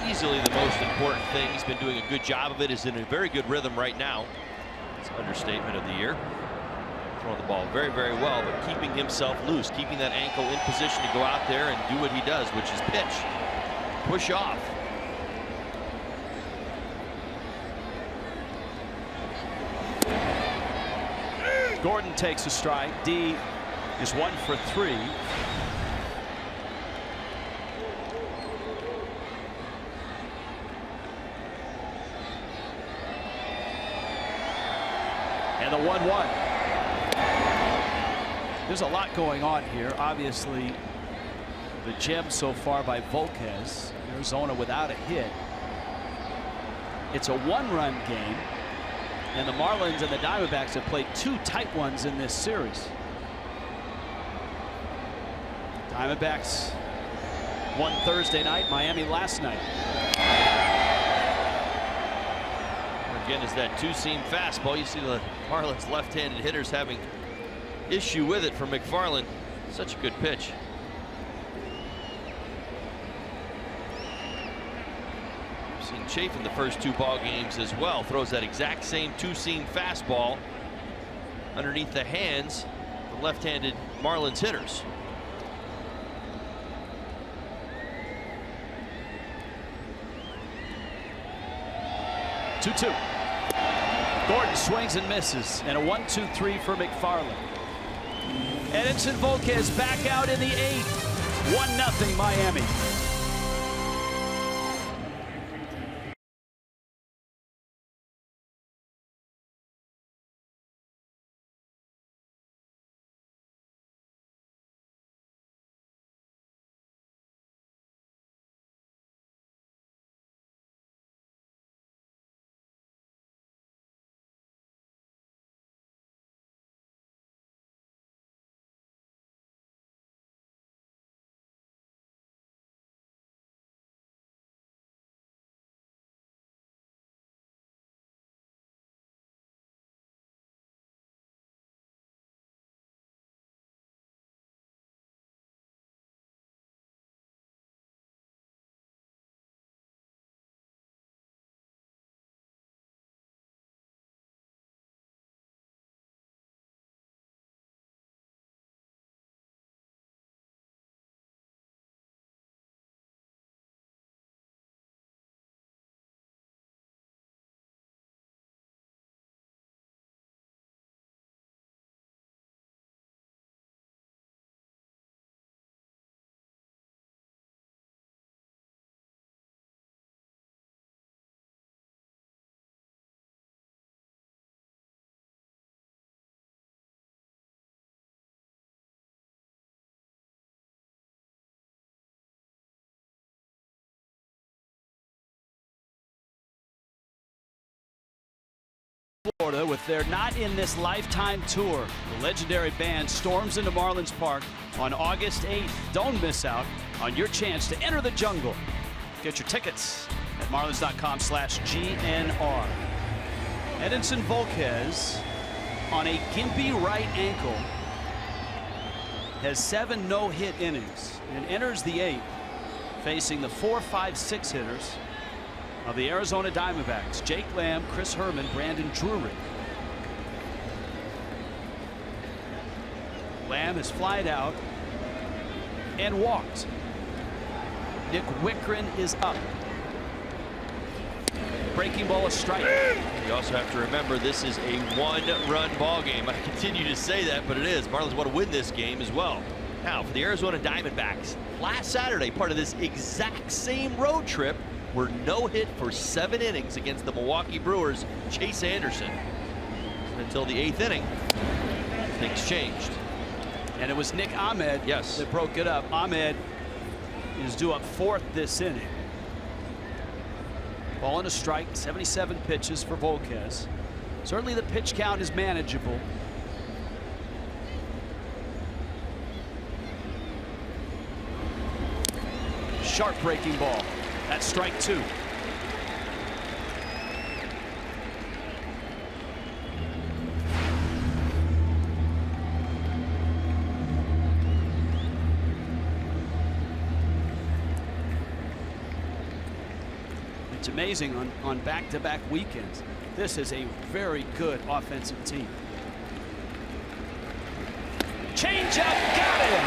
Easily the most important thing. He's been doing a good job of it. Is in a very good rhythm right now. It's an understatement of the year. Throwing the ball very, very well, but keeping himself loose, keeping that ankle in position to go out there and do what he does, which is pitch, push off. Gordon takes a strike. D is 1 for 3. And the 1-1. There's a lot going on here. Obviously, the gem so far by Volquez. Arizona without a hit. It's a 1-run game. And the Marlins and the Diamondbacks have played 2 tight ones in this series. Diamondbacks won Thursday night, Miami last night. Again, is that 2-seam fastball. You see the Marlins left-handed hitters having issue with it for McFarland. Such a good pitch. Seen Chafin the first 2 ball games as well. Throws that exact same 2-seam fastball underneath the hands of the left-handed Marlins hitters. Two. Gordon swings and misses, and a 1-2-3 for McFarland. Edinson Volquez back out in the 8th. 1-0 Miami. Florida with their Not in This Lifetime tour. The legendary band storms into Marlins Park on August 8th. Don't miss out on your chance to enter the jungle. Get your tickets at marlins.com/GNR. Edinson Volquez on a gimpy right ankle has 7 no-hit innings and enters the 8th facing the 4, 5, 6 hitters of the Arizona Diamondbacks. Jake Lamb, Chris Herrmann, Brandon Drury. Lamb is flied out and walked. Nick Wickren is up. Breaking ball, a strike. You also have to remember this is a 1-run ball game. I continue to say that, but it is. Marlins want to win this game as well. Now for the Arizona Diamondbacks, last Saturday, part of this exact same road trip, were no hit for 7 innings against the Milwaukee Brewers, Chase Anderson. Until the 8th inning, things changed. And it was Nick Ahmed that broke it up. Ahmed is due up 4th this inning. Ball and a strike, 77 pitches for Volquez. Certainly the pitch count is manageable. Sharp breaking ball. That's strike 2. It's amazing on back-to-back weekends. This is a very good offensive team. Changeup, got him.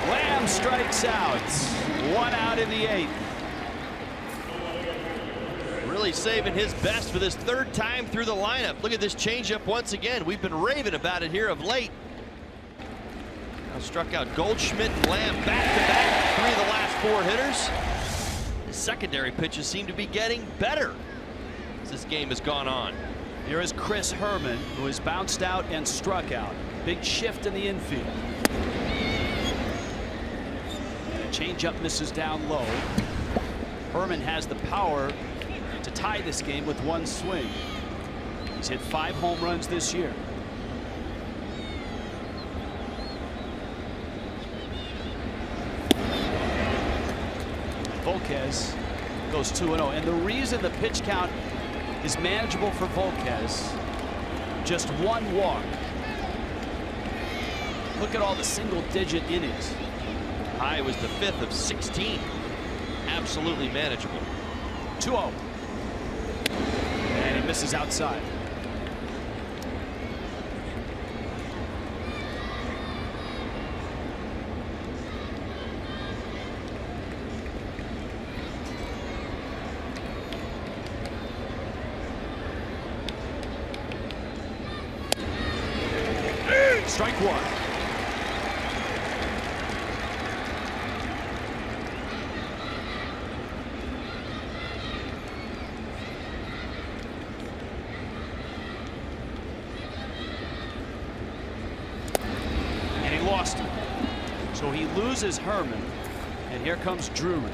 Lamb strikes out. 1 out in the 8th. Really saving his best for this 3rd time through the lineup. Look at this changeup once again. We've been raving about it here of late. Now struck out Goldschmidt and Lamb back-to-back. 3 of the last 4 hitters. The secondary pitches seem to be getting better as this game has gone on. Here is Chris Herrmann, who has bounced out and struck out. Big shift in the infield. Changeup misses down low. Herrmann has the power to tie this game with 1 swing. He's hit 5 home runs this year. Volquez goes 2-0, and the reason the pitch count is manageable for Volquez, just 1 walk. Look at all the single-digit innings. High was the 5th of 16. Absolutely manageable. 2-0. And he misses outside. Strike 1. Lost him. So he loses Herrmann, and here comes Drury.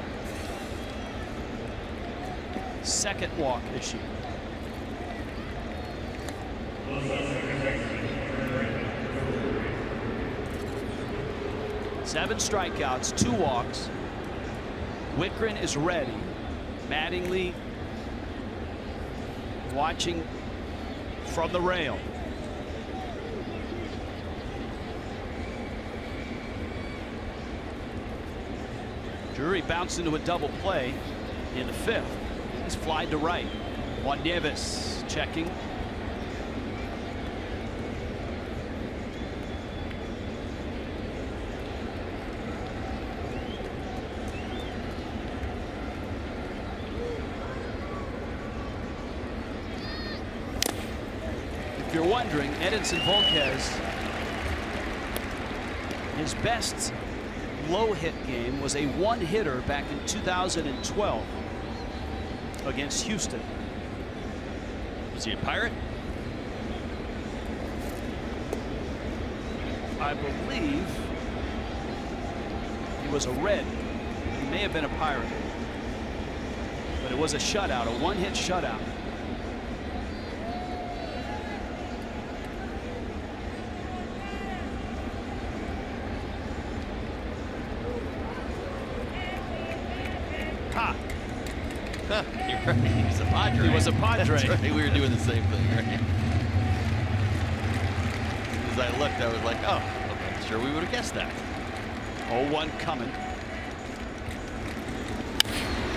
2nd walk this year. Seven strikeouts, 2 walks. Wickren is ready. Mattingly watching from the rail. Drury bounced into a double play in the 5th. He's flied to right. Juan Nieves checking. If you're wondering, Edinson Volquez, his best low hit game was a 1-hitter back in 2012 against Houston. Was he a Pirate? I believe he was a Red. He may have been a Pirate, but it was a shutout, a 1-hit shutout. You're right. He was a Padre. He was a Padre. That's right. We were doing the same thing, right? As I looked, I was like, oh, okay, sure we would have guessed that. 0-1 coming.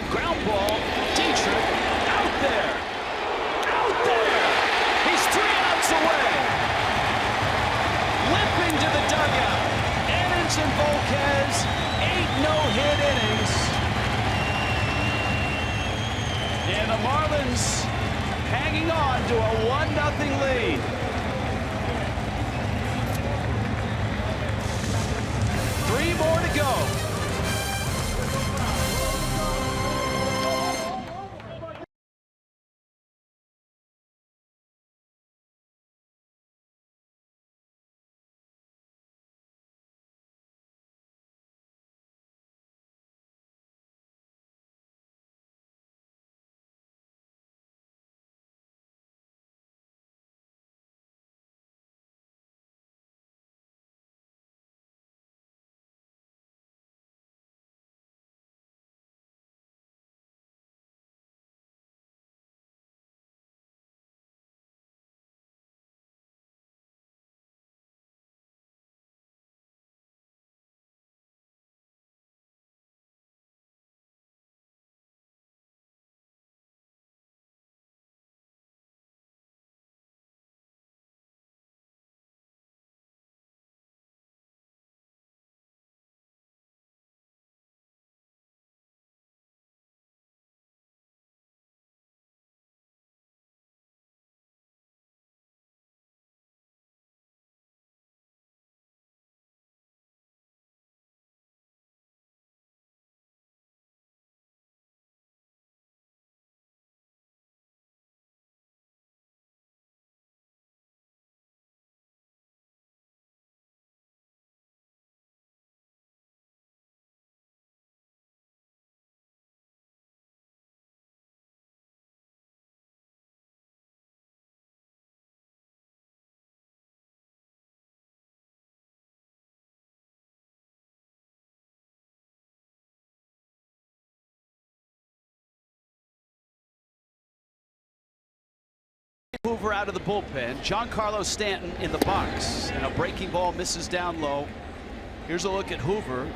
Ground ball. Dietrich out there. Out there. He's 3 outs away. Limping to the dugout. Edinson Volquez, 8 no-hit innings. And the Marlins hanging on to a 1-0 lead. Three more to go. Hoover out of the bullpen. Giancarlo Stanton in the box. And a breaking ball misses down low. Here's a look at Hoover.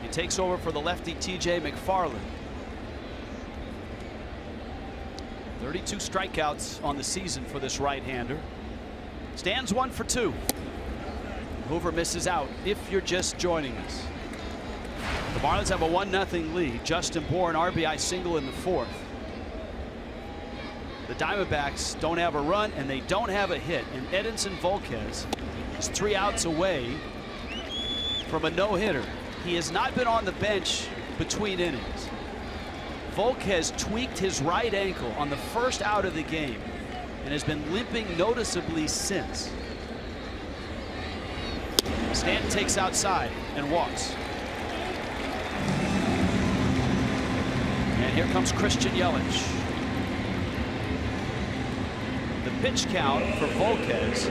He takes over for the lefty TJ McFarland. 32 strikeouts on the season for this right-hander. Stanton's 1 for 2. Hoover misses out if you're just joining us. The Marlins have a 1-0 lead. Justin BOUR an RBI single in the 4th. The Diamondbacks don't have a run and they don't have a hit. And Edinson Volquez is 3 outs away from a no-hitter. He has not been on the bench between innings. Volquez tweaked his right ankle on the first out of the game and has been limping noticeably since. Stanton takes outside and walks. And here comes Christian Yelich. The pitch count for Volquez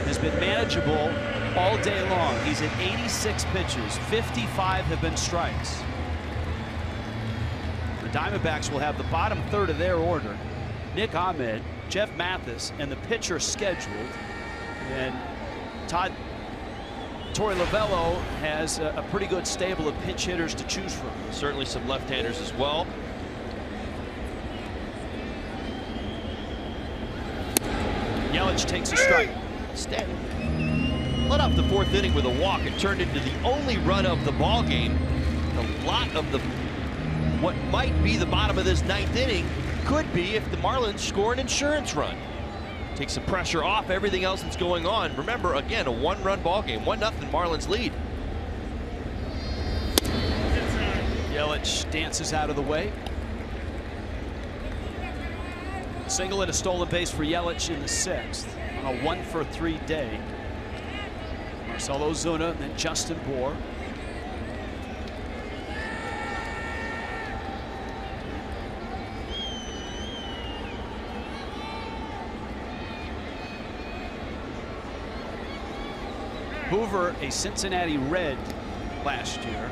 has been manageable all day long. He's at 86 pitches. 55 have been strikes. The Diamondbacks will have the bottom third of their order. Nick Ahmed, Jeff Mathis, and the pitcher scheduled. And Torey Lovullo has a pretty good stable of pinch hitters to choose from. Certainly some left-handers as well. Yelich takes a strike. Stanton led off the 4th inning with a walk. It turned into the only run of the ball game. A lot of what might be the bottom of this 9th inning could be if the Marlins score an insurance run. Take some pressure off everything else that's going on. Remember, again, a 1-run ball game. 1-0 Marlins lead. Yelich dances out of the way. Single and a stolen base for Yelich in the 6th on a 1-for-3 day. Marcell Ozuna and then Justin BOUR. Hoover, a Cincinnati Red last year.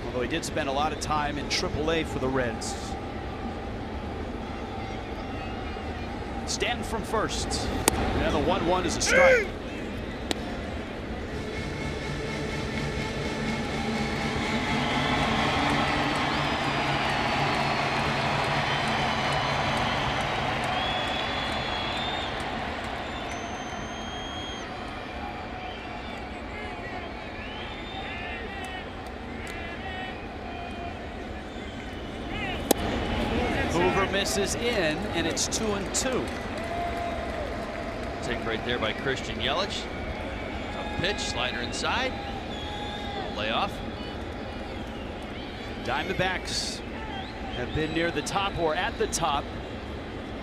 Although he did spend a lot of time in AAA for the Reds. Stanton from first. And the 1-1 is a strike. Misses in, and it's 2-2. Take right there by Christian Yelich. Tough pitch, slider inside. Layoff. Diamondbacks have been near the top or at the top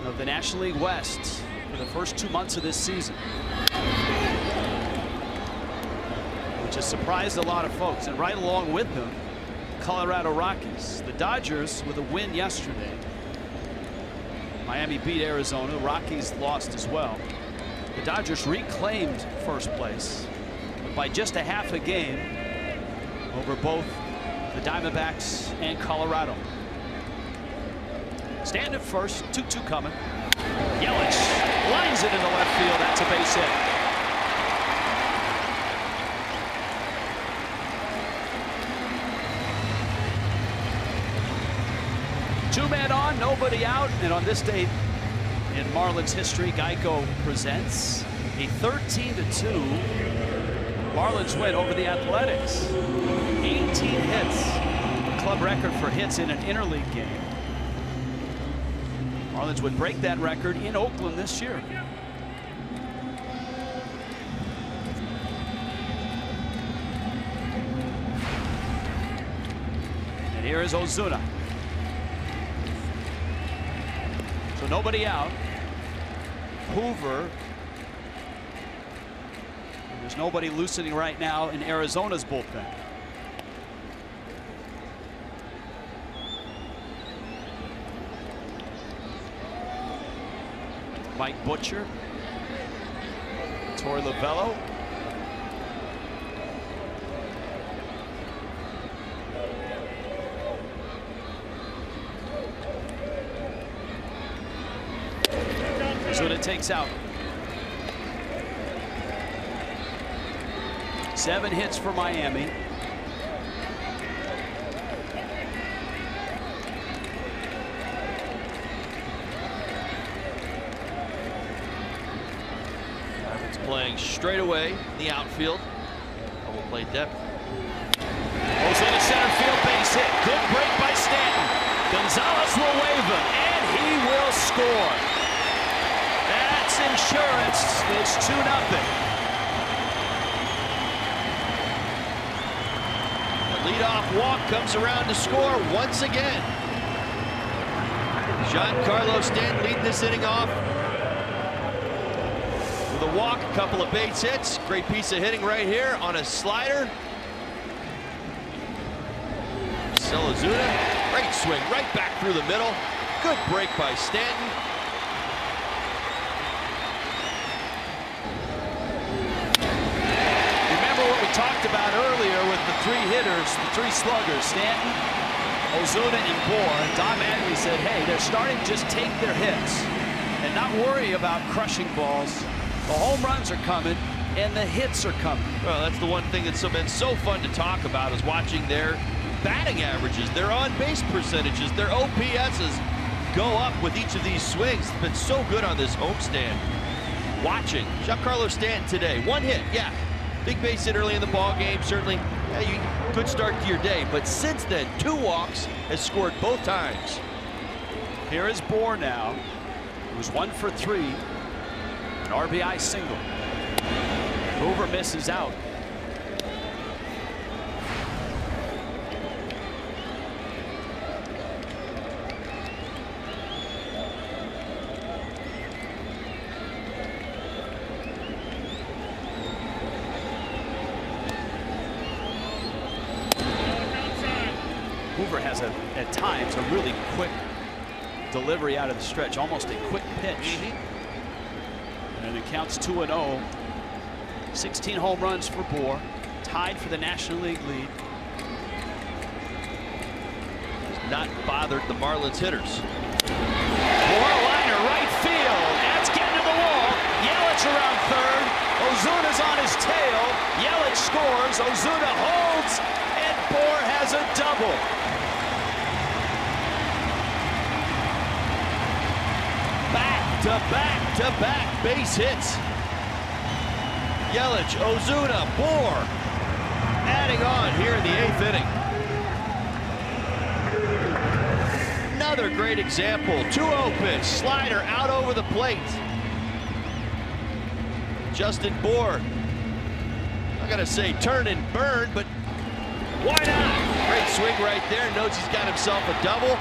of the National League West for the first 2 months of this season, which has surprised a lot of folks. And right along with them, Colorado Rockies. The Dodgers with a win yesterday. Miami beat Arizona. Rockies lost as well. The Dodgers reclaimed first place by just a half a game over both the Diamondbacks and Colorado. Stanton at first, 2-2 coming. Yelich lines it into left field. That's a base hit. Two-man on, nobody out, and on this date in Marlins history, Geico presents a 13-2 Marlins win over the Athletics. 18 hits, club record for hits in an interleague game. Marlins would break that record in Oakland this year. And here is Ozuna. So nobody out. Hoover. There's nobody loosening right now in Arizona's bullpen. Mike Butcher. Torey Lovullo. Ozuna takes out. 7 hits for Miami. It's playing straight away in the outfield. Double play depth. Ozuna center field base hit. Good break by Stanton. Gonzalez will wave him, and he will score. That's insurance. It's 2-0. Leadoff walk comes around to score once again. Giancarlo Stanton leading this inning off with a walk, a couple of base hits. Great piece of hitting right here on a slider. Marcell OZUNA, great swing right back through the middle. Good break by Stanton. Talked about earlier with the 3 hitters, the 3 sluggers, Stanton, OZUNA, and BOUR. Don Mattingly said, hey, they're starting to just take their hits and not worry about crushing balls. The home runs are coming and the hits are coming. Well, that's the one thing that's been so fun to talk about is watching their batting averages, their on-base percentages, their OPSs go up with each of these swings. It's been so good on this homestand. Watching Giancarlo Stanton today, 1 hit, yeah. Big base hit early in the ball game, certainly good start to your day. But since then, 2 walks, has scored both times. Here is BOUR now. He was 1 for 3, an RBI single. Hoover misses out. Hoover has at times a really quick delivery out of the stretch, almost a quick pitch. And it counts 2-0. 16 home runs for BOUR, tied for the National League lead. Has not bothered the Marlins hitters. BOUR liner right field. That's getting to the wall. Yelich around third. Ozuna's on his tail. Yelich scores. Ozuna holds, and BOUR has a double. Back-to-back base hits. Yelich, Ozuna, BOUR adding on here in the 8th inning. Another great example. 2-0 pitch, slider out over the plate. Justin BOUR, I'm gonna say turn and burn, but why not? Great swing right there. Knows he's got himself a double.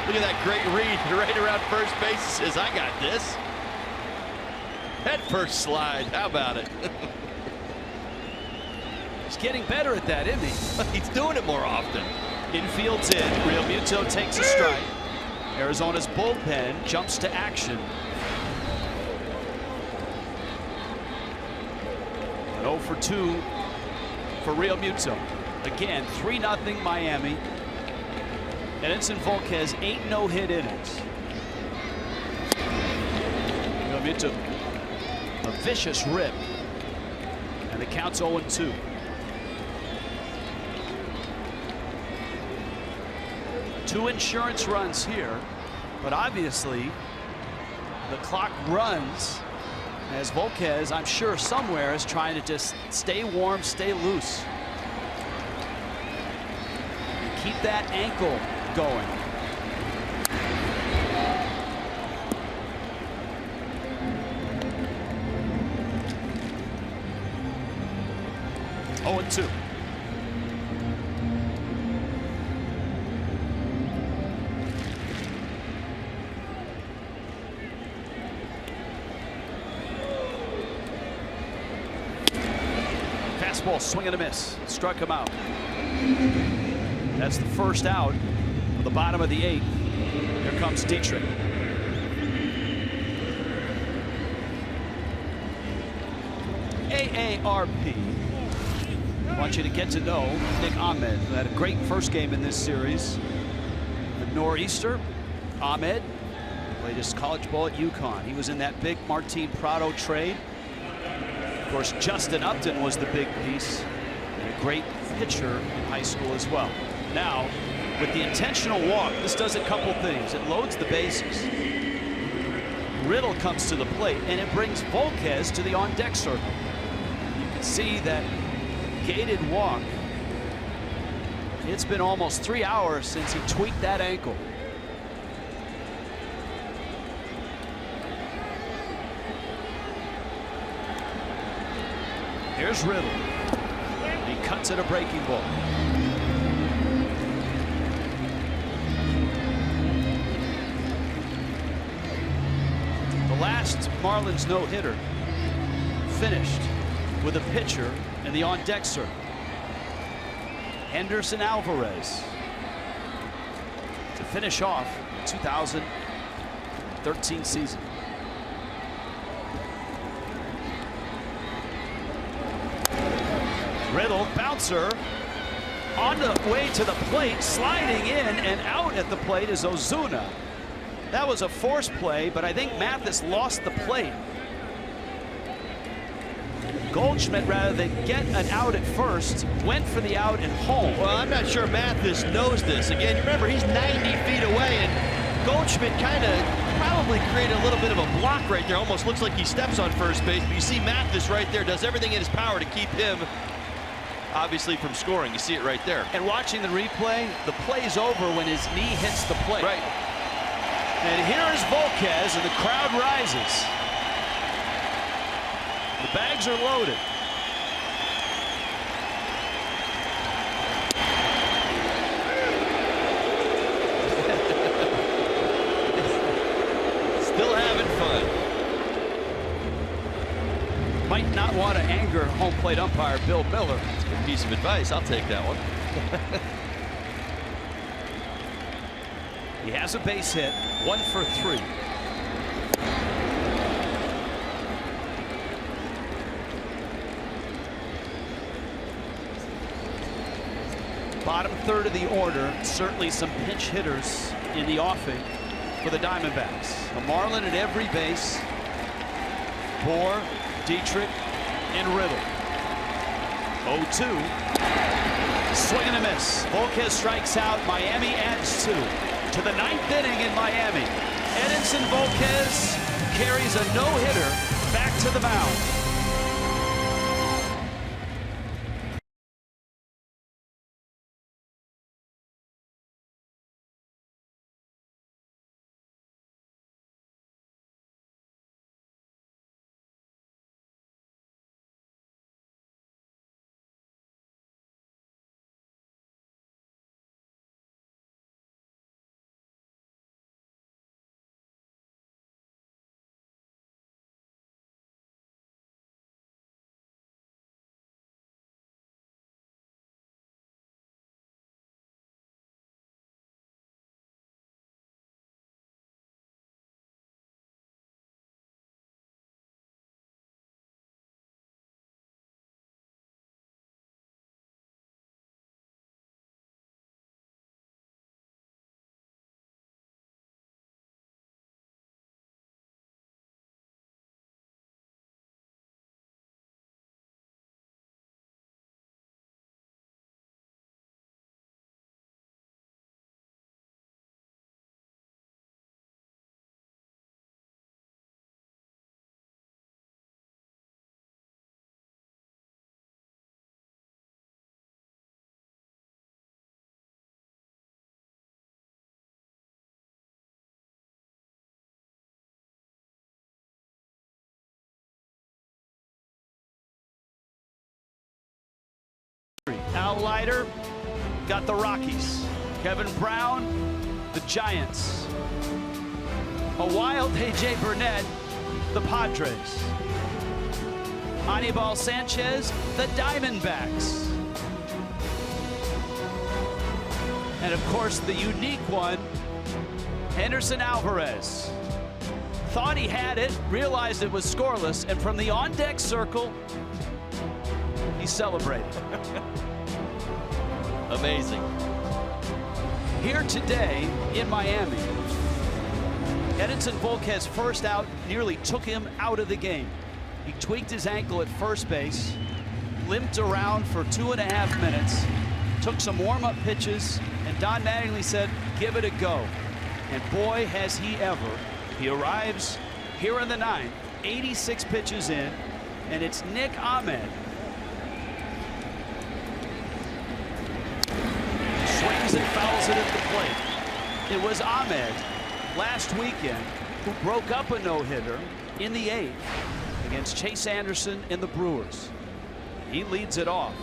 Look at that great read right around first base. He says, I got this. Head first slide. How about it? He's getting better at that, isn't he? He's doing it more often. Infield's in. Realmuto takes a strike. Arizona's bullpen jumps to action. An 0 for 2 for Realmuto. Again, 3-0 Miami. And Edinson Volquez, 8 no-hit innings. Realmuto, a vicious rip. And the count's 0-2. Two insurance runs here, but obviously the clock runs as Volquez, I'm sure somewhere, is trying to just stay warm, stay loose. And keep that ankle going. Oh, and 2. Fastball, swing and a miss. Struck him out. That's the first out of the bottom of the 8th. Here comes Dietrich. AARP. I want you to get to know Nick Ahmed, who had a great first game in this series. The nor'easter, Ahmed, Played his college ball at UConn. He was in that big Martin Prado trade. Of course, Justin Upton was the big piece. And a great pitcher in high school as well. Now, with the intentional walk, this does a couple things. It loads the bases. Riddle comes to the plate, and it brings Volquez to the on-deck circle. You can see that gated walk. It's been almost 3 hours since he tweaked that ankle. Here's Riddle. He cuts at a breaking ball. The last Marlins no-hitter finished with a pitcher in the on-deck circle. Henderson Alvarez to finish off the 2013 season. Riddle, bouncer, on the way to the plate, sliding in and out at the plate is Ozuna. That was a force play, but I think Mathis lost the plate. Goldschmidt, rather than get an out at first, went for the out and home. Well, I'm not sure Mathis knows this. Again, remember, he's 90 feet away, and Goldschmidt kind of probably created a little bit of a block right there. Almost looks like he steps on first base, but you see Mathis right there does everything in his power to keep him, obviously, from scoring. You see it right there. And watching the replay, the play's over when his knee hits the plate. Right. And here is Volquez, and the crowd rises. The bags are loaded. Still having fun. Might not want to anger home plate umpire Bill Miller. That's a good piece of advice. I'll take that one. He has a base hit, 1 for 3. Bottom third of the order, certainly some pinch hitters in the offing for the Diamondbacks. A Marlin at every base. BOUR, Dietrich, and Riddle. 0-2. Swing and a miss. Volquez strikes out. Miami adds 2 to the 9th inning in Miami. Edinson Volquez carries a no-hitter back to the mound. Al Leiter got the Rockies. Kevin Brown, the Giants. A wild A.J. Burnett, the Padres. Anibal Sanchez, the Diamondbacks. And of course, the unique one, Henderson Alvarez. Thought he had it, realized it was scoreless, and from the on-deck circle, he celebrated. Amazing. Here today in Miami, Edinson Volquez first out nearly took him out of the game. He tweaked his ankle at first base, limped around for 2.5 minutes, took some warm-up pitches, and Don Mattingly said, give it a go. And boy, has he ever. He arrives here in the 9th, 86 pitches in, and it's Nick Ahmed. Swings and fouls it at the plate. It was Ahmed last weekend who broke up a no-hitter in the 8th against Chase Anderson and the Brewers. He leads it off.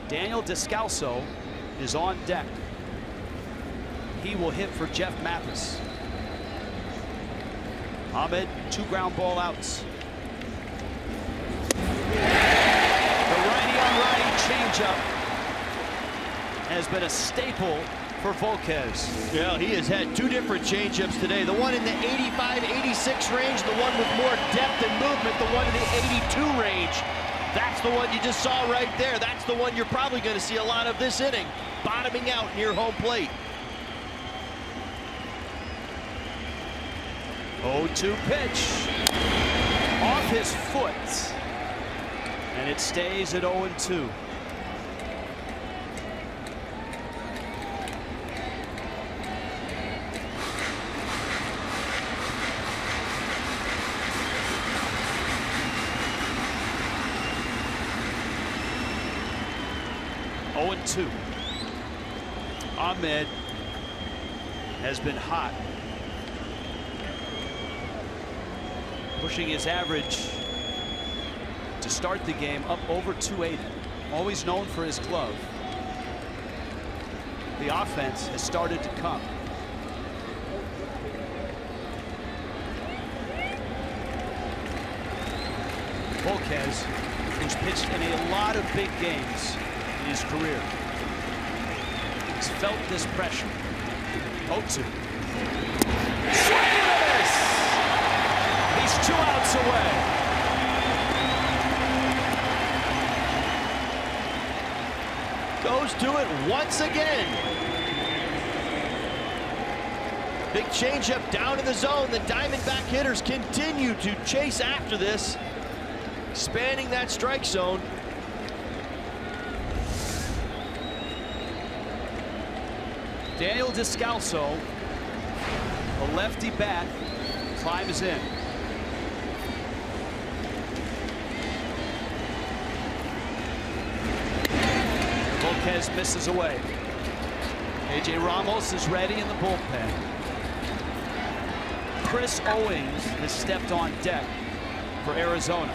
Daniel Descalso is on deck. He will hit for Jeff Mathis. Ahmed, 2 ground ball outs. The righty-on-righty changeup has been a staple for Volquez. Yeah, he has had 2 different changeups today. The one in the 85-86 range, the one with more depth and movement, the one in the 82 range. That's the one you just saw right there. That's the one you're probably going to see a lot of this inning, bottoming out near home plate. 0-2 pitch. Off his foot. And it stays at 0-2. Ahmed has been hot, pushing his average to start the game up over 280. Always known for his glove. The offense has started to come. Volquez, who's pitched in a lot of big games in his career, he's felt this pressure. 0-2. Swing and a miss! He's 2 outs away. Goes to it once again. Big changeup down in the zone. The Diamondback hitters continue to chase after this, expanding that strike zone. Daniel Descalso, a lefty bat, climbs in. Volquez misses away. A.J. Ramos is ready in the bullpen. Chris Owings has stepped on deck for Arizona.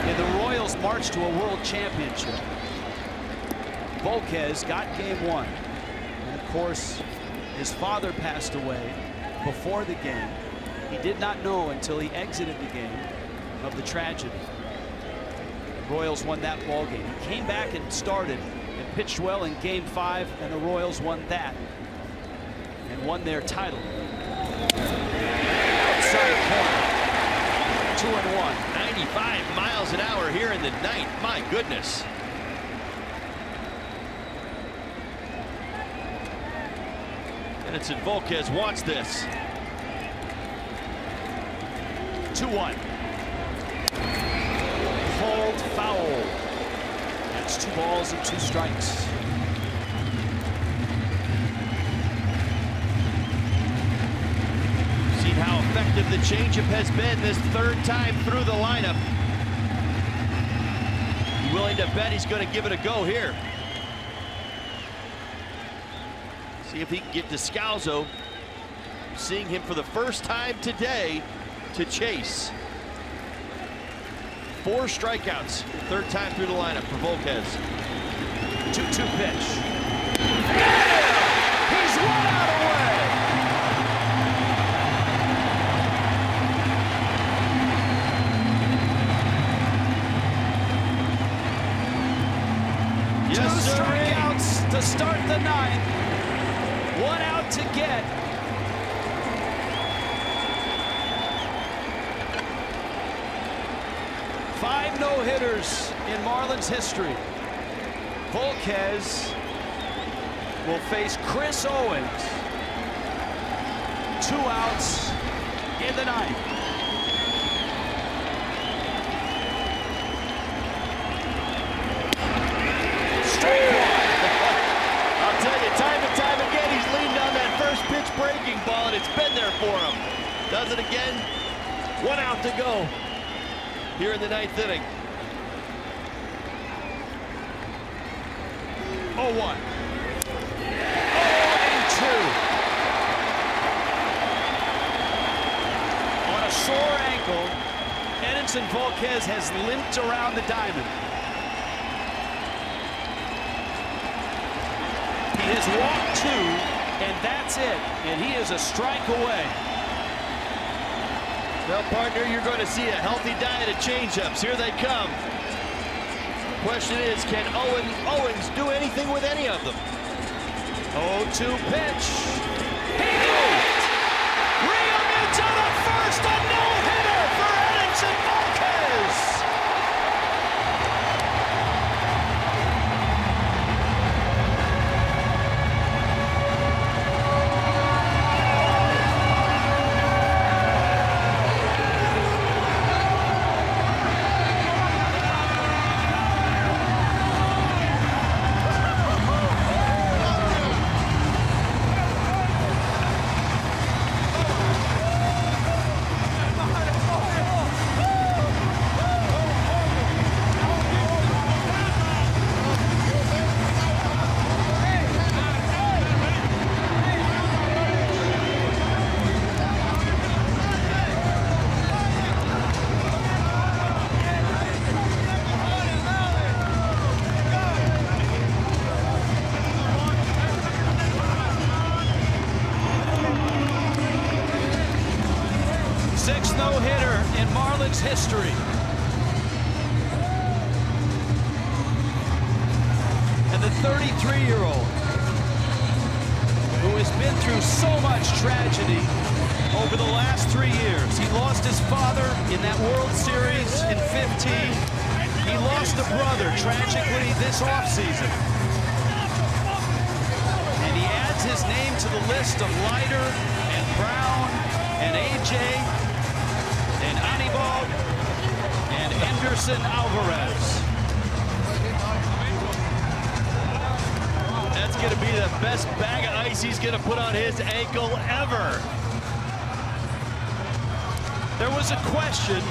And the Royals march to a world championship. Volquez got game 1. And of course, his father passed away before the game. He did not know until he exited the game of the tragedy. The Royals won that ball game. He came back and started and pitched well in game 5, and the Royals won that and won their title. Outside corner. 2-1. 95 miles an hour here in the 9th. My goodness. Edinson Volquez wants this. 2-1. Called foul. That's 2 balls and 2 strikes. See how effective the changeup has been this 3rd time through the lineup. Willing to bet he's going to give it a go here. See if he can get Descalso, seeing him for the first time today, to chase. 4 strikeouts, 3rd time through the lineup for Volquez. 2-2 pitch. He's 1 out away. Yes, 2 strikeouts to start the 9th. 1 out to get. Five no-hitters in Marlins history. Volquez will face Chris Owens. 2 outs in the ninth. Straight one. I'll tell you, time and time again, he's leaned on that first pitch breaking ball, and it's been there for him. Does it again. 1 out to go here in the ninth inning. 0-1. 0-2. On a sore ankle, Edinson Volquez has limped around the diamond. He has walked 2, and that's it. And he is a strike away. Well, partner, you're going to see a healthy diet of changeups. Here they come. Question is, can Owens do anything with any of them? 0-2 pitch. He moved. Realmuto to the first, a no-hitter for Edinson Volquez. Sixth no-hitter in Marlins history. And the 33-year-old, who has been through so much tragedy over the last 3 years. He lost his father in that World Series in '15. He lost a brother tragically this offseason. And he adds his name to the list of Leiter and Brown and AJ and Anibal and Anderson Alvarez. That's going to be the best bag of ice he's going to put on his ankle ever. There was a question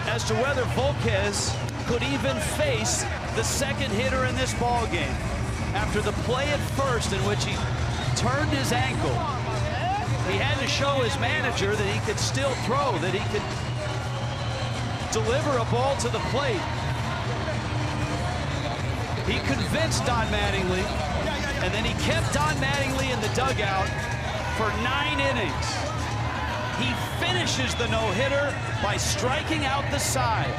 as to whether Volquez could even face the second hitter in this ball game after the play at first in which he turned his ankle. He had to show his manager that he could still throw, that he could deliver a ball to the plate. He convinced Don Mattingly, and then he kept Don Mattingly in the dugout for 9 innings. He finishes the no-hitter by striking out the side.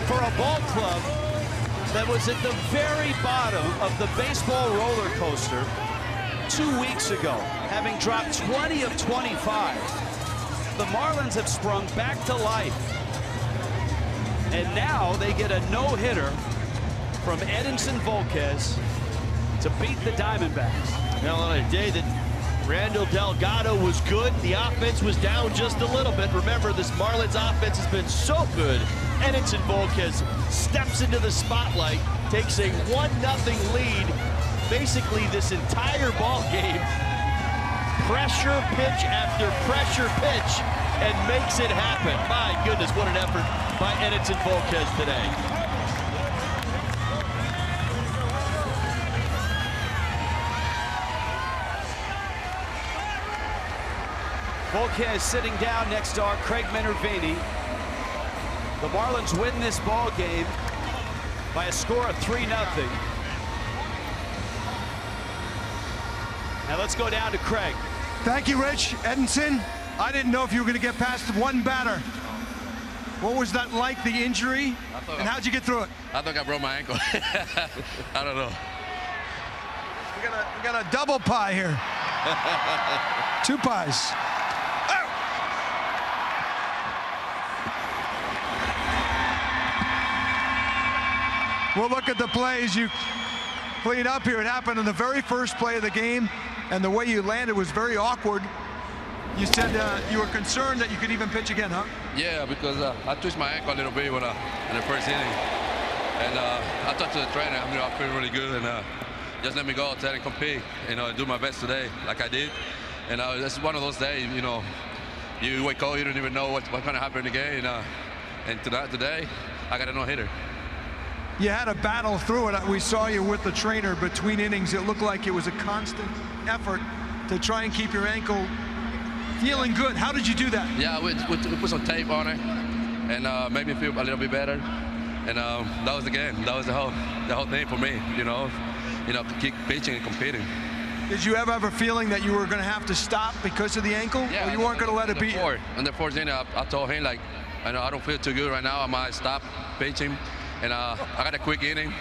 For a ball club that was at the very bottom of the baseball roller coaster 2 weeks ago, having dropped 20 of 25, the Marlins have sprung back to life. And now they get a no-hitter from Edinson Volquez to beat the Diamondbacks. Now, on a day that Randall Delgado was good, the offense was down just a little bit. Remember, this Marlins offense has been so good. Edinson Volquez steps into the spotlight, takes a 1-0 lead, basically this entire ball game. Pressure pitch after pressure pitch, and makes it happen. My goodness, what an effort by Edinson Volquez today. Volquez sitting down next to our Craig Minervini. The Marlins win this ball game by a score of 3-0. Now let's go down to Craig. Thank you, Rich. Edinson, I didn't know if you were going to get past one batter. What was that like, the injury? And how'd you get through it? I think I broke my ankle. I don't know. We got a double pie here. 2 pies. We'll look at the plays you clean up here. It happened in the very first play of the game, and the way you landed was very awkward. You said you were concerned that you could even pitch again, huh? Yeah, because I twisted my ankle a little bit when in the first inning. And I talked to the trainer, I feel really good, and just let me go out there and compete, do my best today, like I did. And it's one of those days, you wake up, you don't even know what's going to happen in the game. And today, I got a no-hitter. You had a battle through it. We saw you with the trainer between innings. It looked like it was a constant effort to try and keep your ankle feeling good. How did you do that? Yeah, we put some tape on it and made me feel a little bit better. And that was the game. That was the whole thing for me. Keep pitching and competing. Did you ever have a feeling that you were going to have to stop because of the ankle? Yeah, or you weren't going to let it beat you? In the fourth inning, I told him, like, I don't feel too good right now. I might stop pitching. And I got a quick inning,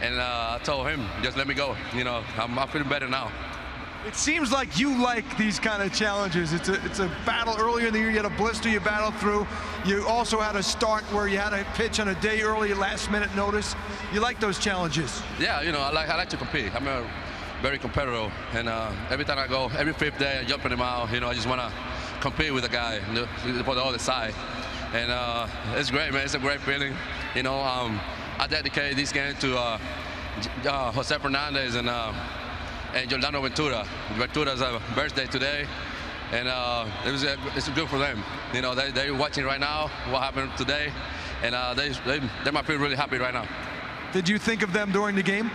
and I told him, just let me go. I'm feeling better now. It seems like you like these kind of challenges. It's a battle. Earlier in the year, you had a blister you battled through. You also had a start where you had a pitch on a day early, last-minute notice. You like those challenges? Yeah, I like to compete. I'm very competitive, and every time I go, every fifth day, I jump in the mound. I just want to compete with the guy for the other side. And it's great, man. It's a great feeling. I dedicated this game to Jose Fernandez and Giordano Ventura. Ventura's birthday today, and it's good for them. They're watching right now what happened today, and they might feel really happy right now. Did you think of them during the game?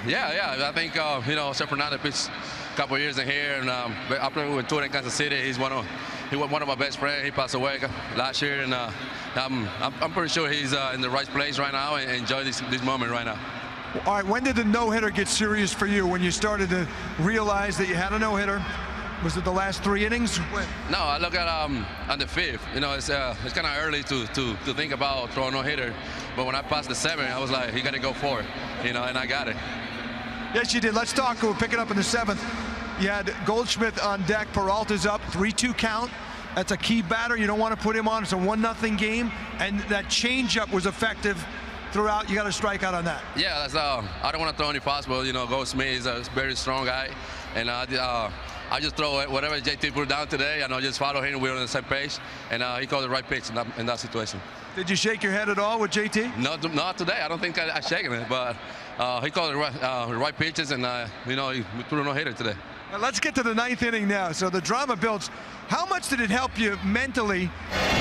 Yeah. I think Jose Fernandez pitched a couple of years in here, and I played with Ventura in Kansas City. He was one of my best friends. He passed away last year, and I'm pretty sure he's in the right place right now and enjoy this moment right now. All right, when did the no-hitter get serious for you? When you started to realize that you had a no-hitter? Was it the last 3 innings? No, I look at on the 5th. It's kind of early to think about throwing no-hitter. But when I passed the 7th, I was like, you got to go for it, and I got it. Yes, you did. Let's talk. We'll pick it up in the 7th. You had Goldschmidt on deck. Peralta's up, 3-2 count. That's a key batter. You don't want to put him on. It's a 1-0 game, and that changeup was effective throughout. You got to strike out on that. Yeah, that's I don't want to throw any fastball. Goldschmidt is a very strong guy, and I just throw it, whatever JT put down today, and I'll just follow him. We're on the same page, and he called the right pitch in that situation. Did you shake your head at all with JT? Not today. I don't think I shaken it, but he called the right pitches, and we threw a no-hitter today. Well, let's get to the 9th inning now. So the drama builds. How much did it help you mentally?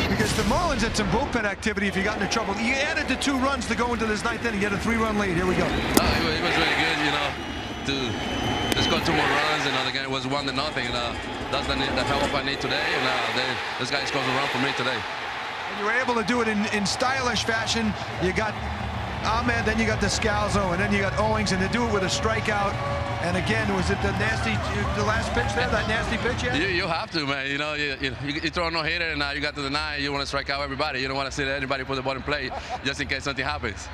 Because the Marlins had some bullpen activity if you got into trouble. You added the 2 runs to go into this 9th inning. You had a 3-run lead. Here we go. It was really good, to just got 2 more runs, and the game was 1-0, and that's the help I need today, and this guy scores a run for me today. And you were able to do it in stylish fashion. You got Ahmed, then you got Descalzo, and then you got Owings, and to do it with a strikeout. And again, was it the last pitch there, that nasty pitch? You have to, man. You throw a no-hitter, and now you got to the 9. You want to strike out everybody. You don't want to see anybody put the ball in play just in case something happens.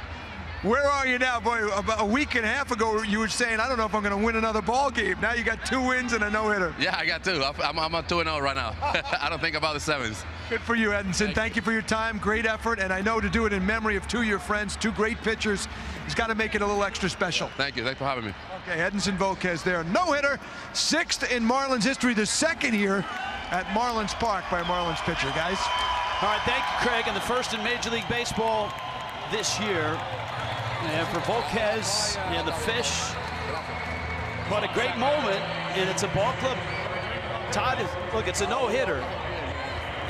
Where are you now, boy? About a week and a half ago, you were saying, I don't know if I'm going to win another ball game. Now you got 2 wins and a no-hitter. Yeah, I got 2. I'm on 2-0 right now. I don't think about the 7s. Good for you, Edinson. Thank you for your time. Great effort. And I know to do it in memory of 2 of your friends, 2 great pitchers, he's got to make it a little extra special. Thank you. Thanks for having me. Okay, Edinson Volquez there. No-hitter, 6th in Marlins history, the 2nd here at Marlins Park by a Marlins pitcher, guys. All right, thank you, Craig. And the first in Major League Baseball this year. And for Volquez and the Fish, what a great moment, and it's a ball club. Todd, look, it's a no-hitter.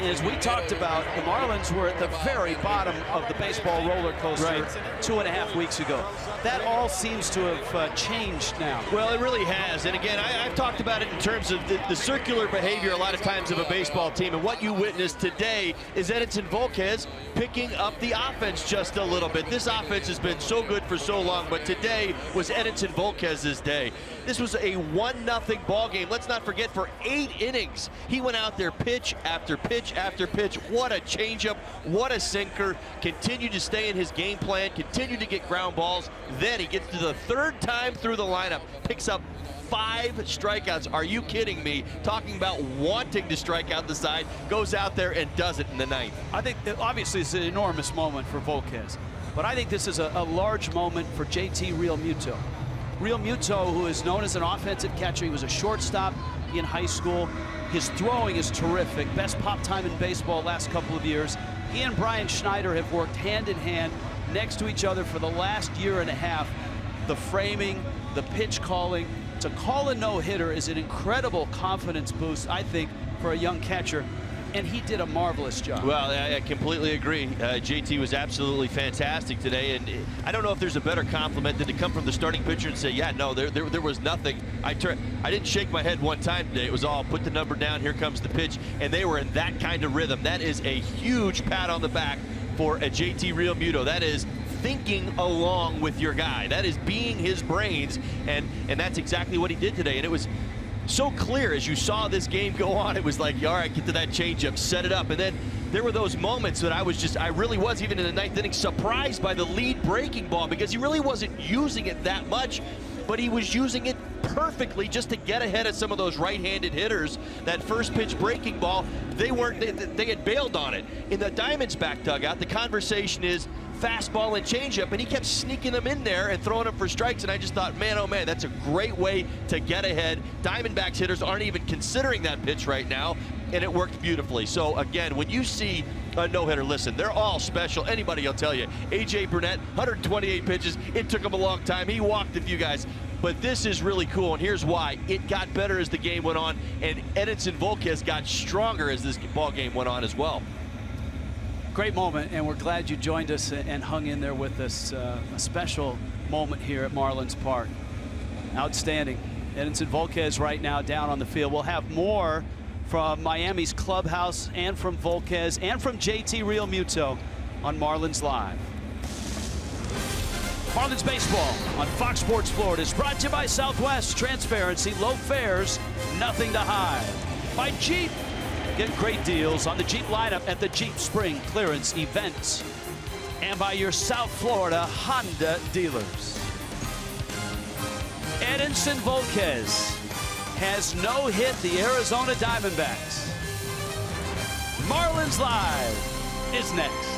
As we talked about, the Marlins were at the very bottom of the baseball roller coaster 2.5 weeks ago. That all seems to have changed now. Well, it really has. And again, I've talked about it in terms of the circular behavior a lot of times of a baseball team. And what you witnessed today is Edinson Volquez picking up the offense just a little bit. This offense has been so good for so long, but today was Edinson Volquez's day. This was a 1-0 ball game. Let's not forget, for 8 innings, he went out there pitch after pitch after pitch. What a changeup, what a sinker. Continued to stay in his game plan, continued to get ground balls. Then he gets to the 3rd time through the lineup, picks up 5 strikeouts. Are you kidding me? Talking about wanting to strike out the side, goes out there and does it in the 9th. I think that obviously it's an enormous moment for Volquez. But I think this is a large moment for JT Realmuto. Realmuto, who is known as an offensive catcher, he was a shortstop in high school. His throwing is terrific, best pop time in baseball last couple of years. He and Brian Schneider have worked hand in hand next to each other for the last year and a half. The framing, the pitch calling. To call a no-hitter is an incredible confidence boost, I think, for a young catcher. And he did a marvelous job. Well, I completely agree. JT was absolutely fantastic today, and I don't know if there's a better compliment than to come from the starting pitcher and say, yeah, no, there was nothing. I didn't shake my head one time today. It was all put the number down, here comes the pitch, and they were in that kind of rhythm. That is a huge pat on the back for a JT Realmuto. That is thinking along with your guy. That is being his brains, and that's exactly what he did today. And it was so clear as you saw this game go on. It was like, all right, get to that changeup, set it up. And then there were those moments that I really was, even in the ninth inning, surprised by the lead breaking ball, because he really wasn't using it that much, but he was using it perfectly just to get ahead of some of those right-handed hitters. That first pitch breaking ball, they had bailed on it. In the Diamondbacks dugout, the conversation is fastball and changeup, and he kept sneaking them in there and throwing them for strikes, and I just thought, man, oh man, that's a great way to get ahead. Diamondbacks hitters aren't even considering that pitch right now, and it worked beautifully. So again, when you see a no-hitter, listen, they're all special. Anybody will tell you. A.J. Burnett, 128 pitches. It took him a long time. He walked a few guys. But this is really cool, and here's why. It got better as the game went on, and Edinson Volquez got stronger as this ball game went on as well. Great moment, and we're glad you joined us and hung in there with us. A special moment here at Marlins Park. Outstanding. Edinson Volquez right now down on the field. We'll have more from Miami's clubhouse and from Volquez and from JT Realmuto on Marlins Live. Marlins baseball on Fox Sports Florida is brought to you by Southwest. Transparency, low fares, nothing to hide. By Jeep. Get great deals on the Jeep lineup at the Jeep Spring Clearance Event. And by your South Florida Honda dealers. Edinson Volquez has no-hit the Arizona Diamondbacks. Marlins Live is next.